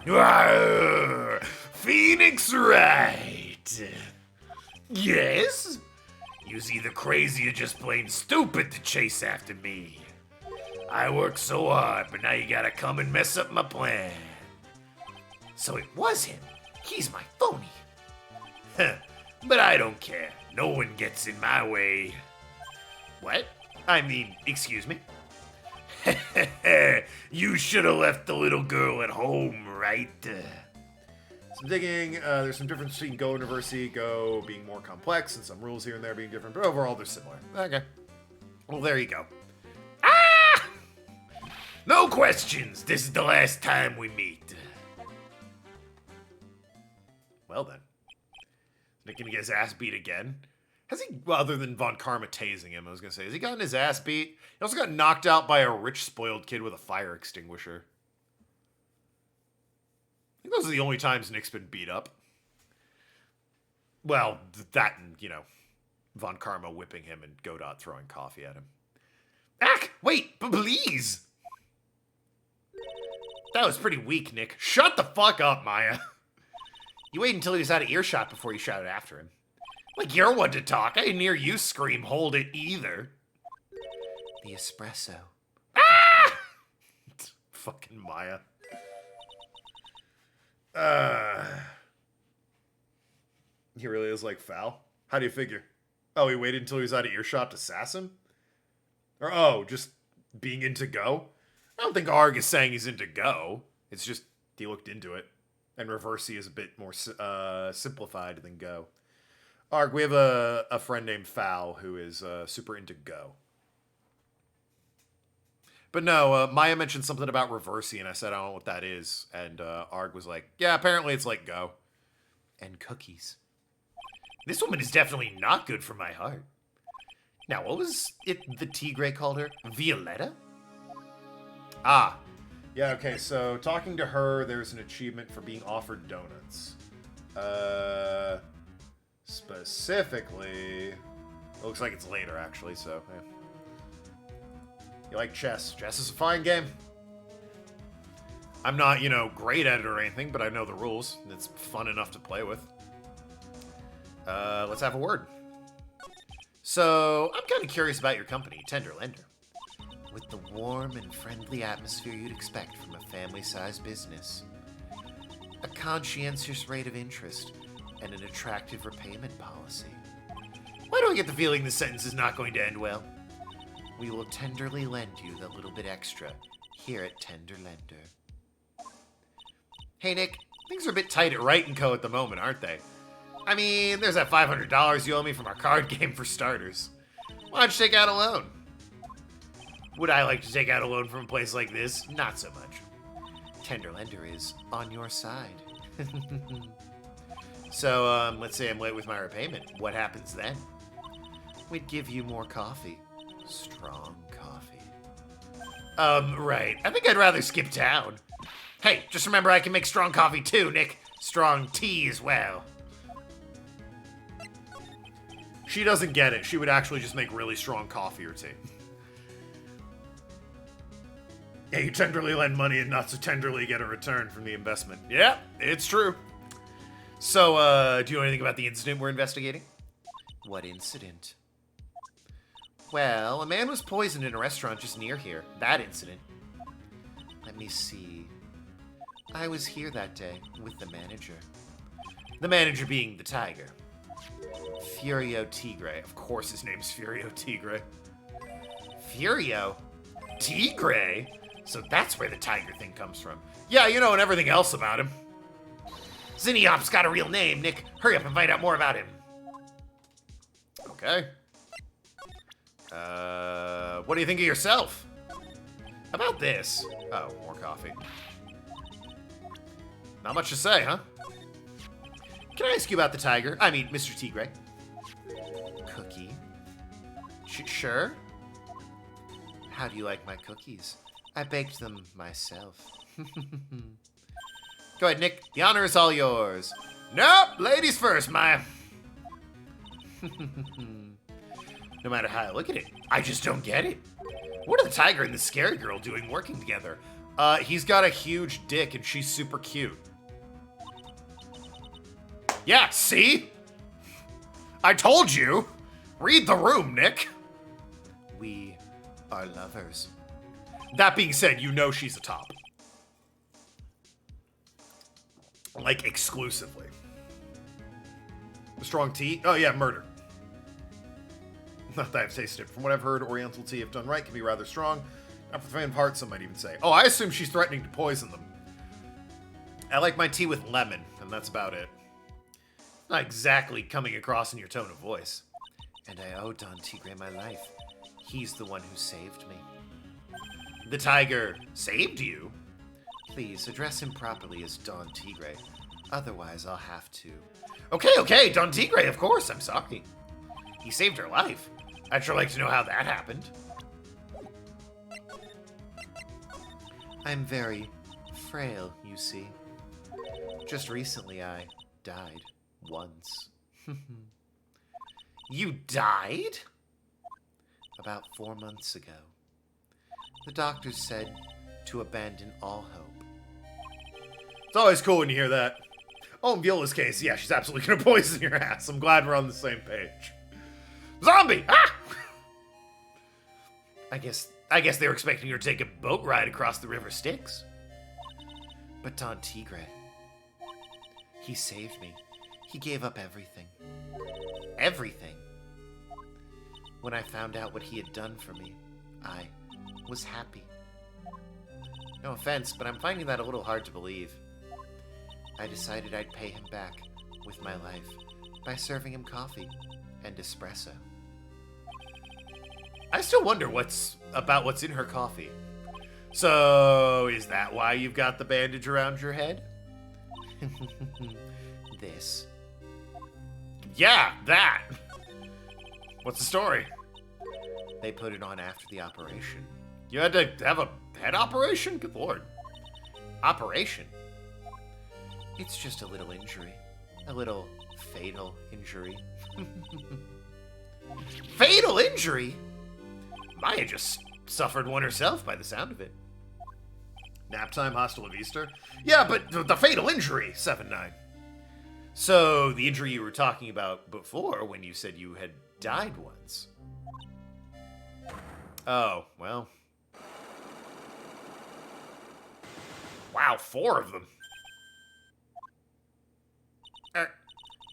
Arrgh! Phoenix Wright! Yes? You's either crazy or just plain stupid to chase after me. I worked so hard, but now you gotta come and mess up my plan. So it was him. He's my phony. Huh, but I don't care. No one gets in my way. What? I mean, excuse me? You should have left the little girl at home, right? Some digging. There's some difference between Go University, Go being more complex, and some rules here and there being different, but overall they're similar. Okay. Well, there you go. Ah! No questions. This is the last time we meet. Well then. Is Nick gonna get his ass beat again? Has he, well, other than Von Karma tasing him, I was gonna say, has he gotten his ass beat? He also got knocked out by a rich, spoiled kid with a fire extinguisher. I think those are the only times Nick's been beat up. Well, that and, you know, Von Karma whipping him and Godot throwing coffee at him. Ack! Wait, but please! That was pretty weak, Nick. Shut the fuck up, Maya. You wait until he was out of earshot before you shouted after him. Like you're one to talk. I didn't hear you scream, hold it, either. The espresso. Ah! Fucking Maya. He really is like foul? How do you figure? Oh, he waited until he was out of earshot to sass him? Or, oh, just being into Go? I don't think Arg is saying he's into Go. It's just he looked into it. And Reversi is a bit more simplified than Go. Arg, we have a friend named Foul who is super into Go. But no, Maya mentioned something about Reversi, and I said, I don't know what that is. And Arg was like, yeah, apparently it's like Go. And cookies. This woman is definitely not good for my heart. Now, what was it the Tigre called her? Violetta? Ah. Yeah, okay, so talking to her, there's an achievement for being offered donuts. Specifically... It looks like it's later, actually, so... Yeah. You like chess. Chess is a fine game. I'm not, you know, great at it or anything, but I know the rules. It's fun enough to play with. Let's have a word. So, I'm kind of curious about your company, Tender Lender. With the warm and friendly atmosphere you'd expect from a family-sized business. A conscientious rate of interest and an attractive repayment policy. Why do I get the feeling this sentence is not going to end well? We will tenderly lend you that little bit extra here at Tender Lender. Hey, Nick, things are a bit tight at Wright & Co. at the moment, aren't they? I mean, there's that $500 you owe me from our card game for starters. Why don't you take out a loan? Would I like to take out a loan from a place like this? Not so much. Tender Lender is on your side. So, let's say I'm late with my repayment. What happens then? We'd give you more coffee. Strong coffee. Right. I think I'd rather skip town. Hey, just remember I can make strong coffee too, Nick. Strong tea as well. She doesn't get it. She would actually just make really strong coffee or tea. Yeah, you tenderly lend money and not so tenderly get a return from the investment. Yeah, it's true. So, do you know anything about the incident we're investigating? What incident? Well, a man was poisoned in a restaurant just near here. That incident. Let me see. I was here that day with the manager. The manager being the tiger. Furio Tigre. Of course his name's Furio Tigre. Furio? Tigre? So that's where the tiger thing comes from. Yeah, you know, and everything else about him. Zinniop's got a real name, Nick. Hurry up and find out more about him. Okay. What do you think of yourself? About this? Oh, more coffee. Not much to say, huh? Can I ask you about the tiger? I mean, Mr. Tigre. Cookie? Sure. How do you like my cookies? I baked them myself. Go ahead, Nick. The honor is all yours. Nope, ladies first, Maya. No matter how I look at it, I just don't get it. What are the tiger and the scary girl doing working together? He's got a huge dick and she's super cute. Yeah, see? I told you. Read the room, Nick. We are lovers. That being said, you know she's a top. Like, exclusively. The strong tea? Oh, yeah, murder. Not that I've tasted it. From what I've heard, Oriental tea, if done right, can be rather strong. Not for the faint of heart, some might even say. Oh, I assume she's threatening to poison them. I like my tea with lemon, and that's about it. Not exactly coming across in your tone of voice. And I owe Don Tigre my life. He's the one who saved me. The tiger saved you? Please, address him properly as Don Tigre. Otherwise, I'll have to. Okay, Don Tigre, of course, I'm sorry. He saved her life. I'd sure like to know how that happened. I'm very frail, you see. Just recently, I died once. You died? About 4 months ago. The doctors said to abandon all hope. It's always cool when you hear that. Oh, in Viola's case, yeah, she's absolutely gonna poison your ass. I'm glad we're on the same page. Zombie! Ah! I guess they were expecting her to take a boat ride across the River Styx. But Don Tigre, he saved me. He gave up everything. Everything. When I found out what he had done for me, I was happy. No offense, but I'm finding that a little hard to believe. I decided I'd pay him back with my life by serving him coffee and espresso. I still wonder what's in her coffee. So, is that why you've got the bandage around your head? This. Yeah, that. What's the story? They put it on after the operation. You had to have a head operation? Good lord. Operation? It's just a little injury. A little fatal injury. Fatal injury? Maya just suffered one herself by the sound of it. Nap time, hasta la vista? Yeah, but the fatal injury, 7-9. So, the injury you were talking about before when you said you had died once. Oh, well. Wow, 4 of them.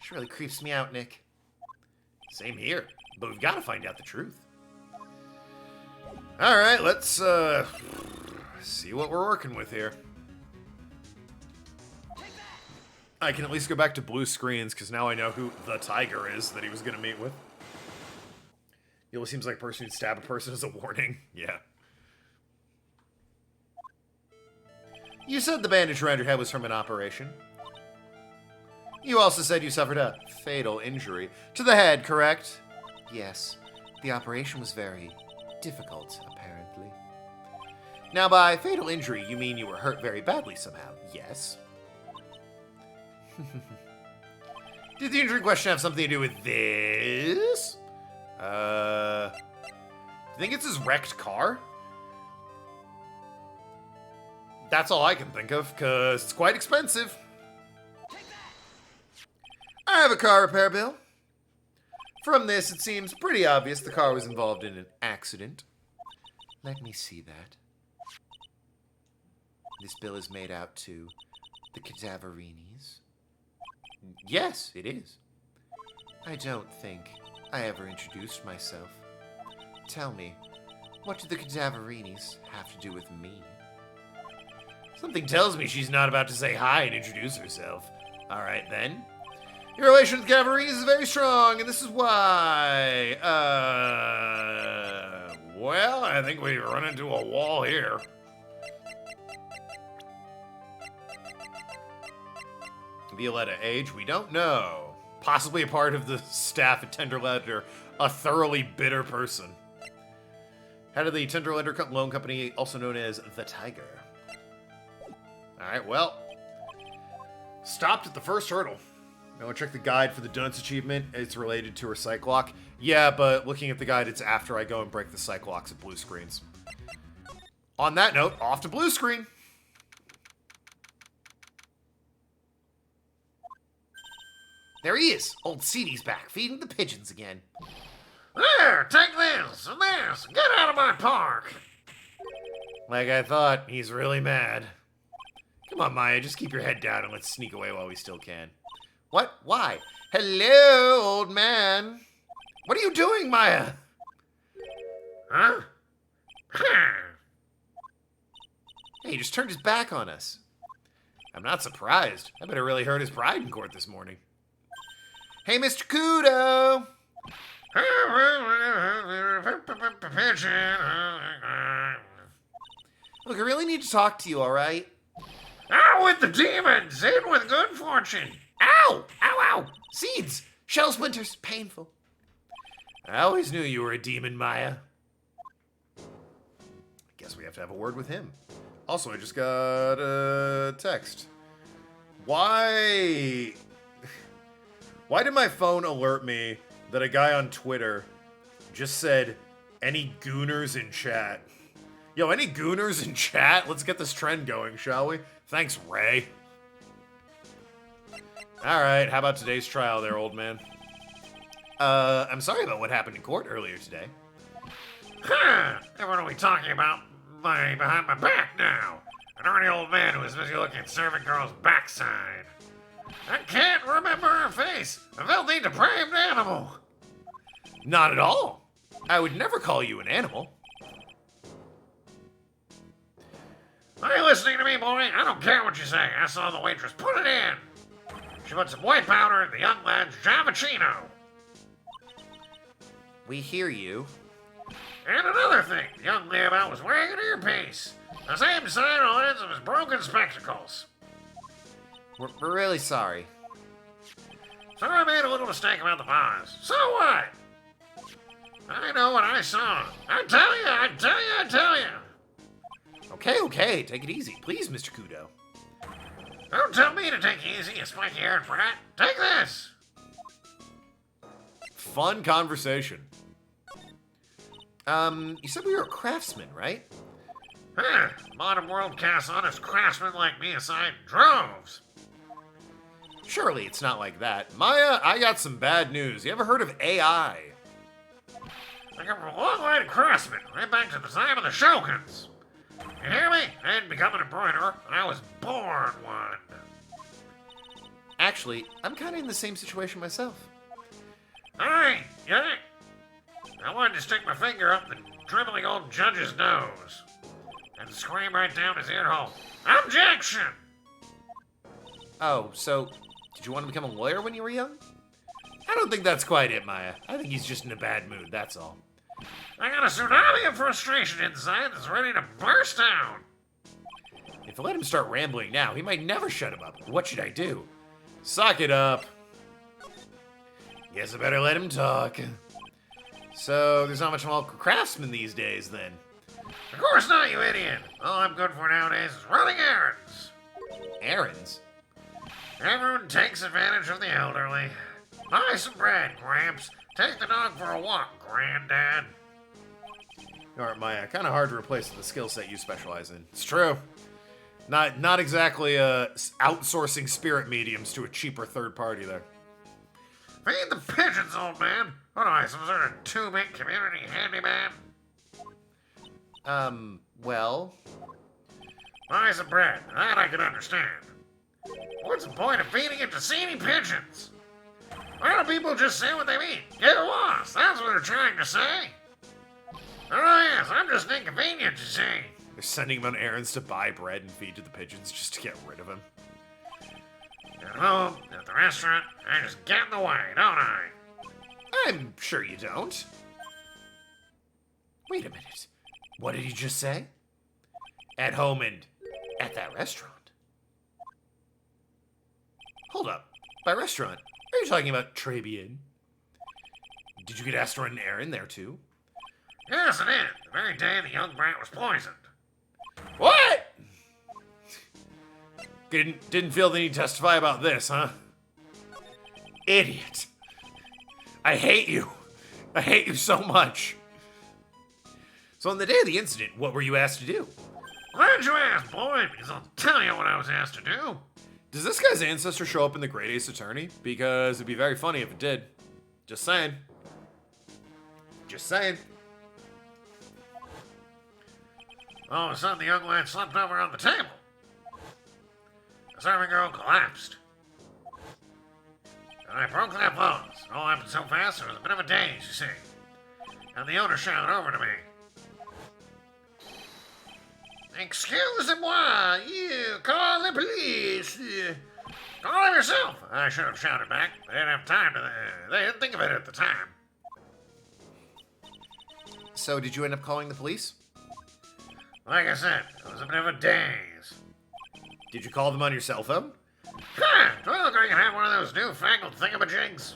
She really creeps me out, Nick. Same here, but we've got to find out the truth. Alright, let's, see what we're working with here. I can at least go back to blue screens, because now I know who the tiger is that he was going to meet with. He always seems like a person who'd stab a person as a warning. Yeah. You said the bandage around your head was from an operation. You also said you suffered a fatal injury to the head, correct? Yes, the operation was very difficult, apparently. Now, by fatal injury, you mean you were hurt very badly somehow, yes? Did the injury question have something to do with this? Do you think it's his wrecked car? That's all I can think of, because it's quite expensive. I have a car repair bill. From this, it seems pretty obvious the car was involved in an accident. Let me see that. This bill is made out to the Cadaverinis. Yes, it is. I don't think I ever introduced myself. Tell me, what do the Cadaverinis have to do with me? Something tells me she's not about to say hi and introduce herself. All right, then. Your relation with Cadaverinis is very strong, and this is why. Well, I think we've run into a wall here. Violetta age, we don't know. Possibly a part of the staff at Tenderled or a thoroughly bitter person. Head of the Tenderled Loan Company, also known as the Tiger. Alright, well. Stopped at the first hurdle. Now check the guide for the Dunce achievement. It's related to her psych lock. Yeah, but looking at the guide, it's after I go and break the psych locks at blue screens. On that note, off to blue screen. There he is! Old Seedy's back, feeding the pigeons again. There, take this and this. Get out of my park. Like I thought, he's really mad. Come on, Maya, just keep your head down and let's sneak away while we still can. What? Why? Hello, old man. What are you doing, Maya? Huh? Hey, he just turned his back on us. I'm not surprised. I bet it really hurt his pride in court this morning. Hey, Mr. Kudo! Look, I really need to talk to you, alright? Out with the demons! In with good fortune! Ow! Ow, ow! Seeds! Shell splinters! Painful. I always knew you were a demon, Maya. Guess we have to have a word with him. Also, I just got a text. Why did my phone alert me that a guy on Twitter just said, any gooners in chat? Yo, any gooners in chat? Let's get this trend going, shall we? Thanks, Ray. Alright, how about today's trial there, old man? I'm sorry about what happened in court earlier today. Huh! And what are we talking about? Behind my back now. An horny old man who was busy looking at servant girl's backside. I can't remember her face. A filthy, depraved animal. Not at all. I would never call you an animal. Are you listening to me, boy? I don't care what you say. I saw the waitress put it in. She put some white powder in the young lad's Javachino. We hear you. And another thing, the young layabout was wearing an earpiece. The same sign on ends of his broken spectacles. We're really sorry. So I made a little mistake about the vase. So what? I know what I saw. I tell you. Okay, take it easy. Please, Mr. Kudo. Don't tell me to take it easy, you spiky-haired brat. Take this. Fun conversation. You said we were a craftsman, right? Modern world casts honest craftsmen like me aside in droves. Surely it's not like that. Maya, I got some bad news. You ever heard of AI? I come from a long line of craftsmen, right back to the time of the Shoguns. You hear me? I didn't become an embroiderer, I was born one. Actually, I'm kind of in the same situation myself. Aye, yeah. I wanted to stick my finger up the dribbling old judge's nose and scream right down his ear hole. Objection! Oh, so did you want to become a lawyer when you were young? I don't think that's quite it, Maya. I think he's just in a bad mood, that's all. I got a tsunami of frustration inside that's ready to burst out. If I let him start rambling now, he might never shut him up. What should I do? Sock it up. Guess I better let him talk. So, there's not much more craftsmen these days, then. Of course not, you idiot. All I'm good for nowadays is running errands. Errands? Everyone takes advantage of the elderly. Buy some bread, Gramps. Take the dog for a walk, Granddad. Alright, Maya, kind of hard to replace the skill set you specialize in. It's true. Not exactly outsourcing spirit mediums to a cheaper third party there. Feed the pigeons, old man. What am I, some sort of two-bit community handyman? Well... Buy some bread. That I can understand. What's the point of feeding it to seedy pigeons? Why don't people just say what they mean? Get lost. That's what they're trying to say. Oh, yes, I'm just inconvenient, you see. They're sending him on errands to buy bread and feed to the pigeons just to get rid of him. At home, at the restaurant, I just get in the way, don't I? I'm sure you don't. Wait a minute. What did he just say? At home and at that restaurant. Hold up. By restaurant, are you talking about Tribulations? Did you get asked to run an errand there too? Yes, I did. The very day the young brat was poisoned. What? Didn't feel the need to testify about this, huh? Idiot. I hate you. I hate you so much. So on the day of the incident, what were you asked to do? Glad you asked, boy, because I'll tell you what I was asked to do. Does this guy's ancestor show up in the Great Ace Attorney? Because it'd be very funny if it did. Just saying. Just saying. All of a sudden, the young lad slumped over on the table. The serving girl collapsed. And I broke that pose. It all happened so fast, there was a bit of a daze, you see. And the owner shouted over to me. Excusez-moi, you call the police. Call him yourself. I should have shouted back. They didn't have time to. They didn't think of it at the time. So did you end up calling the police? Like I said, it was a bit of a daze. Did you call them on your cell phone? Ha! Do I look like I have one of those newfangled thingamajigs?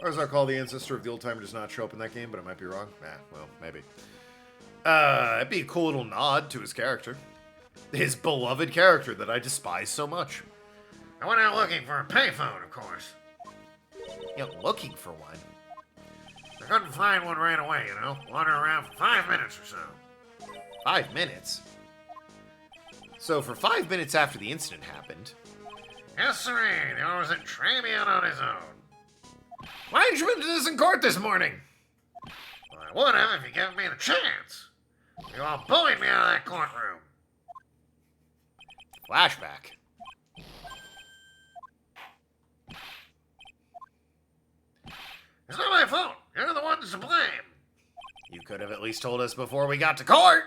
Or as I call the ancestor of the old timer does not show up in that game, but I might be wrong. Well, maybe. It'd be a cool little nod to his character. His beloved character that I despise so much. I went out looking for a payphone, of course. You're looking for one? I couldn't find one right away, you know. Wandered around for 5 minutes or so. 5 minutes? So for 5 minutes after the incident happened... Yes, sirree, the owner was at Tribune on his own. Why didn't you mention this in court this morning? Well, I would have if you given me the chance. You all bullied me out of that courtroom. Flashback. It's not my fault. You're the ones to blame. You could have at least told us before we got to court.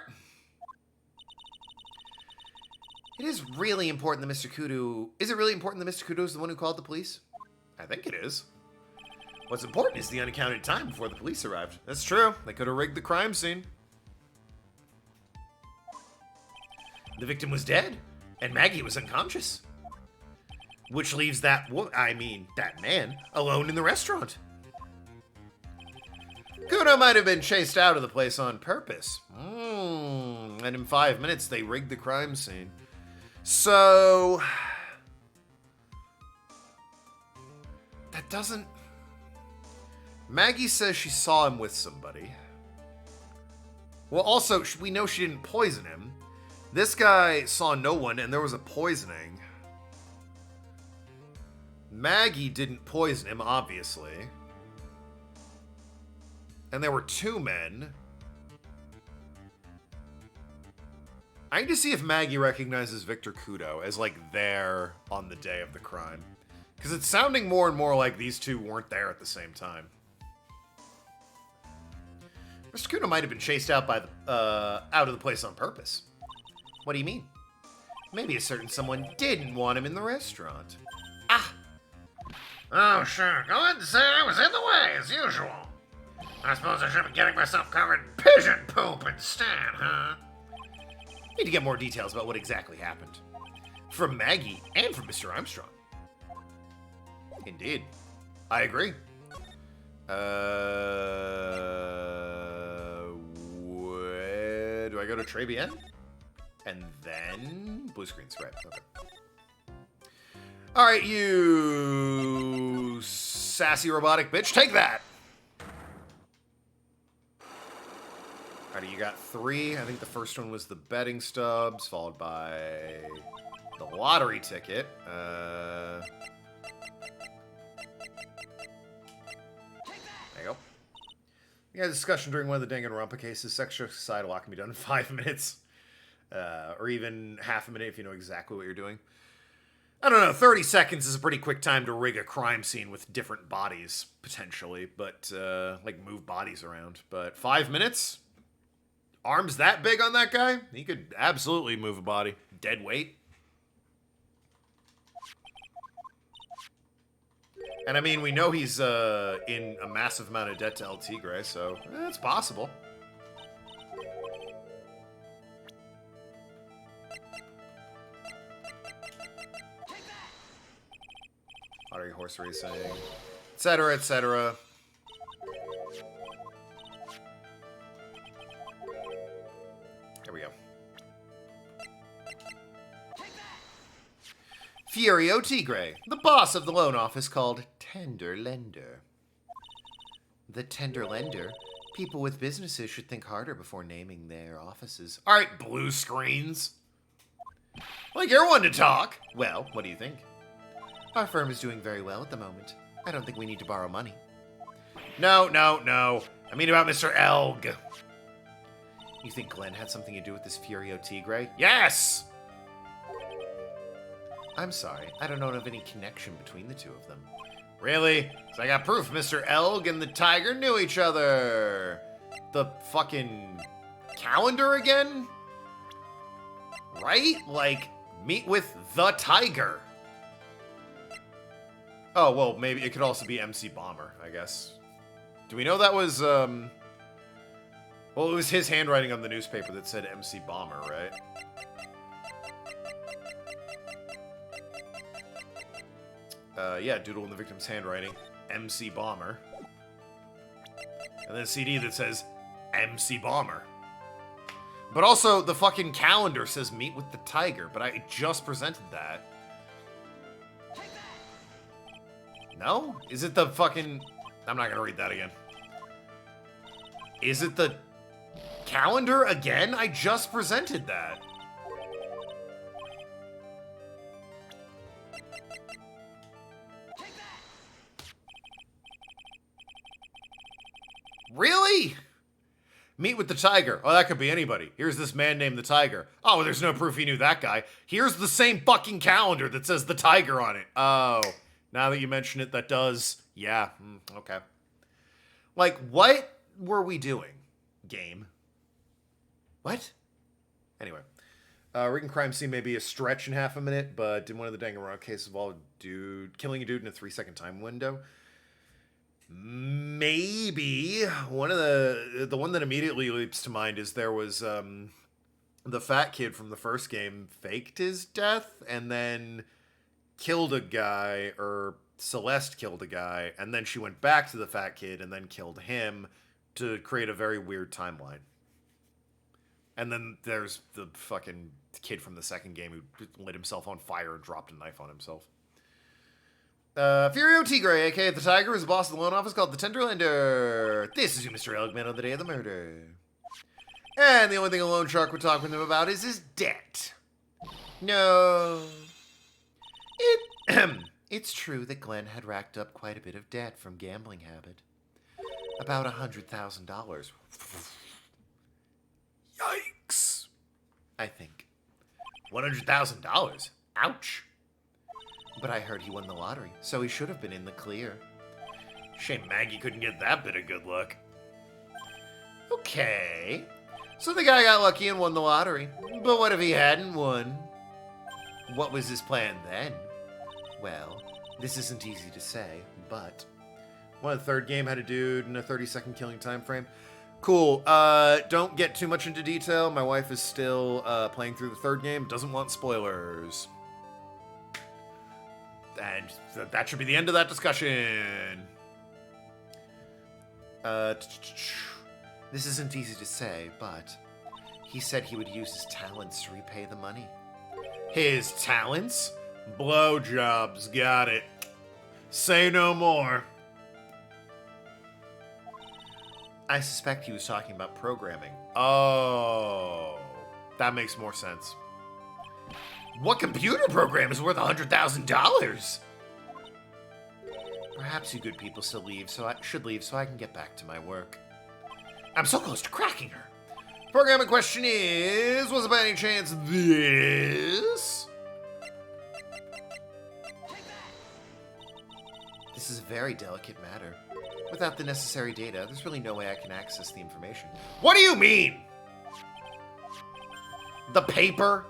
It is really important that Mr. Kudo... Is it really important that Mr. Kudo is the one who called the police? I think it is. What's important is the unaccounted time before the police arrived. That's true. They could have rigged the crime scene. The victim was dead, and Maggie was unconscious. Which leaves that man, alone in the restaurant. Kudo might have been chased out of the place on purpose. And in 5 minutes, they rigged the crime scene. So... that doesn't... Maggie says she saw him with somebody. Well, also, we know she didn't poison him. This guy saw no one, and there was a poisoning. Maggie didn't poison him, obviously. And there were 2 men. I need to see if Maggie recognizes Victor Kudo as, like, there on the day of the crime. Because it's sounding more and more like these 2 weren't there at the same time. Mr. Kudo might have been chased out by out of the place on purpose. What do you mean? Maybe a certain someone didn't want him in the restaurant. Ah! Oh, sure. Go ahead and say I was in the way, as usual. I suppose I should be getting myself covered in pigeon poop instead, huh? Need to get more details about what exactly happened. From Maggie and from Mr. Armstrong. Indeed. I agree. Where do I go to Tribulations? And then blue screen's right. Okay. All right, you sassy robotic bitch, take that. All right, you got 3. I think the first one was the betting stubs, followed by the lottery ticket. There you go. We had a discussion during one of the Danganronpa cases. Sexual societal can be done in 5 minutes. Or even half a minute if you know exactly what you're doing. I don't know, 30 seconds is a pretty quick time to rig a crime scene with different bodies, potentially. But, like, move bodies around. But 5 minutes? Arms that big on that guy? He could absolutely move a body. Dead weight. And I mean, we know he's in a massive amount of debt to El Tigre, so it's possible. Lottery, horse racing, etc., etc. There we go. Furio Tigre, the boss of the loan office called Tender Lender. The Tender Lender? People with businesses should think harder before naming their offices. All right, blue screens. Like, you're one to talk. Well, what do you think? Our firm is doing very well at the moment. I don't think we need to borrow money. No, no, no. I mean about Mr. Elg. You think Glenn had something to do with this Furio Tigre? Yes! I'm sorry, I don't know of any connection between the 2 of them. Really? So I got proof Mr. Elg and the tiger knew each other. The fucking calendar again? Right? Like, meet with the tiger. Oh, well, maybe it could also be MC Bomber, I guess. Do we know that was, Well, it was his handwriting on the newspaper that said MC Bomber, right? Yeah, doodle in the victim's handwriting. MC Bomber. And then a CD that says MC Bomber. But also, the fucking calendar says meet with the tiger, but I just presented that. No? Is it the fucking... I'm not gonna read that again. Is it the calendar again? I just presented that. Really? Meet with the tiger. Oh, that could be anybody. Here's this man named the Tiger. Oh, well, there's no proof he knew that guy. Here's the same fucking calendar that says the Tiger on it. Oh, now that you mention it, that does. Yeah, okay. Like, what were we doing, game? What? Anyway. Rigging crime scene may be a stretch in half a minute, but in one of the Danganronpa cases involved killing a dude in a 3-second time window. Maybe one of the one that immediately leaps to mind is there was the fat kid from the first game faked his death and then killed a guy, or Celeste killed a guy, and then she went back to the fat kid and then killed him to create a very weird timeline. And then there's the fucking kid from the second game who lit himself on fire and dropped a knife on himself. Furio Tigre, aka the Tiger, is the boss of the loan office called the Tenderlander. This is you, Mr. Elgman, on the day of the murder. And the only thing a loan shark would talk with him about is his debt. No. It's true that Glenn had racked up quite a bit of debt from gambling habit. About $100,000. Yikes. I think. $100,000. Ouch. But I heard he won the lottery, so he should have been in the clear. Shame Maggie couldn't get that bit of good luck. Okay. So the guy got lucky and won the lottery. But what if he hadn't won? What was his plan then? Well, this isn't easy to say, but... Well, the third game had a dude in a 30-second killing time frame. Cool. Don't get too much into detail. My wife is still playing through the third game. Doesn't want spoilers. And that should be the end of that discussion. This isn't easy to say, but he said he would use his talents to repay the money. His talents? Blowjobs. Got it. Say no more. I suspect he was talking about programming. Oh, that makes more sense. What computer program is worth $100,000? Perhaps you good people still leave, should leave so I can get back to my work. I'm so close to cracking her. Program in question was it by any chance this? This is a very delicate matter. Without the necessary data, there's really no way I can access the information. What do you mean? The paper?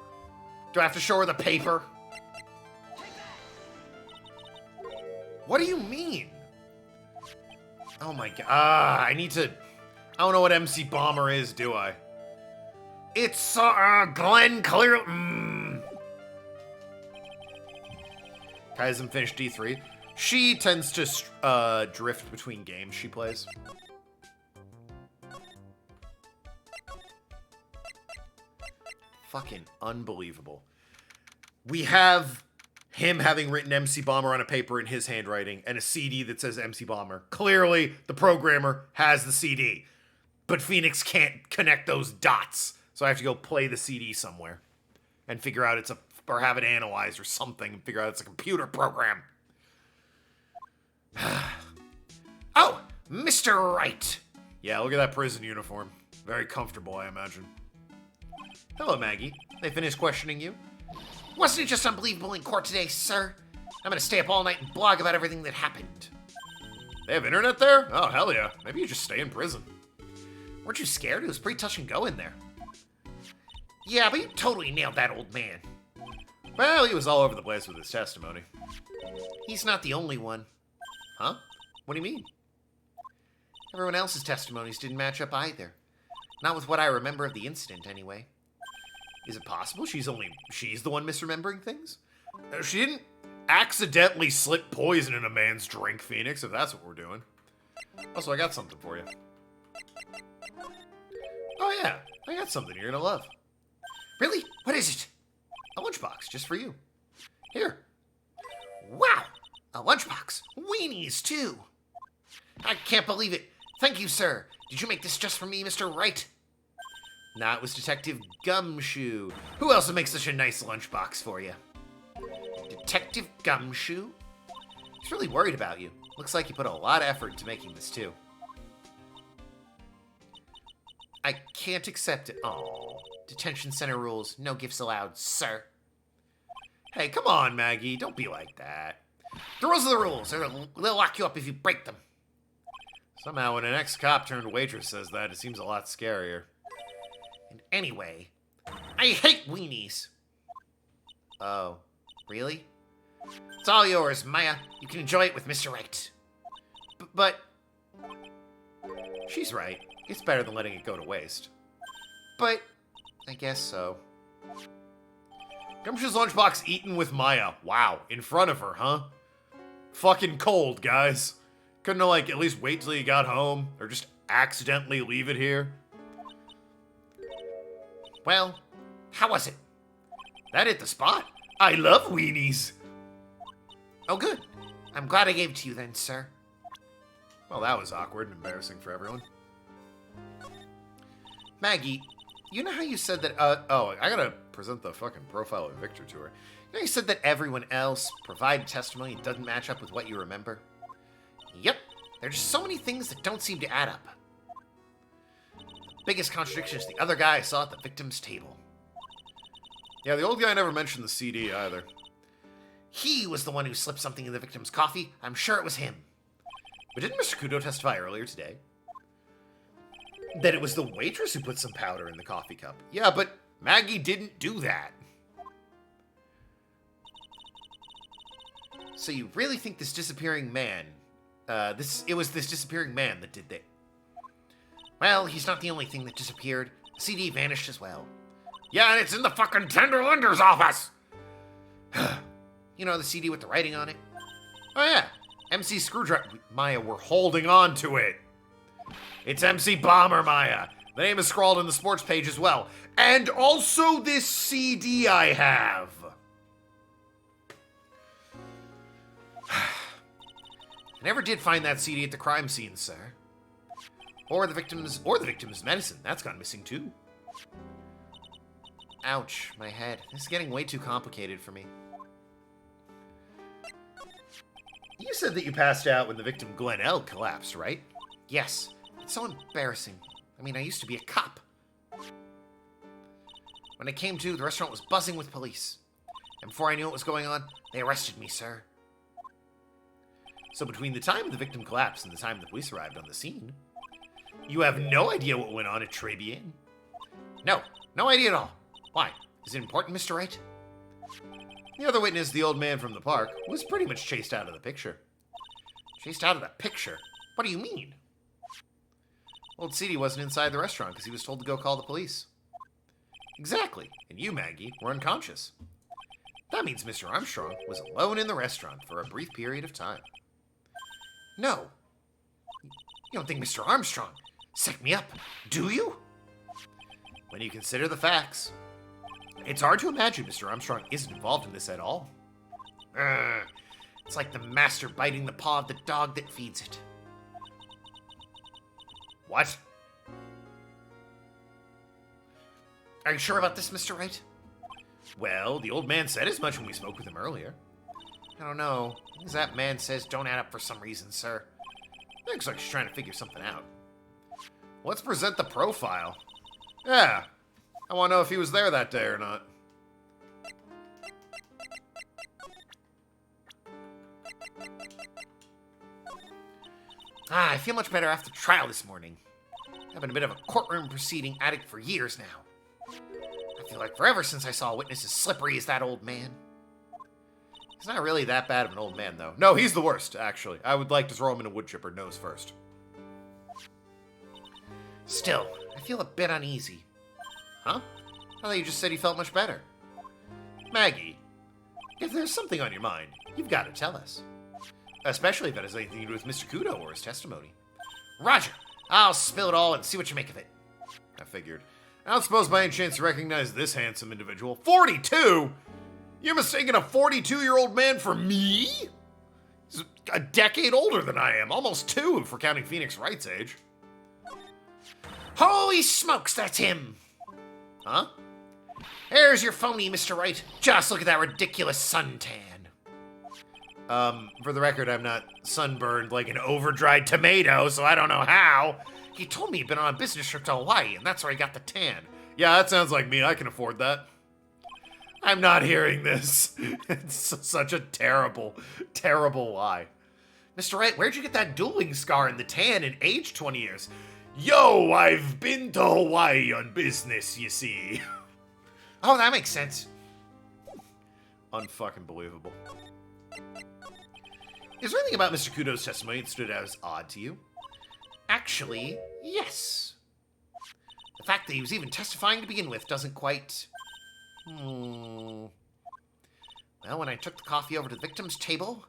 Do I have to show her the paper? What do you mean? Oh my god. I need to... I don't know what MC Bomber is, do I? It's, Glenn Clear... Kai hasn't finished D3. She tends to drift between games she plays. Fucking unbelievable. We have him having written MC Bomber on a paper in his handwriting and a CD that says MC Bomber. Clearly, the programmer has the CD. But Phoenix can't connect those dots. So I have to go play the CD somewhere. And figure out or have it analyzed or something. And figure out it's a computer program. Oh, Mr. Wright. Yeah, look at that prison uniform. Very comfortable, I imagine. Hello, Maggie. They finished questioning you? Wasn't it just unbelievable in court today, sir? I'm gonna stay up all night and blog about everything that happened. They have internet there? Oh, hell yeah. Maybe you just stay in prison. Weren't you scared? It was pretty touch and go in there. Yeah, but you totally nailed that old man. Well, he was all over the place with his testimony. He's not the only one. Huh? What do you mean? Everyone else's testimonies didn't match up either. Not with what I remember of the incident, anyway. Is it possible she's the one misremembering things? She didn't accidentally slip poison in a man's drink, Phoenix, if that's what we're doing. Also, I got something for you. Oh yeah, I got something you're gonna love. Really? What is it? A lunchbox, just for you. Here. Wow! A lunchbox. Weenies, too. I can't believe it. Thank you, sir. Did you make this just for me, Mr. Wright? Nah, it was Detective Gumshoe. Who else would make such a nice lunchbox for you? Detective Gumshoe? He's really worried about you. Looks like you put a lot of effort into making this, too. I can't accept it. Oh, detention center rules. No gifts allowed, sir. Hey, come on, Maggie. Don't be like that. The rules are the rules. They'll lock you up if you break them. Somehow, when an ex-cop turned waitress says that, it seems a lot scarier. And anyway, I hate weenies. Oh, really? It's all yours, Maya. You can enjoy it with Mr. Wright. But... She's right. It's better than letting it go to waste. But... I guess so. Gumshoe's lunchbox eaten with Maya. Wow, in front of her, huh? Fucking cold, guys. Couldn't have, at least wait till you got home? Or just accidentally leave it here? Well, how was it? That hit the spot. I love weenies. Oh, good. I'm glad I gave it to you then, sir. Well, that was awkward and embarrassing for everyone. Maggie, You know how you said that, Oh, I gotta present the fucking profile of Victor to her. you know you said that everyone else provided testimony that doesn't match up with what you remember? Yep, there's just so many things that don't seem to add up. The biggest contradiction is the other guy I saw at the victim's table. Yeah, the old guy never mentioned the CD either. He was the one who slipped something in the victim's coffee. I'm sure it was him. But didn't Mr. Kudo testify earlier today? That it was the waitress who put some powder in the coffee cup. Yeah, but Maggie didn't do that. So you really think this disappearing man, it was this disappearing man that did that? Well, he's not the only thing that disappeared. The CD vanished as well. Yeah, and it's in the fucking tender lender's office. You know the CD with the writing on it? Oh yeah, MC Screwdriver. Maya, we're holding on to it. It's MC Bomber, Maya. The name is scrawled in the sports page as well. And also this CD I have. I never did find that CD at the crime scene, sir. Or the victim's medicine. That's gone missing too. Ouch, my head. This is getting way too complicated for me. You said that you passed out when the victim Glenn L. collapsed, right? Yes, it's so embarrassing. I mean, I used to be a cop. When I came to, the restaurant was buzzing with police. And before I knew what was going on, they arrested me, sir. So between the time the victim collapsed and the time the police arrived on the scene, you have no idea what went on at Tribulations? No idea at all. Why? Is it important, Mr. Wright? The other witness, the old man from the park, was pretty much chased out of the picture. Chased out of the picture? What do you mean? Old CD wasn't inside the restaurant because he was told to go call the police. Exactly. And you, Maggie, were unconscious. That means Mr. Armstrong was alone in the restaurant for a brief period of time. No. You don't think Mr. Armstrong set me up, do you? When you consider the facts, it's hard to imagine Mr. Armstrong isn't involved in this at all. It's like the master biting the paw of the dog that feeds it. What? Are you sure about this, Mr. Wright? Well, the old man said as much when we spoke with him earlier. I don't know. Things that man says don't add up for some reason, sir. Looks like she's trying to figure something out. Let's present the profile. Yeah. I want to know if he was there that day or not. I feel much better after trial this morning. I've been a bit of a courtroom proceeding addict for years now. I feel like forever since I saw a witness as slippery as that old man. He's not really that bad of an old man, though. No, he's the worst, actually. I would like to throw him in a wood chipper nose first. Still, I feel a bit uneasy. Huh? I thought you just said you felt much better. Maggie, if there's something on your mind, you've got to tell us. Especially if it has anything to do with Mr. Kudo or his testimony. Roger! I'll spill it all and see what you make of it. I figured. I don't suppose by any chance you recognize this handsome individual. 42? You're mistaking a 42-year-old man for me? He's a decade older than I am. Almost 2 if we're counting Phoenix Wright's age. Holy smokes, that's him! Huh? There's your phony, Mr. Wright. Just look at that ridiculous suntan. For the record, I'm not sunburned like an over-dried tomato, so I don't know how. He told me he'd been on a business trip to Hawaii, and that's where he got the tan. Yeah, that sounds like me. I can afford that. I'm not hearing this. It's such a terrible, terrible lie. Mr. Wright, where'd you get that dueling scar in the tan and age 20 years? Yo, I've been to Hawaii on business, you see. Oh, that makes sense. Unfucking believable. Is there anything about Mr. Kudo's testimony that stood out as odd to you? Actually, yes. The fact that he was even testifying to begin with doesn't quite... Well, when I took the coffee over to the victim's table...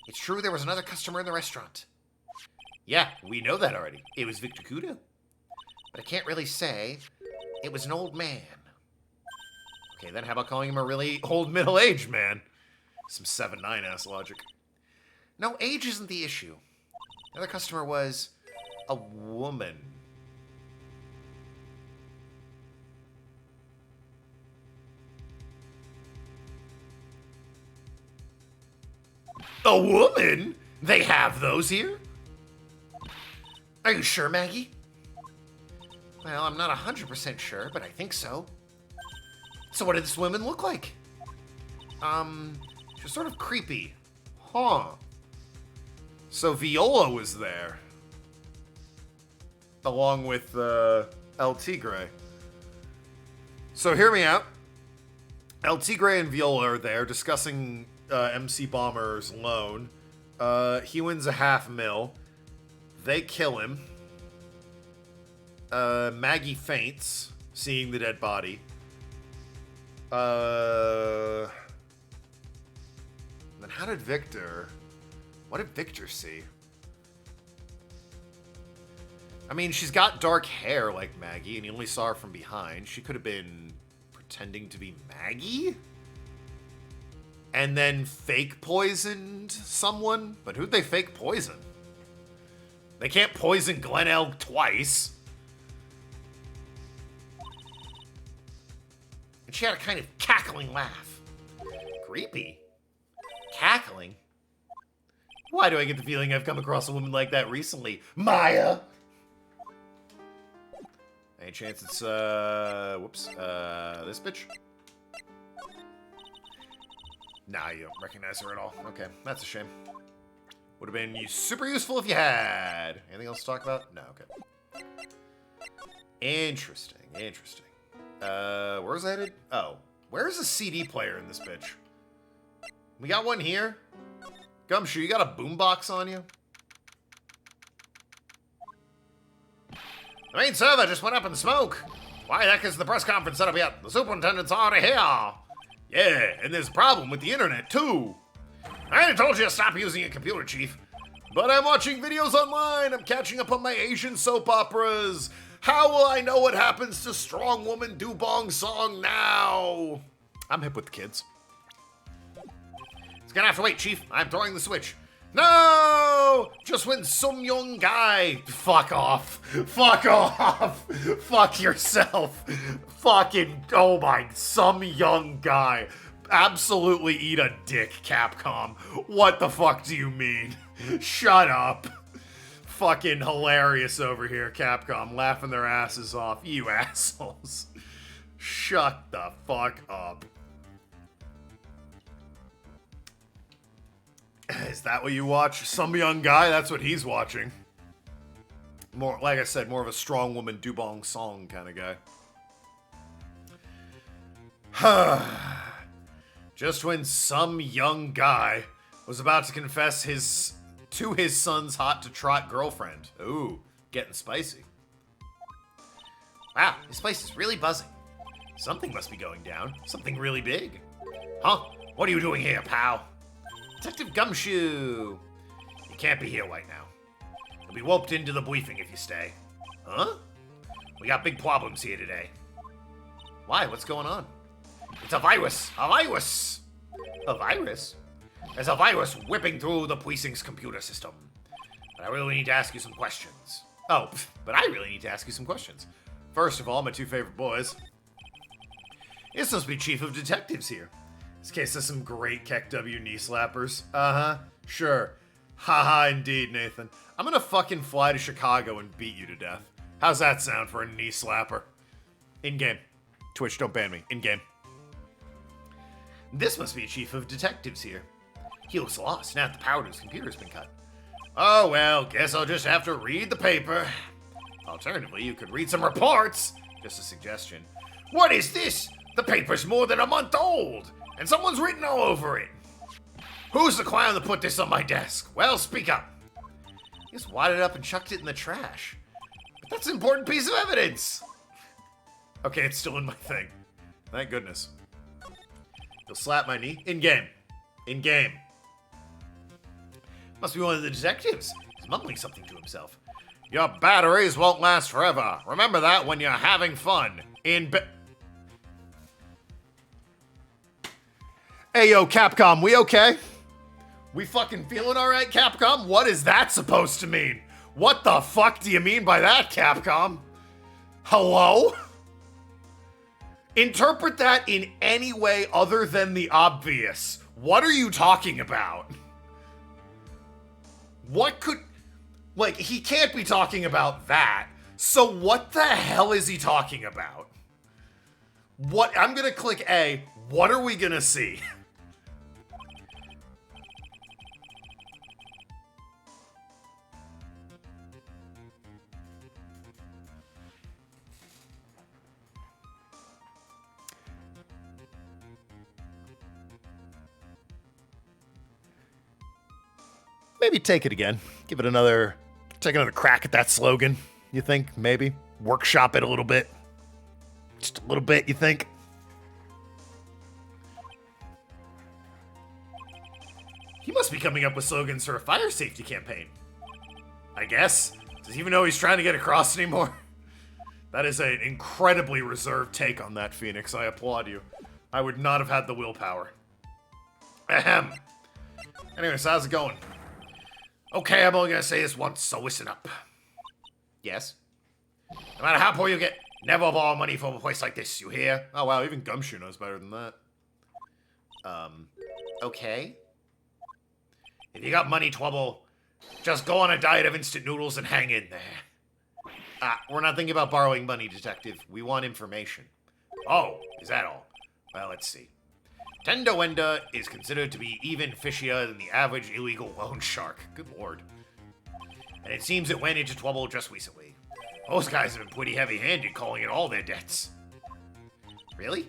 It's true there was another customer in the restaurant. Yeah, we know that already. It was Victor Kudo. But I can't really say it was an old man. Okay, then how about calling him a really old middle-aged man? Some 7'9" ass logic. No, age isn't the issue. The other customer was a woman. A woman? They have those here? Are you sure, Maggie? Well, I'm not 100% sure, but I think so. So what did this woman look like? She's sort of creepy. Huh. So Viola was there. Along with, El Tigre. So hear me out. El Tigre and Viola are there discussing MC Bomber's loan. He wins a $500,000. They kill him. Maggie faints, seeing the dead body. Then how did Victor... What did Victor see? I mean, she's got dark hair like Maggie, and he only saw her from behind. She could have been pretending to be Maggie? And then fake poisoned someone? But who'd they fake poison? They can't poison Glen Elg twice. And she had a kind of cackling laugh. Creepy. Cackling? Why do I get the feeling I've come across a woman like that recently? Maya! Any chance it's, this bitch? Nah, you don't recognize her at all. Okay, that's a shame. Would have been super useful if you had. Anything else to talk about? No, okay. Interesting, interesting. Where's that headed? Oh, where's a CD player in this bitch? We got one here. Gumshoe, you got a boombox on you? The main server just went up in smoke. Why the heck is the press conference set up yet? The superintendent's already here. Yeah, and there's a problem with the internet, too. I already told you to stop using your computer, Chief. But I'm watching videos online. I'm catching up on my Asian soap operas. How will I know what happens to Strong Woman Dubong Song now? I'm hip with the kids. It's gonna have to wait, Chief. I'm throwing the switch. No! Just when some young guy... Fuck off. Fuck off. Fuck yourself. Fucking... Oh my... Some young guy. Absolutely eat a dick, Capcom. What the fuck do you mean? Shut up. Fucking hilarious over here, Capcom. Laughing their asses off. You assholes. Shut the fuck up. Is that what you watch? Some young guy? That's what he's watching. More, like I said, more of a Strong Woman Dubong Song kind of guy. Just when some young guy was about to confess to his son's hot-to-trot girlfriend. Ooh, getting spicy. Wow, this place is really buzzing. Something must be going down. Something really big. Huh? What are you doing here, pal? Detective Gumshoe! You can't be here right now. You'll be roped into the briefing if you stay. Huh? We got big problems here today. Why? What's going on? It's a virus! A virus! A virus? There's a virus whipping through the precinct's computer system. But I really need to ask you some questions. Oh, but I really need to ask you some questions. First of all, my two favorite boys. You're supposed to be chief of detectives here. This case has some great KEKW knee slappers. Uh-huh. Sure. Haha, indeed, Nathan. I'm gonna fucking fly to Chicago and beat you to death. How's that sound for a knee slapper? In-game. Twitch, don't ban me. In-game. This must be a chief of detectives here. He looks lost now that the power to his computer's been cut. Oh, well, guess I'll just have to read the paper. Alternatively, you could read some reports. Just a suggestion. What is this? The paper's more than a month old, and someone's written all over it. Who's the clown that put this on my desk? Well, speak up. He just wadded up and chucked it in the trash. But that's an important piece of evidence. Okay, it's still in my thing. Thank goodness. He'll slap my knee. In-game. In-game. Must be one of the detectives. He's mumbling something to himself. Your batteries won't last forever. Remember that when you're having fun. Hey, yo, Capcom, we okay? We fucking feeling alright, Capcom? What is that supposed to mean? What the fuck do you mean by that, Capcom? Hello? Interpret that in any way other than the obvious. What are you talking about? What could... Like, he can't be talking about that. So what the hell is he talking about? What... I'm gonna click A. What are we gonna see? Maybe take it again. Give it another... Take another crack at that slogan, you think? Maybe? Workshop it a little bit. Just a little bit, you think? He must be coming up with slogans for a fire safety campaign. I guess. Does he even know he's trying to get across anymore? That is an incredibly reserved take on that, Phoenix. I applaud you. I would not have had the willpower. Ahem. Anyways, how's it going? Okay, I'm only gonna say this once, so listen up. Yes? No matter how poor you get, never borrow money from a place like this, you hear? Oh wow, even Gumshoe knows better than that. Okay. If you got money trouble, just go on a diet of instant noodles and hang in there. We're not thinking about borrowing money, Detective. We want information. Oh, is that all? Well, let's see. Tenda Wenda is considered to be even fishier than the average illegal loan shark. Good lord. And it seems it went into trouble just recently. Those guys have been pretty heavy-handed calling it all their debts. Really?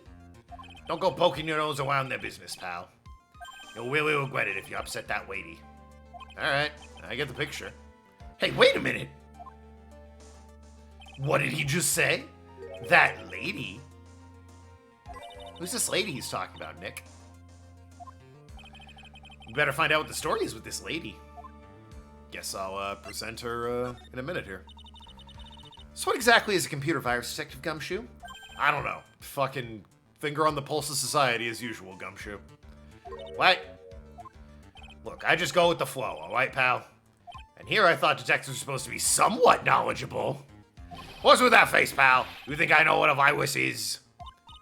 Don't go poking your nose around their business, pal. You'll really regret it if you upset that lady. Alright, I get the picture. Hey, wait a minute! What did he just say? That lady? Who's this lady he's talking about, Nick? We better find out what the story is with this lady. Guess I'll present her in a minute here. So what exactly is a computer virus, Detective Gumshoe? I don't know. Fucking finger on the pulse of society as usual, Gumshoe. What? Look, I just go with the flow, alright, pal? And here I thought detectives were supposed to be somewhat knowledgeable. What's with that face, pal? You think I know what a virus is?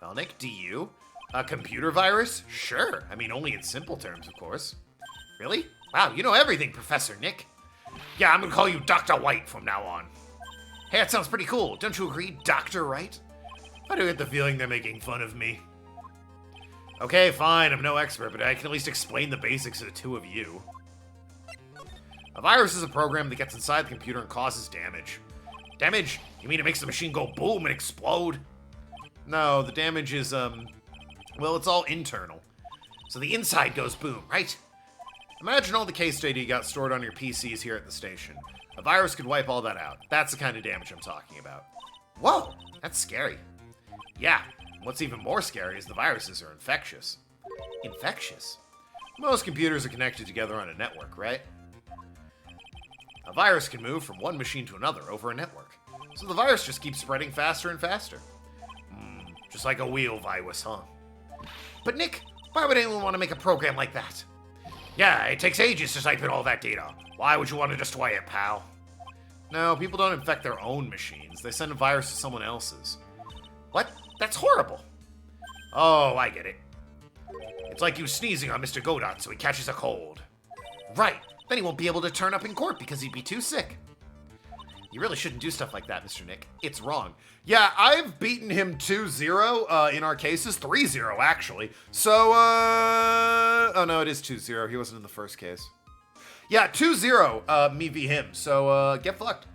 Well, Nick, do you? A computer virus? Sure. I mean, only in simple terms, of course. Really? Wow, you know everything, Professor Nick. Yeah, I'm gonna call you Dr. Wright from now on. Hey, that sounds pretty cool. Don't you agree, Dr. Wright? I do get the feeling they're making fun of me. Okay, fine, I'm no expert, but I can at least explain the basics to the two of you. A virus is a program that gets inside the computer and causes damage. Damage? You mean it makes the machine go boom and explode? No, the damage is, well, it's all internal. So the inside goes boom, right? Imagine all the case data you got stored on your PCs here at the station. A virus could wipe all that out. That's the kind of damage I'm talking about. Whoa, that's scary. Yeah, what's even more scary is the viruses are infectious. Infectious? Most computers are connected together on a network, right? A virus can move from one machine to another over a network. So the virus just keeps spreading faster and faster. Just like a wheel virus, huh? But Nick, why would anyone want to make a program like that? Yeah, it takes ages to type in all that data. Why would you want to destroy it, pal? No, people don't infect their own machines. They send a virus to someone else's. What? That's horrible. Oh, I get it. It's like you sneezing on Mr. Godot so he catches a cold. Right. Then he won't be able to turn up in court because he'd be too sick. You really shouldn't do stuff like that, Mr. Nick. It's wrong. Yeah, I've beaten him 2-0 in our cases. 3-0, actually. So, oh no, it is 2-0. He wasn't in the first case. Yeah, 2-0, me v him. So, get fucked.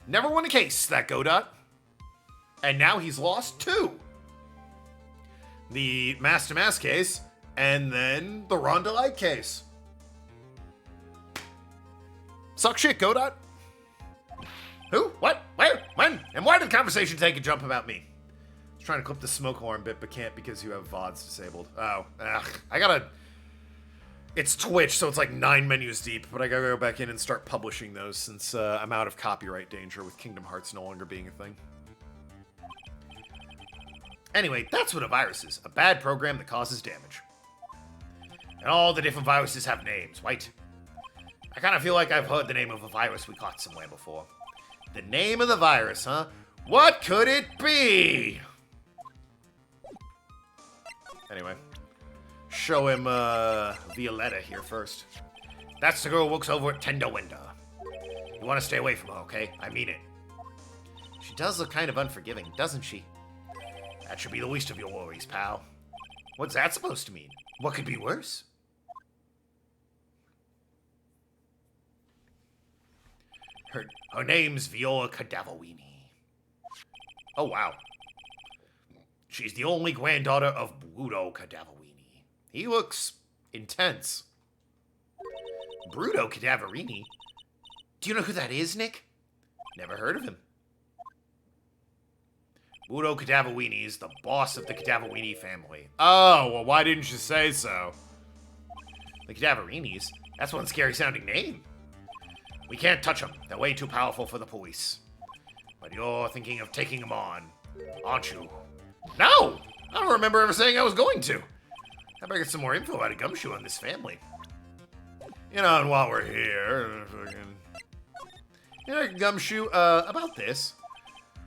Never won a case, that Godot. And now he's lost 2. The Mass-to-Mass case, and then the Ronda Light case. Suck shit, Godot. Who? What? Where? When? And why did the conversation take a jump about me? I was trying to clip the smoke alarm bit, but can't because you have VODs disabled. Oh, I gotta... It's Twitch, so it's like 9 menus deep, but I gotta go back in and start publishing those since I'm out of copyright danger with Kingdom Hearts no longer being a thing. Anyway, that's what a virus is. A bad program that causes damage. And all the different viruses have names, right? I kind of feel like I've heard the name of a virus we caught somewhere before. The name of the virus, huh? What could it be? Anyway, show him Violetta here first. That's the girl who works over at Tender Window. You want to stay away from her, okay? I mean it. She does look kind of unforgiving, doesn't she? That should be the least of your worries, pal. What's that supposed to mean? What could be worse? Her name's Viola Cadavawini. Oh, wow. She's the only granddaughter of Bruto Cadavawini. He looks intense. Bruto Cadaverini? Do you know who that is, Nick? Never heard of him. Bruto Cadavawini is the boss of the Cadavawini family. Oh, well, why didn't you say so? The Cadaverinis? That's one scary sounding name. We can't touch them. They're way too powerful for the police. But you're thinking of taking them on, aren't you? No! I don't remember ever saying I was going to. I better get some more info out of Gumshoe on this family. You know, and while we're here... Gumshoe, about this.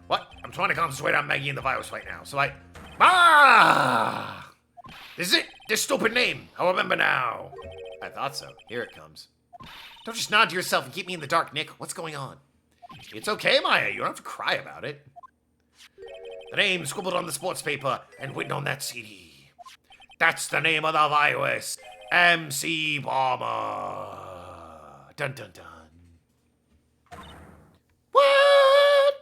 What? I'm trying to concentrate on Maggie and the virus right now, so I... Ah! This is it! This stupid name! I remember now. I thought so. Here it comes. Don't just nod to yourself and keep me in the dark, Nick. What's going on? It's okay, Maya. You don't have to cry about it. The name scribbled on the sports paper and written on that CD. That's the name of the virus. MC Bomber. Dun dun dun. What?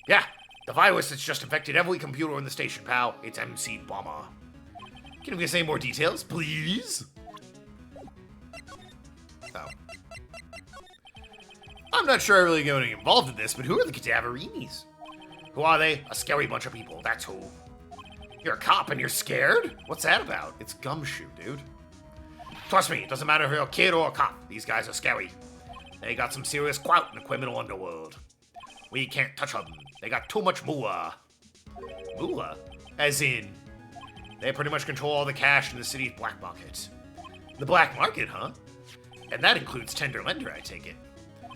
Yeah, the virus that's just infected every computer in the station, pal. It's MC Bomber. Can you say more details, please? Oh. I'm not sure I really get involved in this, but who are the Cadaverinis? Who are they? A scary bunch of people, that's who. You're a cop and you're scared? What's that about? It's Gumshoe, dude. Trust me, it doesn't matter if you're a kid or a cop. These guys are scary. They got some serious clout in the criminal underworld. We can't touch them. They got too much moolah. Moolah? As in, they pretty much control all the cash in the city's black market. The black market, huh? And that includes Tender Lender, I take it.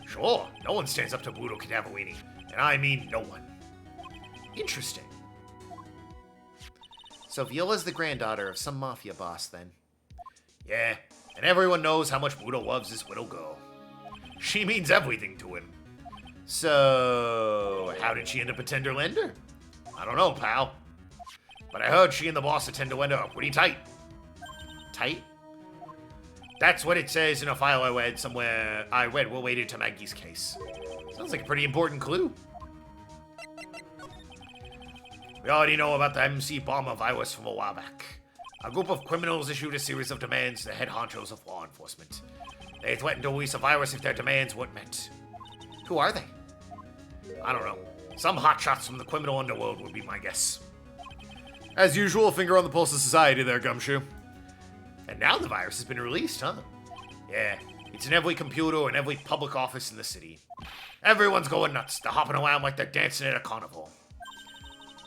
Sure, no one stands up to Bruto Cadavawini. And I mean no one. Interesting. So Viola's the granddaughter of some mafia boss, then. Yeah, and everyone knows how much Bruto loves his little girl. She means everything to him. So, how did she end up at Tender Lender? I don't know, pal. But I heard she and the boss at Tender Lender are pretty tight. Tight? That's what it says in a file I read somewhere I read related to Maggie's case. Sounds like a pretty important clue. We already know about the MC Bomber virus from a while back. A group of criminals issued a series of demands to the head honchos of law enforcement. They threatened to release a virus if their demands weren't met. Who are they? I don't know. Some hotshots from the criminal underworld would be my guess. As usual, finger on the pulse of society there, Gumshoe. And now the virus has been released, huh? Yeah, it's in every computer and every public office in the city. Everyone's going nuts. They're hopping around like they're dancing at a carnival.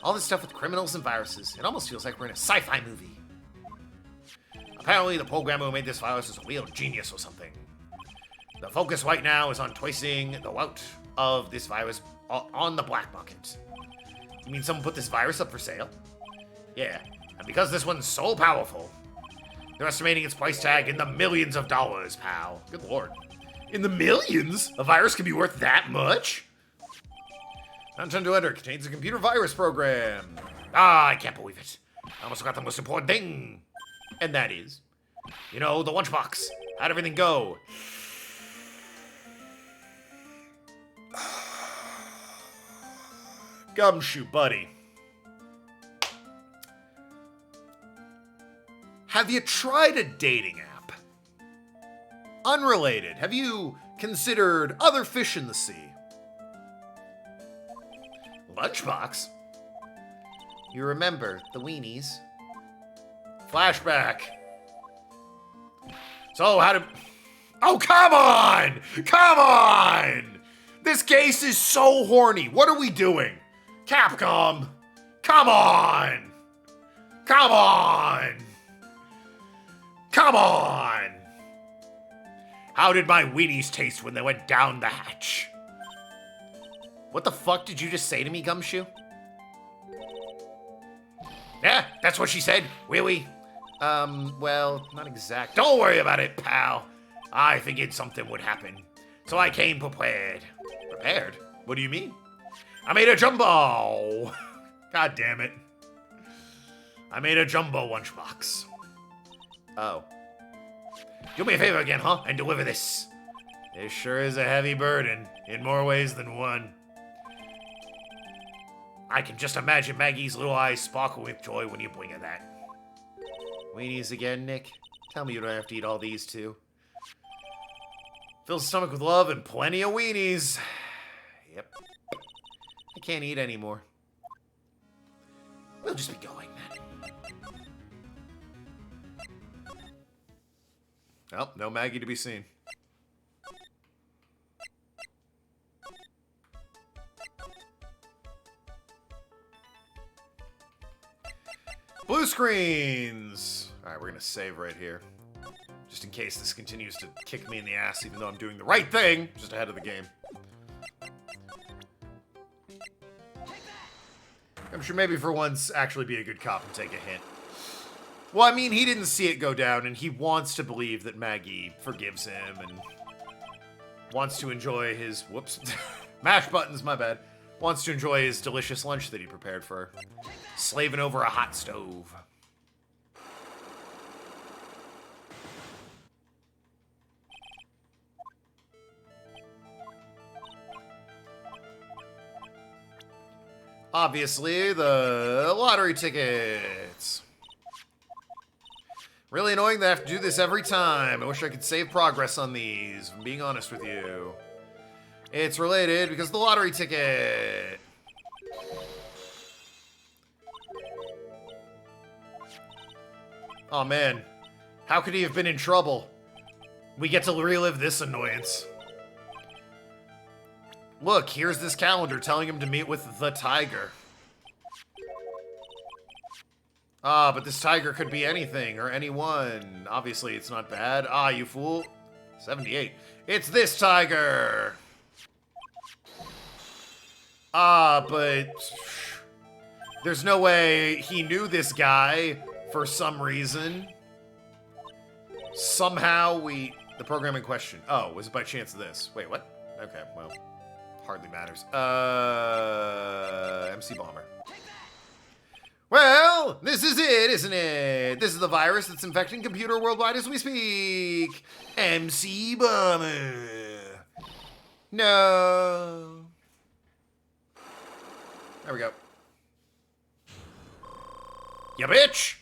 All this stuff with criminals and viruses. It almost feels like we're in a sci-fi movie. Apparently, the programmer who made this virus is a real genius or something. The focus right now is on tracing the route of this virus on the black market. You mean someone put this virus up for sale? Yeah, and because this one's so powerful, they're estimating its price tag in the millions of dollars, pal. Good lord. In the millions? A virus can be worth that much? Content to enter contains a computer virus program. Ah, I can't believe it. I almost forgot the most important thing. And that is, you know, the lunchbox. How'd everything go? Gumshoe, buddy. Have you tried a dating app? Unrelated. Have you considered other fish in the sea? Lunchbox? You remember the weenies. Flashback. So, how did... Oh, come on! Come on! This case is so horny. What are we doing? Capcom! Come on! Come on! Come on! How did my weenies taste when they went down the hatch? What the fuck did you just say to me, Gumshoe? Yeah, that's what she said. Really? Well, not exactly. Don't worry about it, pal. I figured something would happen, so I came prepared. Prepared? What do you mean? I made a jumbo! God damn it. I made a jumbo lunchbox. Oh. Do me a favor again, huh? And deliver this. This sure is a heavy burden, in more ways than one. I can just imagine Maggie's little eyes sparkle with joy when you bring her that. Weenies again, Nick? Tell me you don't have to eat all these, too. Fill the stomach with love and plenty of weenies. Yep. I can't eat anymore. We'll just be going then. Oh, no Maggie to be seen. Blue screens! Alright, we're gonna save right here. Just in case this continues to kick me in the ass, even though I'm doing the right thing, just ahead of the game. I'm sure maybe for once, actually be a good cop and take a hint. Well, I mean, he didn't see it go down, and he wants to believe that Maggie forgives him, and wants to enjoy his, whoops, mash buttons, my bad. Wants to enjoy his delicious lunch that he prepared for her. Slaving over a hot stove. Obviously, the lottery tickets. Really annoying that I have to do this every time. I wish I could save progress on these, if I'm being honest with you. It's related because of the lottery ticket. Oh man, how could he have been in trouble? We get to relive this annoyance. Look, here's this calendar telling him to meet with the tiger. Ah, but this tiger could be anything or anyone. Obviously, it's not bad. Ah, you fool. 78. It's this tiger! Ah, but there's no way he knew this guy for some reason. Somehow the program in question. Oh, was it by chance this? Wait, what? Okay, well, hardly matters. MC Bomber. Well, this is it, isn't it? This is the virus that's infecting computer worldwide as we speak. MC Bomber. No. There we go. Ya bitch!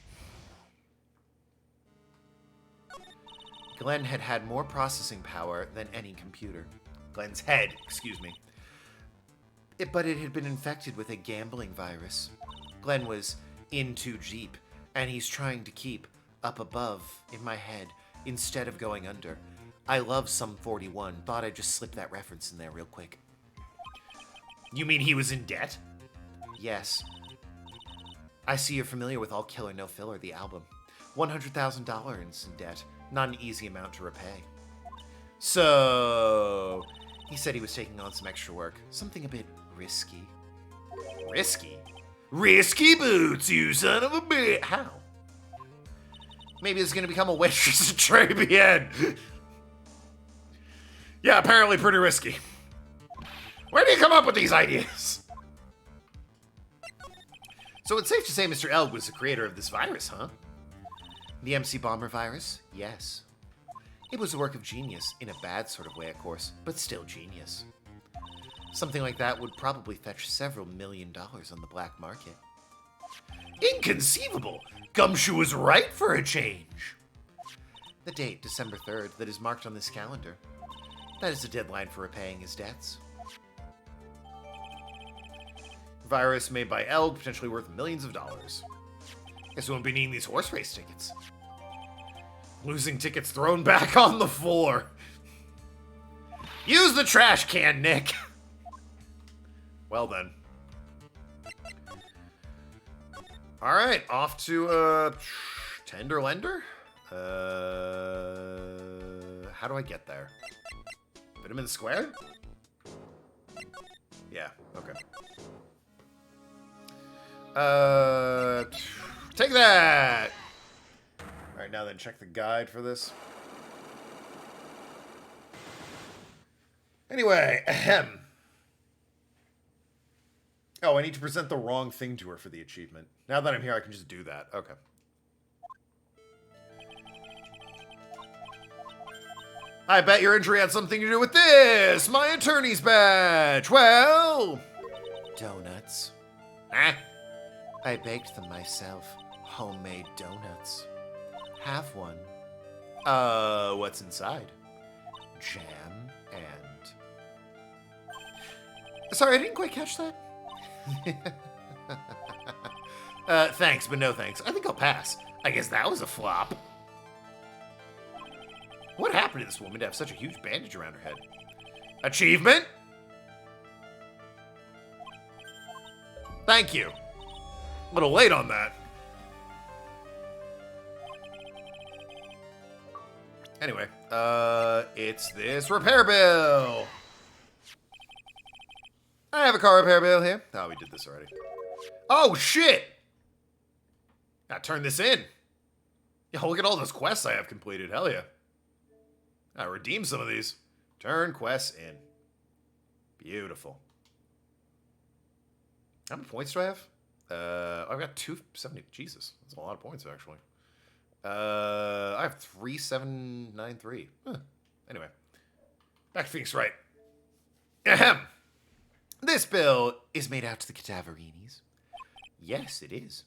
Glenn had had more processing power than any computer. Glenn's head, excuse me. But it had been infected with a gambling virus. Glenn was in too deep, and he's trying to keep up above in my head instead of going under. I love Sum 41. Thought I'd just slip that reference in there real quick. You mean he was in debt? Yes. I see you're familiar with All Killer No Filler, the album. $100,000 in debt. Not an easy amount to repay. So, he said he was taking on some extra work. Something a bit risky. Risky? Risky boots, you son of a bitch! How? Maybe it's gonna become a waitress at Tribulations. Yeah, apparently pretty risky. Where do you come up with these ideas? So it's safe to say Mr. Elg was the creator of this virus, huh? The MC Bomber virus? Yes. It was a work of genius, in a bad sort of way, of course, but still genius. Something like that would probably fetch several $1 million on the black market. Inconceivable! Gumshoe was right for a change! The date, December 3rd, that is marked on this calendar. That is the deadline for repaying his debts. Virus made by Elg, potentially worth millions of dollars. Guess we won't be needing these horse race tickets. Losing tickets thrown back on the floor. Use the trash can, Nick! Well then. Alright, off to, Tender Lender? How do I get there? Vitamin Square? Yeah, okay. Take that! Alright, now then, check the guide for this. Anyway, ahem. Oh, I need to present the wrong thing to her for the achievement. Now that I'm here, I can just do that. Okay. I bet your injury had something to do with this! My attorney's badge! Well... Donuts. Eh? I baked them myself. Homemade donuts. Have one. What's inside? Jam and... Sorry, I didn't quite catch that. Thanks, but no thanks. I think I'll pass. I guess that was a flop. What happened to this woman to have such a huge bandage around her head? Achievement? Thank you. A little late on that. Anyway, it's this repair bill. I have a car repair bill here. Oh, we did this already. Oh, shit! Gotta turn this in. Yeah, look at all those quests I have completed. Hell yeah. I redeem some of these. Turn quests in. Beautiful. How many points do I have? I've got 270. Jesus, that's a lot of points, actually. I have 3793. Huh. Anyway. Back to Phoenix Wright. Ahem. This bill is made out to the Cadaverinis. Yes, it is.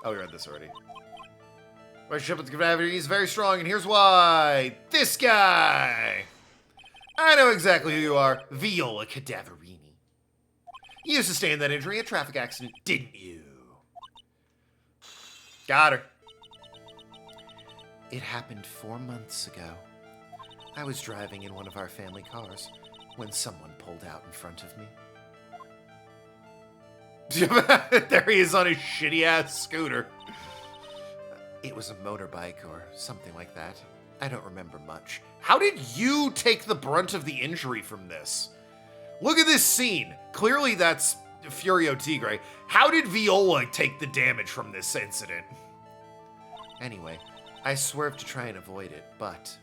Oh, we read this already. My relationship with the Cadaverinis is very strong, and here's why. This guy! I know exactly who you are. Viola Cadaverini. You sustained that injury in a traffic accident, didn't you? Got her. It happened 4 months ago. I was driving in one of our family cars when someone pulled out in front of me. There he is on his shitty-ass scooter. It was a motorbike or something like that. I don't remember much. How did you take the brunt of the injury from this? Look at this scene. Clearly that's Furio Tigre. How did Viola take the damage from this incident? Anyway, I swerved to try and avoid it, but...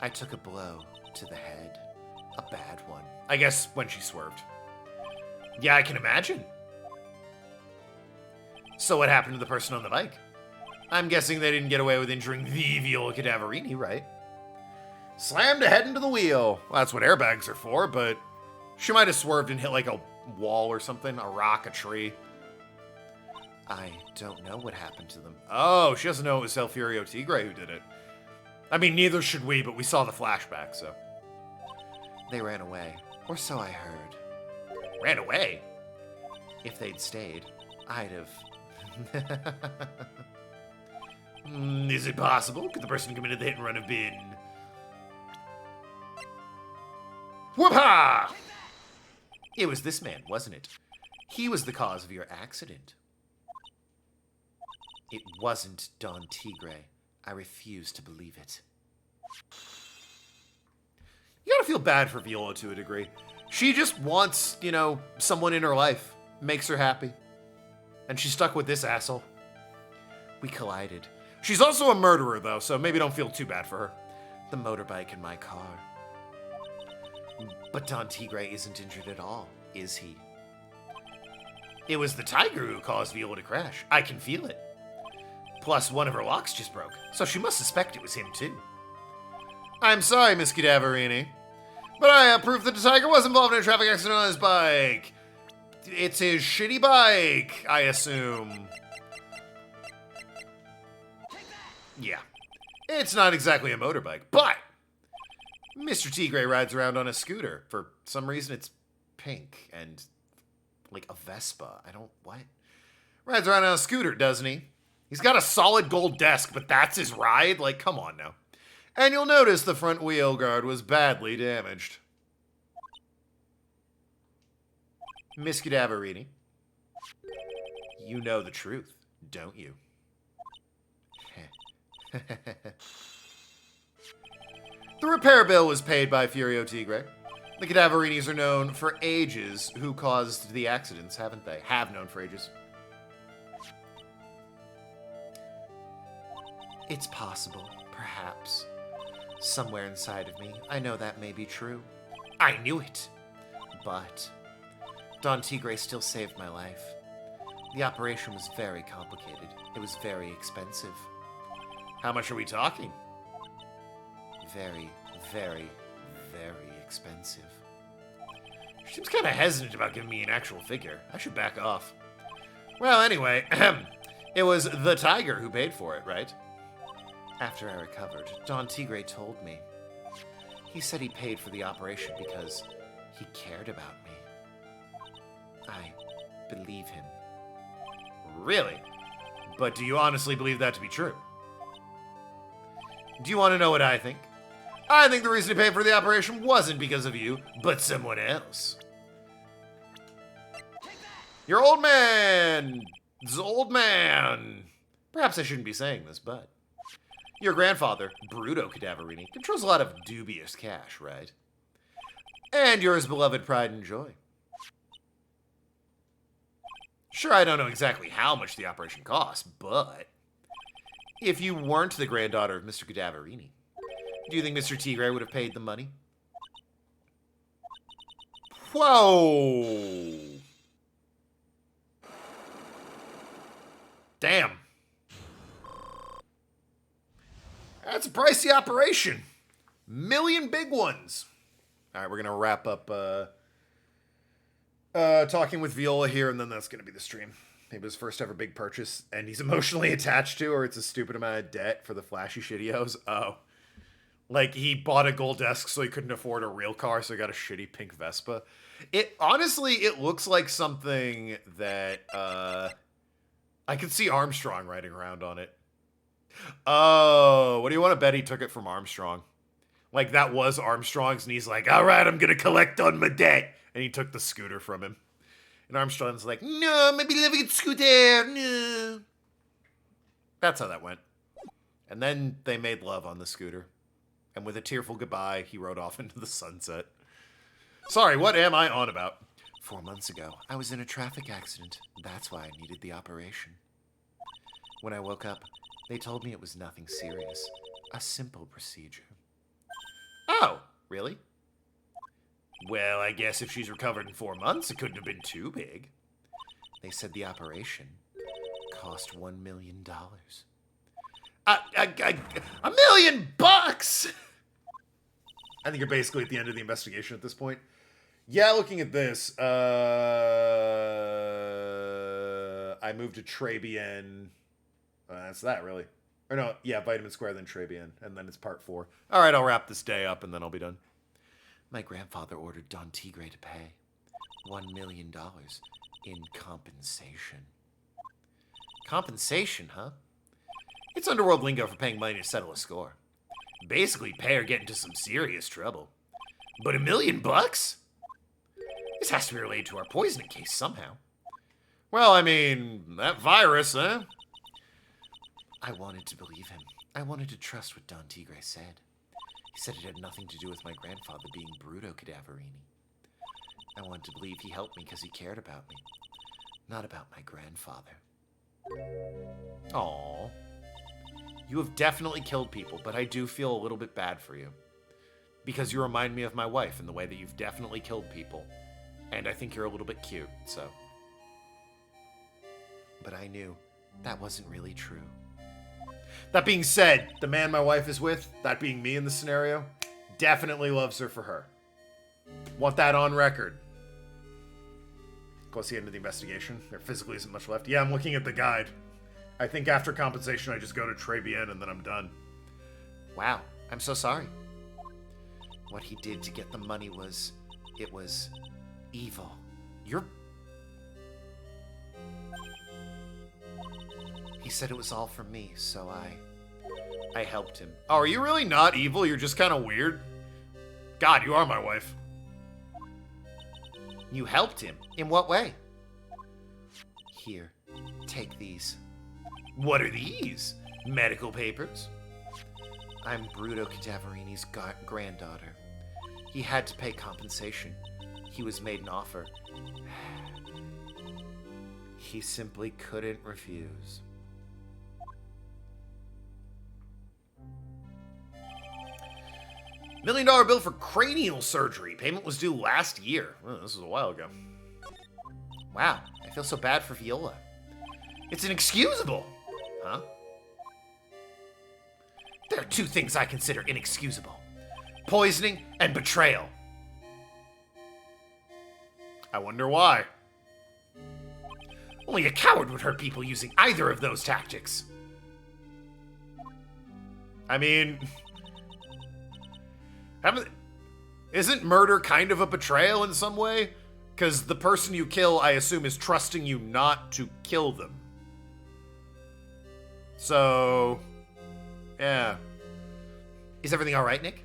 I took a blow to the head. A bad one. I guess when she swerved. Yeah, I can imagine. So what happened to the person on the bike? I'm guessing they didn't get away with injuring the Viola Cadaverini, right? Slammed a head into the wheel. Well, that's what airbags are for, but she might have swerved and hit like a wall or something, a rock, a tree. I don't know what happened to them. Oh, she doesn't know it was El Furio Tigre who did it. I mean, neither should we, but we saw the flashback, so. They ran away, or so I heard. Ran away? If they'd stayed, I'd have... Is it possible? Could the person who committed the hit and run have been... Whoop-ha! It was this man, wasn't it? He was the cause of your accident. It wasn't Don Tigre. I refuse to believe it. You gotta feel bad for Viola to a degree. She just wants, you know, someone in her life. Makes her happy. And she's stuck with this asshole. We collided. She's also a murderer, though, so maybe don't feel too bad for her. The motorbike in my car. But Don Tigre isn't injured at all, is he? It was the tiger who caused Viola to crash. I can feel it. Plus, one of her locks just broke, so she must suspect it was him, too. I'm sorry, Miss Cadaverini, but I have proof that the tiger was involved in a traffic accident on his bike. It's his shitty bike, I assume. Yeah. It's not exactly a motorbike, but Mr. Tigre rides around on a scooter. For some reason, it's pink and like a Vespa. What? Rides around on a scooter, doesn't he? He's got a solid gold desk, but that's his ride? Like, come on now. And you'll notice the front wheel guard was badly damaged. Miss Cadaverini, you know the truth, don't you? The repair bill was paid by Furio Tigre. The Cadaverinis are known for ages who caused the accidents, haven't they? Have known for ages. It's possible, perhaps. Somewhere inside of me, I know that may be true. I knew it! But Don Tigre still saved my life. The operation was very complicated. It was very expensive. How much are we talking? Very, very, very expensive. She seems kind of hesitant about giving me an actual figure. I should back off. Well, anyway, it was the tiger who paid for it, right? After I recovered, Don Tigre told me. He said he paid for the operation because he cared about me. I believe him. Really? But do you honestly believe that to be true? Do you want to know what I think? I think the reason he paid for the operation wasn't because of you, but someone else. Your old man! Old man! Perhaps I shouldn't be saying this, but your grandfather, Bruto Cadaverini, controls a lot of dubious cash, right? And yours beloved pride and joy. Sure, I don't know exactly how much the operation cost, but if you weren't the granddaughter of Mr. Cadaverini, do you think Mr. Tigre would have paid the money? Whoa! Damn. That's a pricey operation. Million big ones. All right, we're going to wrap up talking with Viola here, and then that's going to be the stream. Maybe his first ever big purchase, and he's emotionally attached to, or it's a stupid amount of debt for the flashy shit he owes. Oh. Like, he bought a gold desk so he couldn't afford a real car, so he got a shitty pink Vespa. Honestly, it looks like something that, I could see Armstrong riding around on it. Oh, what do you want to bet he took it from Armstrong? Like, that was Armstrong's, and he's like, all right, I'm going to collect on my debt. And he took the scooter from him. And Armstrong's like, no, maybe living at scooter, no. That's how that went. And then they made love on the scooter. And with a tearful goodbye, he rode off into the sunset. Sorry, what am I on about? 4 months ago, I was in a traffic accident. That's why I needed the operation. When I woke up, they told me it was nothing serious. A simple procedure. Oh, really? Well, I guess if she's recovered in 4 months, it couldn't have been too big. They said the operation cost $1 million. $1 million bucks! I think you're basically at the end of the investigation at this point. Yeah, looking at this, I moved to Tribulations. That's that, really. Or no, yeah, Vitamin Square, then Tribulations, and then it's part 4. All right, I'll wrap this day up, and then I'll be done. My grandfather ordered Don Tigre to pay $1 million in compensation. Compensation, huh? It's underworld lingo for paying money to settle a score. Basically, pay or get into some serious trouble. But $1 million bucks? This has to be related to our poisoning case somehow. Well, I mean, that virus, huh? I wanted to believe him. I wanted to trust what Don Tigre said. He said it had nothing to do with my grandfather being Bruto Cadaverini. I wanted to believe he helped me because he cared about me, not about my grandfather. Aww. You have definitely killed people, but I do feel a little bit bad for you. Because you remind me of my wife in the way that you've definitely killed people. And I think you're a little bit cute, so. But I knew that wasn't really true. That being said, the man my wife is with, that being me in this scenario, definitely loves her for her. Want that on record. Close to the end of the investigation. There physically isn't much left. Yeah, I'm looking at the guide. I think after compensation, I just go to Tribulations and then I'm done. Wow, I'm so sorry. What he did to get the money was evil. He said it was all for me, so I helped him. Oh, are you really not evil? You're just kind of weird? God, you are my wife. You helped him? In what way? Here, take these. What are these? Medical papers? I'm Bruto Cadaverini's granddaughter. He had to pay compensation. He was made an offer. He simply couldn't refuse. $1 million bill for cranial surgery. Payment was due last year. Oh, this was a while ago. Wow, I feel so bad for Viola. It's inexcusable. Huh? There are two things I consider inexcusable. Poisoning and betrayal. I wonder why. Only a coward would hurt people using either of those tactics. I mean, isn't murder kind of a betrayal in some way? Because the person you kill, I assume, is trusting you not to kill them. So, yeah. Is everything all right, Nick?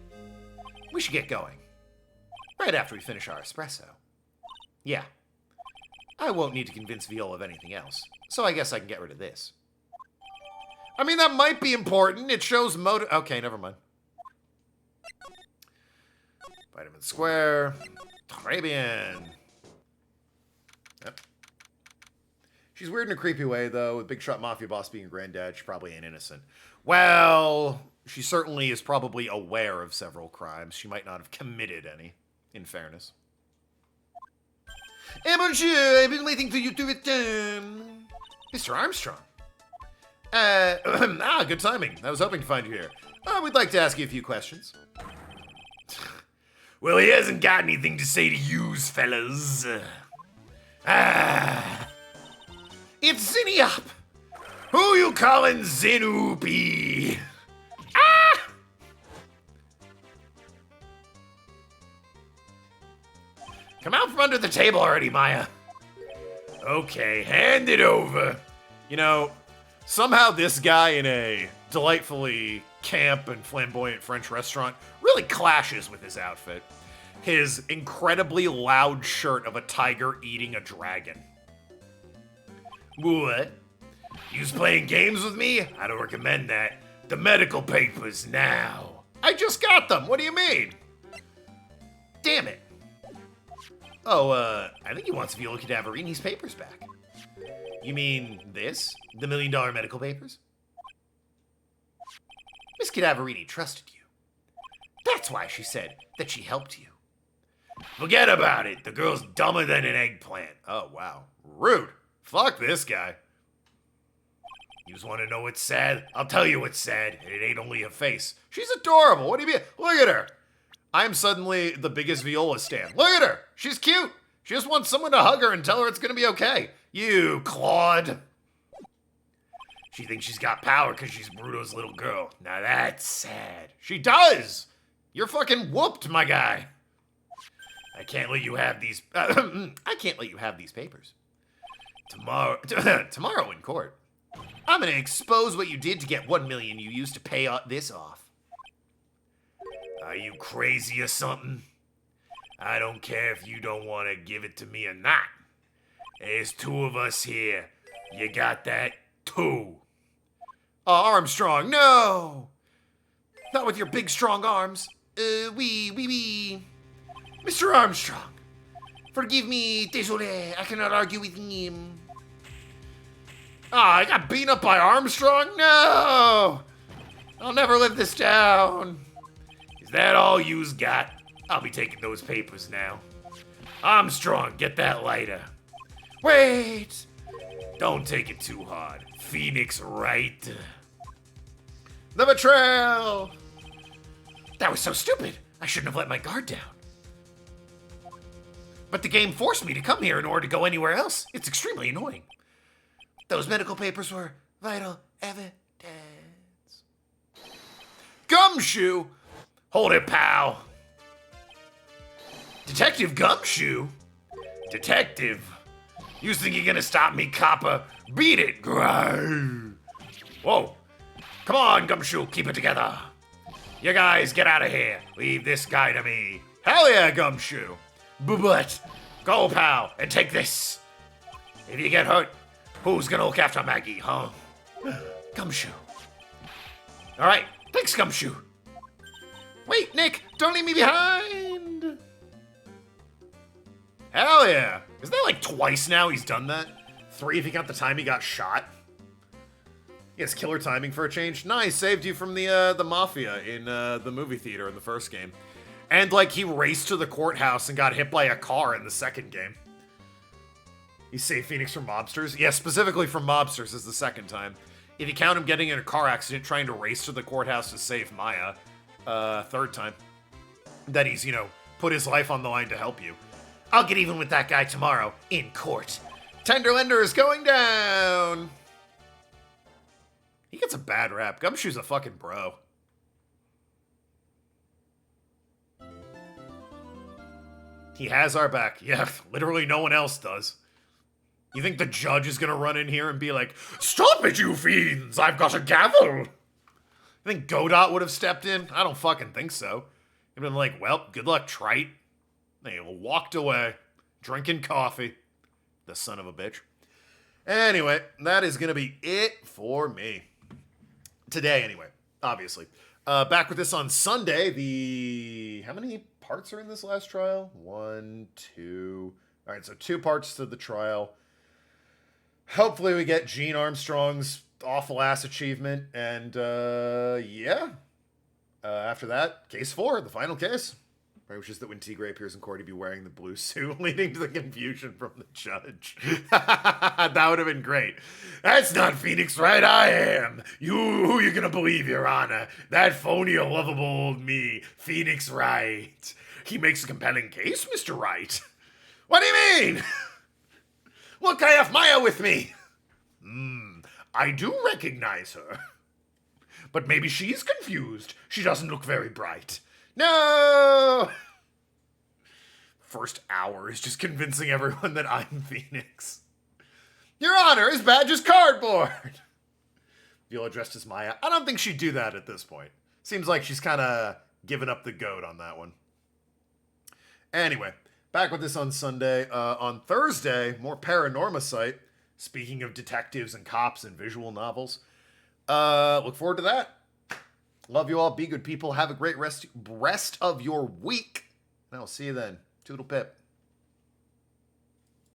We should get going. Right after we finish our espresso. Yeah. I won't need to convince Viola of anything else, so I guess I can get rid of this. I mean, that might be important. It shows motive. Okay, never mind. Vitamin Square. Très bien. Yep. She's weird in a creepy way, though. With Big Shot Mafia boss being a granddad, she probably ain't innocent. Well, she certainly is probably aware of several crimes. She might not have committed any, in fairness. Hey, monsieur, I've been waiting for you to return. Mr. Armstrong. Good timing. I was hoping to find you here. We'd like to ask you a few questions. Well, he hasn't got anything to say to yous, fellas. It's Zinniop! Who you calling Zinoopy? Come out from under the table already, Maya. Okay, hand it over. You know, somehow this guy in a delightfully camp and flamboyant French restaurant really clashes with his outfit. His incredibly loud shirt of a tiger eating a dragon. What? You's playing games with me? I don't recommend that. The medical papers now. I just got them. What do you mean? Damn it. Oh, I think he wants Viola Cadaverini's papers back. You mean this? The $1 million medical papers? Miss Cadaverini trusted you. That's why she said that she helped you. Forget about it. The girl's dumber than an eggplant. Oh, wow. Rude. Fuck this guy. You just want to know what's sad? I'll tell you what's sad, and it ain't only her face. She's adorable. What do you mean? Look at her. I'm suddenly the biggest Viola stan. Look at her. She's cute. She just wants someone to hug her and tell her it's going to be okay. You, Claude. She thinks she's got power because she's Bruto's little girl. Now that's sad. She does. You're fucking whooped, my guy. I can't let you have these... I can't let you have these papers. Tomorrow in court, I'm going to expose what you did to get $1 million you used to pay this off. Are you crazy or something? I don't care if you don't want to give it to me or not. There's two of us here. You got that? Two. Armstrong, no! Not with your big, strong arms. Oui. Mr. Armstrong, forgive me, désolé, I cannot argue with him. I got beaten up by Armstrong? No! I'll never live this down. Is that all you's got? I'll be taking those papers now. Armstrong, get that lighter. Wait! Don't take it too hard. Phoenix Wright. The betrayal! That was so stupid. I shouldn't have let my guard down. But the game forced me to come here in order to go anywhere else. It's extremely annoying. Those medical papers were vital evidence. Gumshoe! Hold it, pal. Detective Gumshoe? Detective? You think you're gonna stop me, copper? Beat it! Grrr. Whoa. Come on, Gumshoe, keep it together. You guys, get out of here. Leave this guy to me. Hell yeah, Gumshoe! But go, pal, and take this. If you get hurt, who's gonna look after Maggie, huh? Gumshoe. All right, thanks, Gumshoe. Wait, Nick, don't leave me behind! Hell yeah! Isn't that like twice now he's done that? 3 if you count the time he got shot. Yes, killer timing for a change. Nice, saved you from the mafia in the movie theater in the first game. And, like, he raced to the courthouse and got hit by a car in the second game. He saved Phoenix from mobsters? Yeah, specifically from mobsters is the second time. If you count him getting in a car accident trying to race to the courthouse to save Maya, third time. That he's, you know, put his life on the line to help you. I'll get even with that guy tomorrow, in court. Tenderlander is going down! He gets a bad rap. Gumshoe's a fucking bro. He has our back. Yeah, literally no one else does. You think the judge is gonna run in here and be like, "Stop it, you fiends! I've got a gavel!" I think Godot would have stepped in. I don't fucking think so. He'd been like, "Well, good luck, trite." They walked away, drinking coffee. The son of a bitch. Anyway, that is gonna be it for me. Today, anyway, obviously. Back with this on Sunday. How many parts are in this last trial? 1, 2. All right, so 2 parts to the trial. Hopefully we get Gene Armstrong's awful ass achievement. And, yeah. After that, case 4, the final case. Right, which is that when Tigray appears in court, he'd be wearing the blue suit, leading to the confusion from the judge. That would have been great. That's not Phoenix Wright, I am. Who you gonna believe, Your Honor? That phony, lovable old me, Phoenix Wright. He makes a compelling case, Mr. Wright. What do you mean? Look, I have Maya with me. I do recognize her. But maybe she's confused. She doesn't look very bright. No! First hour is just convincing everyone that I'm Phoenix. Your Honor, his badge is cardboard! Viola dressed as Maya. I don't think she'd do that at this point. Seems like she's kind of given up the goat on that one. Anyway, back with this on Sunday. On Thursday, more Paranormacite. Speaking of detectives and cops and visual novels. Look forward to that. Love you all. Be good people. Have a great rest of your week. And I'll see you then. Toodle pip.